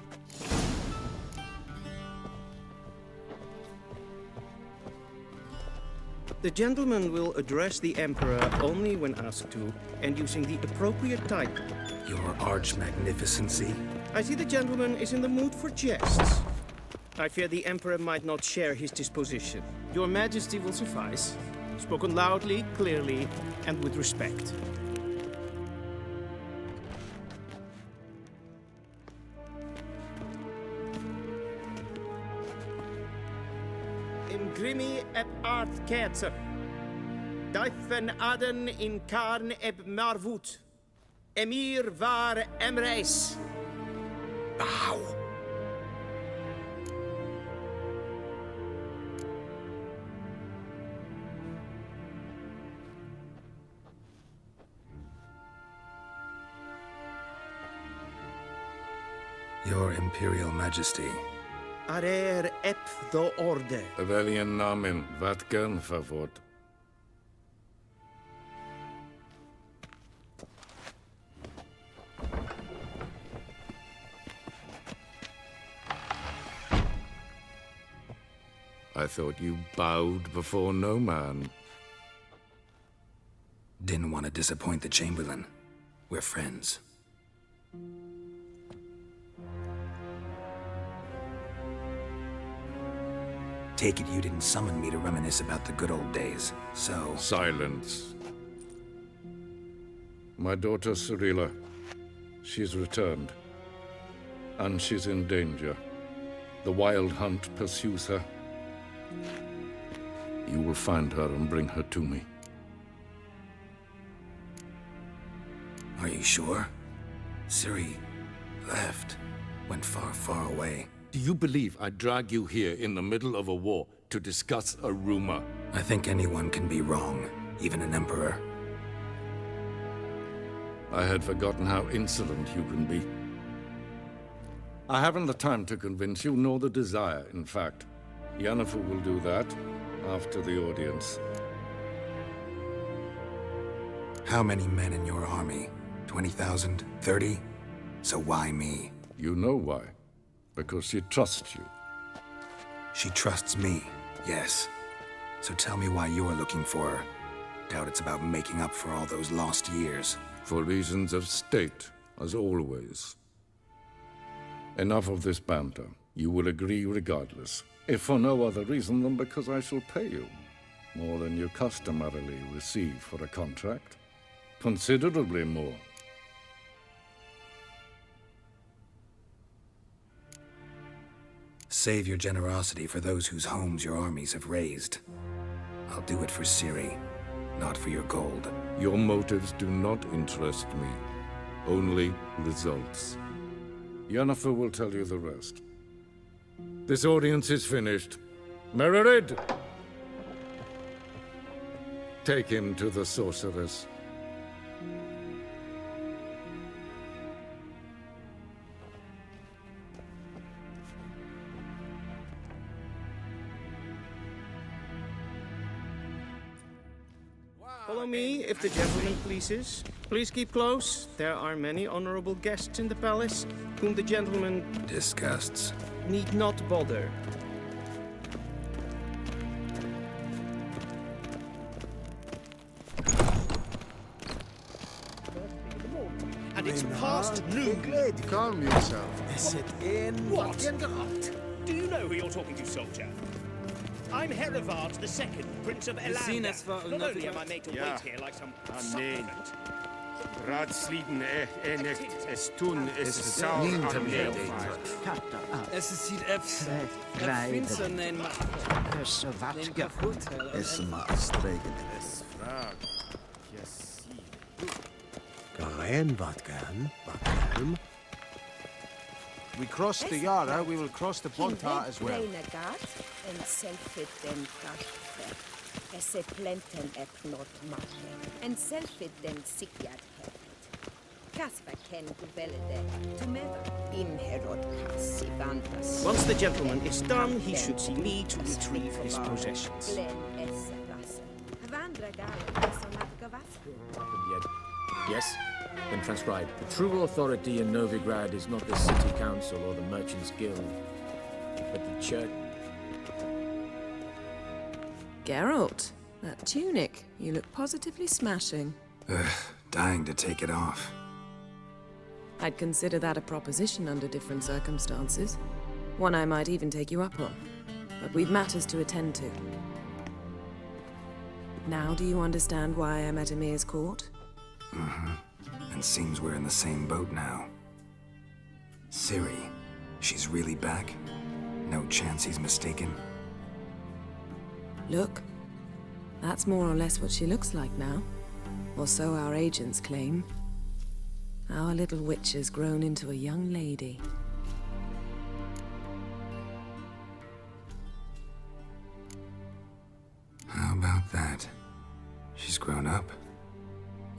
The gentleman will address the Emperor only when asked to, and using the appropriate title. Your Arch-Magnificency? I see the gentleman is in the mood for jests. I fear the Emperor might not share his disposition. Your Majesty will suffice. Spoken loudly, clearly, and with respect. In grimi eb art ketzer. Daifen aden in karn eb marvut. Emir var emreis. Bow. Your Imperial Majesty. Arer ep the orde. Rebellion namen, wat gern favort. I thought you bowed before no man. Didn't want to disappoint the Chamberlain. We're friends. Take it you didn't summon me to reminisce about the good old days, so... Silence. My daughter Cirilla, she's returned. And she's in danger. The Wild Hunt pursues her. You will find her and bring her to me. Are you sure? Ciri left. Went far, far away. Do you believe I'd drag you here in the middle of a war to discuss a rumor? I think anyone can be wrong, even an emperor. I had forgotten how insolent you can be. I haven't the time to convince you, nor the desire, in fact. Yennefer will do that after the audience. How many men in your army? 20,000? 30? So why me? You know why. Because she trusts you. She trusts me, yes. So tell me why you're looking for her. Doubt it's about making up for all those lost years. For reasons of state, as always. Enough of this banter. You will agree regardless. If for no other reason than because I shall pay you. More than you customarily receive for a contract. Considerably more. Save your generosity for those whose homes your armies have razed. I'll do it for Ciri, not for your gold. Your motives do not interest me. Only results. Yennefer will tell you the rest. This audience is finished. Mererid! Take him to the sorceress. Follow me, if the gentleman pleases. Please keep close. There are many honorable guests in the palace, whom the gentleman disgusts. Need not bother. And it's past noon. Calm yourself. Is it in? What? Do you know who you're talking to, soldier? I'm Herivard II, Prince of Elander. Not only am I made to wait here like some supplement. Raadsliden echt es tun es sauer am Neelvaart. Es ziet finster neem Es watje. Es mag stregen. Es vraag. Yes. Garen, wat gaan? We crossed the Yara, we will cross the Pontar as well. Once the gentleman is done, he should see me to retrieve his possessions. Yes? Then transcribe. The true authority in Novigrad is not the city council or the merchants' guild, but the church. Geralt, that tunic. You look positively smashing. Dying to take it off. I'd consider that a proposition under different circumstances. One I might even take you up on. But we've matters to attend to. Now do you understand why I'm at Emir's court? Mm-hmm. And seems we're in the same boat now. Ciri, she's really back? No chance he's mistaken? Look, that's more or less what she looks like now. Or so our agents claim. Our little witch has grown into a young lady. How about that? She's grown up?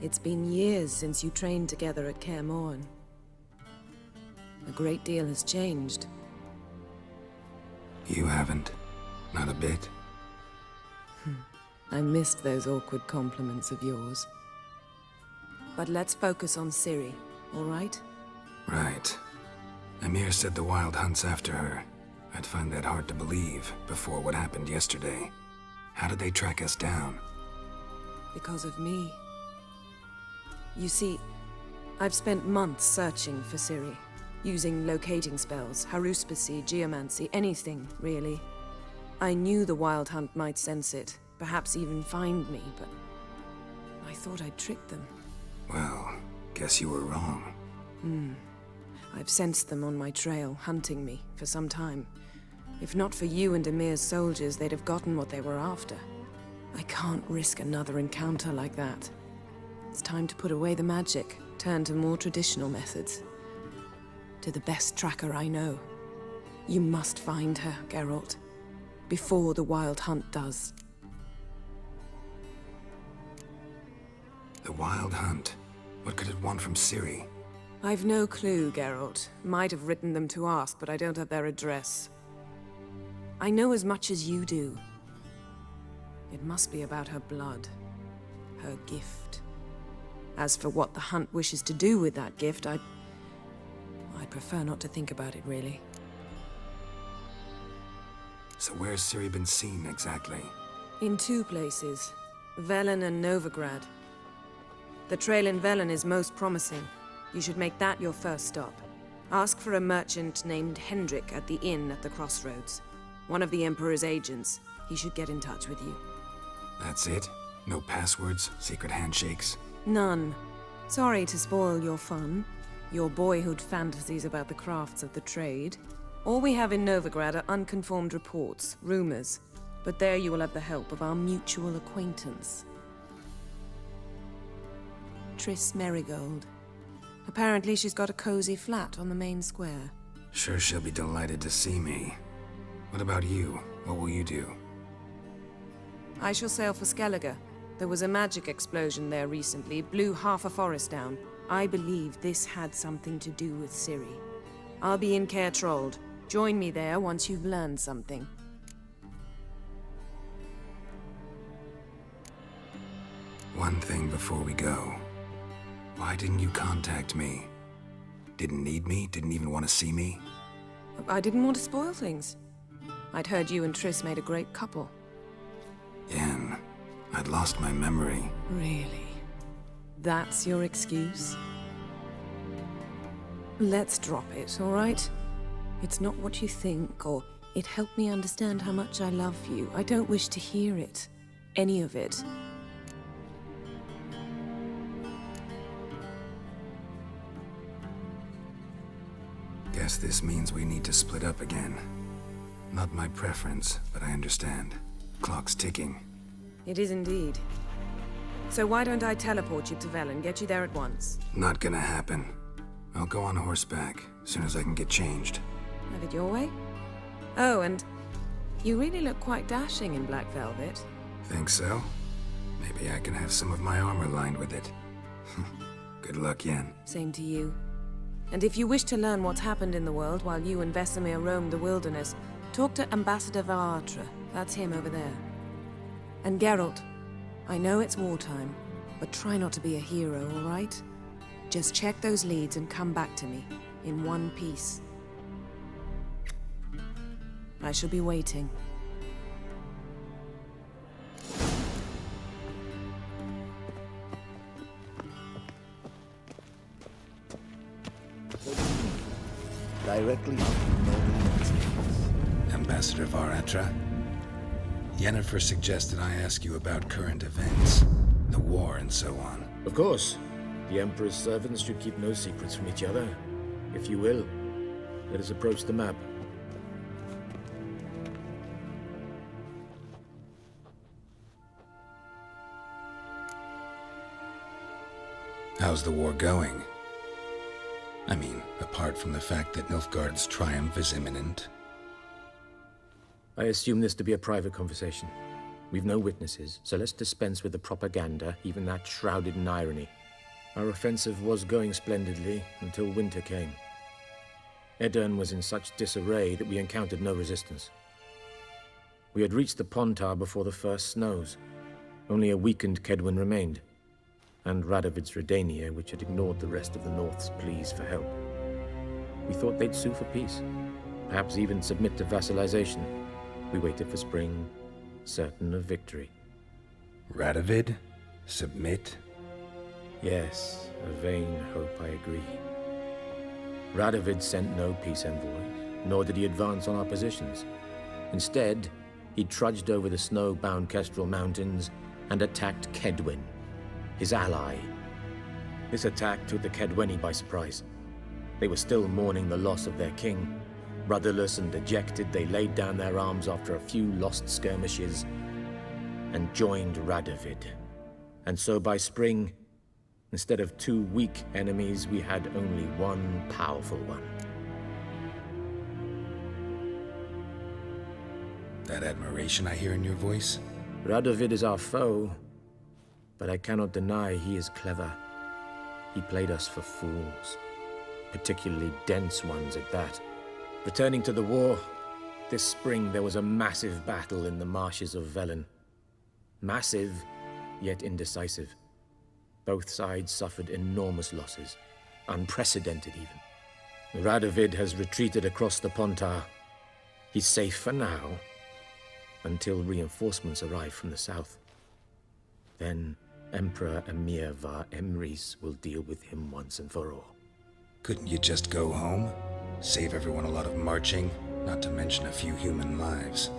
It's been years since you trained together at Kaer Morhen. A great deal has changed. You haven't. Not a bit. I missed those awkward compliments of yours. But let's focus on Ciri, all right? Right. Emir said the Wild Hunt's after her. I'd find that hard to believe before what happened yesterday. How did they track us down? Because of me. You see, I've spent months searching for Ciri, using locating spells, haruspicy, geomancy, anything, really. I knew the Wild Hunt might sense it, perhaps even find me, but I thought I'd tricked them. Well, guess you were wrong. I've sensed them on my trail, hunting me, for some time. If not for you and Emir's soldiers, they'd have gotten what they were after. I can't risk another encounter like that. It's time to put away the magic, turn to more traditional methods. To the best tracker I know. You must find her, Geralt. Before the Wild Hunt does. The Wild Hunt? What could it want from Ciri? I've no clue, Geralt. Might have written them to ask, but I don't have their address. I know as much as you do. It must be about her blood. Her gift. As for what the Hunt wishes to do with that gift, I'd prefer not to think about it, really. So where's Ciri been seen, exactly? In 2 places. Velen and Novigrad. The trail in Velen is most promising. You should make that your first stop. Ask for a merchant named Hendrik at the inn at the crossroads. One of the Emperor's agents. He should get in touch with you. That's it? No passwords, secret handshakes? None. Sorry to spoil your fun. Your boyhood fantasies about the crafts of the trade. All we have in Novigrad are unconfirmed reports, rumors. But there you will have the help of our mutual acquaintance. Triss Merigold. Apparently she's got a cozy flat on the main square. Sure she'll be delighted to see me. What about you? What will you do? I shall sail for Skellige. There was a magic explosion there recently, blew half a forest down. I believe this had something to do with Ciri. I'll be in Caer Trold. Join me there once you've learned something. One thing before we go. Why didn't you contact me? Didn't need me? Didn't even want to see me? I didn't want to spoil things. I'd heard you and Triss made a great couple. Yen, I'd lost my memory. Really? That's your excuse? Let's drop it, all right? It's not what you think, or it helped me understand how much I love you. I don't wish to hear it. Any of it. Guess this means we need to split up again. Not my preference, but I understand. Clock's ticking. It is indeed. So why don't I teleport you to Velen, get you there at once? Not gonna happen. I'll go on horseback, as soon as I can get changed. Have it your way? Oh, and you really look quite dashing in black velvet. Think so? Maybe I can have some of my armor lined with it. Good luck, Yen. Same to you. And if you wish to learn what's happened in the world while you and Vesemir roamed the wilderness, talk to Ambassador Varatra. That's him over there. And Geralt, I know it's wartime, but try not to be a hero, all right? Just check those leads and come back to me, in one piece. I shall be waiting. Directly after Ambassador Varatra? Yennefer suggested I ask you about current events, the war and so on. Of course. The Emperor's servants should keep no secrets from each other. If you will, let us approach the map. How's the war going? I mean, apart from the fact that Nilfgaard's triumph is imminent. I assume this to be a private conversation. We've no witnesses, so let's dispense with the propaganda, even that shrouded in irony. Our offensive was going splendidly until winter came. Edirn was in such disarray that we encountered no resistance. We had reached the Pontar before the first snows. Only a weakened Kedwin remained, and Radovid's Redania, which had ignored the rest of the North's pleas for help. We thought they'd sue for peace. Perhaps even submit to vassalization. We waited for spring, certain of victory. Radovid? Submit? Yes, a vain hope, I agree. Radovid sent no peace envoys, nor did he advance on our positions. Instead, he trudged over the snow-bound Kestrel Mountains and attacked Kedwen, his ally. This attack took the Kedweni by surprise. They were still mourning the loss of their king. Rudderless and dejected, they laid down their arms after a few lost skirmishes and joined Radovid. And so by spring, instead of 2 weak enemies, we had only one powerful one. That admiration I hear in your voice? Radovid is our foe, but I cannot deny he is clever. He played us for fools, particularly dense ones at that. Returning to the war, this spring there was a massive battle in the marshes of Velen. Massive, yet indecisive. Both sides suffered enormous losses, unprecedented even. Radovid has retreated across the Pontar. He's safe for now, until reinforcements arrive from the south. Then Emperor Emir var Emrys will deal with him once and for all. Couldn't you just go home? Save everyone a lot of marching, not to mention a few human lives.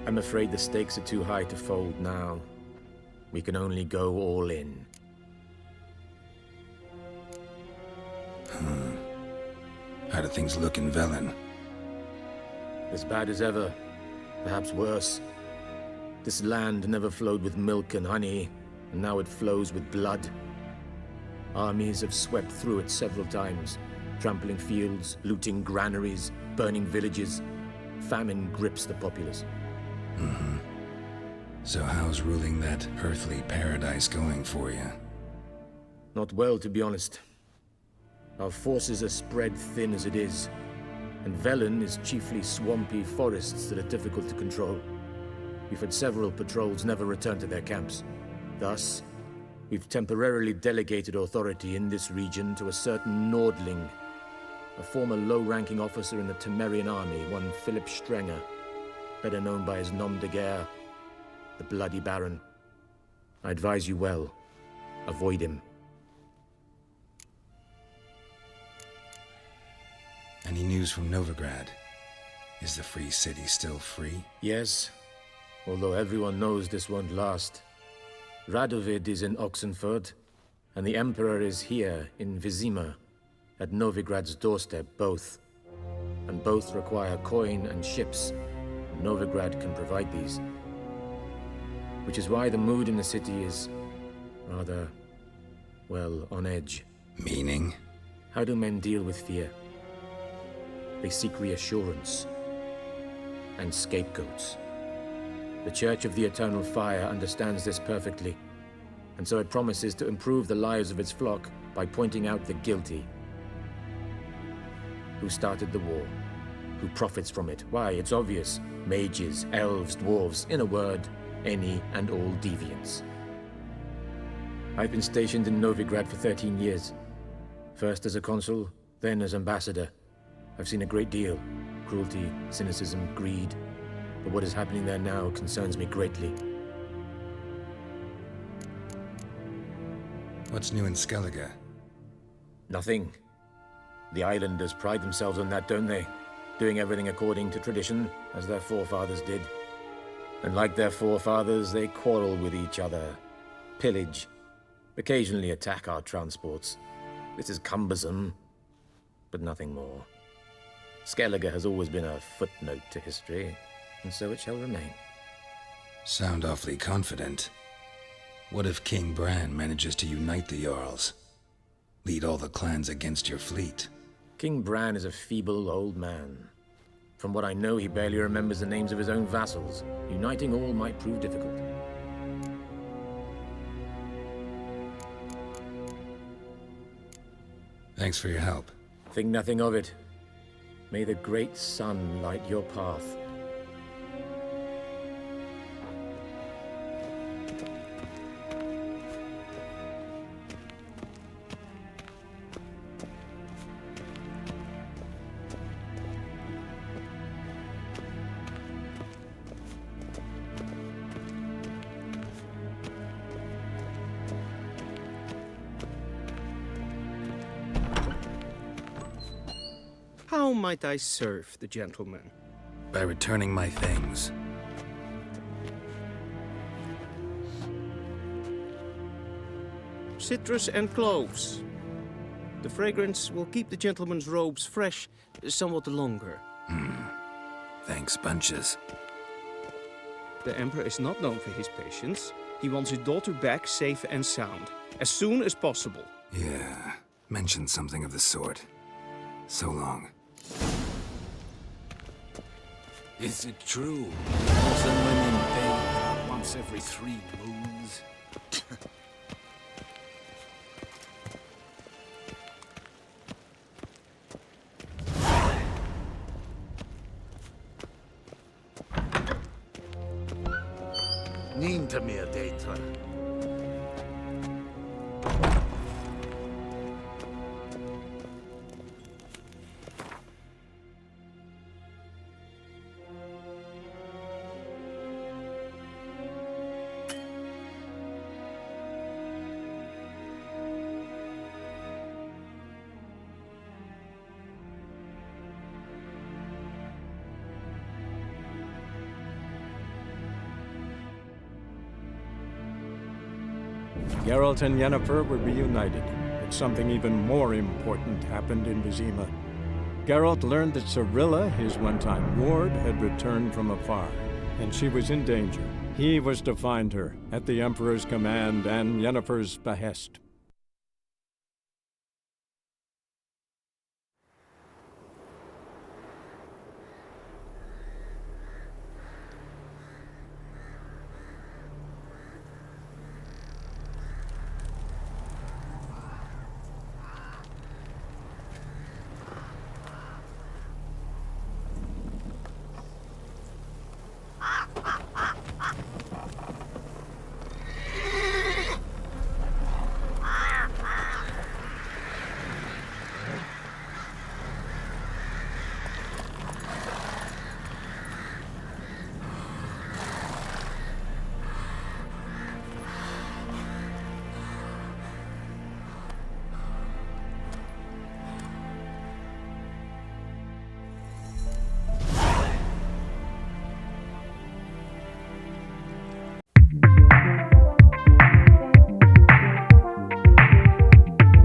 I'm afraid the stakes are too high to fold now. We can only go all in. How do things look in Velen? As bad as ever, perhaps worse. This land never flowed with milk and honey, and now it flows with blood. Armies have swept through it several times, trampling fields, looting granaries, burning villages. Famine grips the populace. So how's ruling that earthly paradise going for you? Not well, to be honest. Our forces are spread thin as it is, and Velen is chiefly swampy forests that are difficult to control. We've had several patrols never return to their camps. Thus, we've temporarily delegated authority in this region to a certain Nordling, a former low-ranking officer in the Temerian army, one Philip Strenger, better known by his nom de guerre, the Bloody Baron. I advise you well. Avoid him. Any news from Novigrad? Is the free city still free? Yes, although everyone knows this won't last. Radovid is in Oxenfurt, and the Emperor is here in Vizima, at Novigrad's doorstep, both. And both require coin and ships. Novigrad can provide these. Which is why the mood in the city is rather, well, on edge. Meaning? How do men deal with fear? They seek reassurance and scapegoats. The Church of the Eternal Fire understands this perfectly, and so it promises to improve the lives of its flock by pointing out the guilty. Who started the war? Who profits from it? Why, it's obvious. Mages, elves, dwarves, in a word, any and all deviants. I've been stationed in Novigrad for 13 years. First as a consul, then as ambassador. I've seen a great deal. Cruelty, cynicism, greed. But what is happening there now concerns me greatly. What's new in Skellige? Nothing. The islanders pride themselves on that, don't they? Doing everything according to tradition, as their forefathers did. And like their forefathers, they quarrel with each other, pillage, occasionally attack our transports. This is cumbersome, but nothing more. Skellige has always been a footnote to history, and so it shall remain. Sound awfully confident. What if King Bran manages to unite the Jarls? Lead all the clans against your fleet? King Bran is a feeble old man. From what I know, he barely remembers the names of his own vassals. Uniting all might prove difficult. Thanks for your help. Think nothing of it. May the great sun light your path. How might I serve the gentleman? By returning my things. Citrus and cloves. The fragrance will keep the gentleman's robes fresh somewhat longer. Thanks, bunches. The Emperor is not known for his patience. He wants his daughter back safe and sound, as soon as possible. Yeah, mentioned something of the sort. So long. Is it true? Girls and women bathe once every 3 moons? Ninta mir data. Geralt and Yennefer were reunited, but something even more important happened in Vizima. Geralt learned that Cirilla, his one-time ward, had returned from afar, and she was in danger. He was to find her, at the Emperor's command and Yennefer's behest.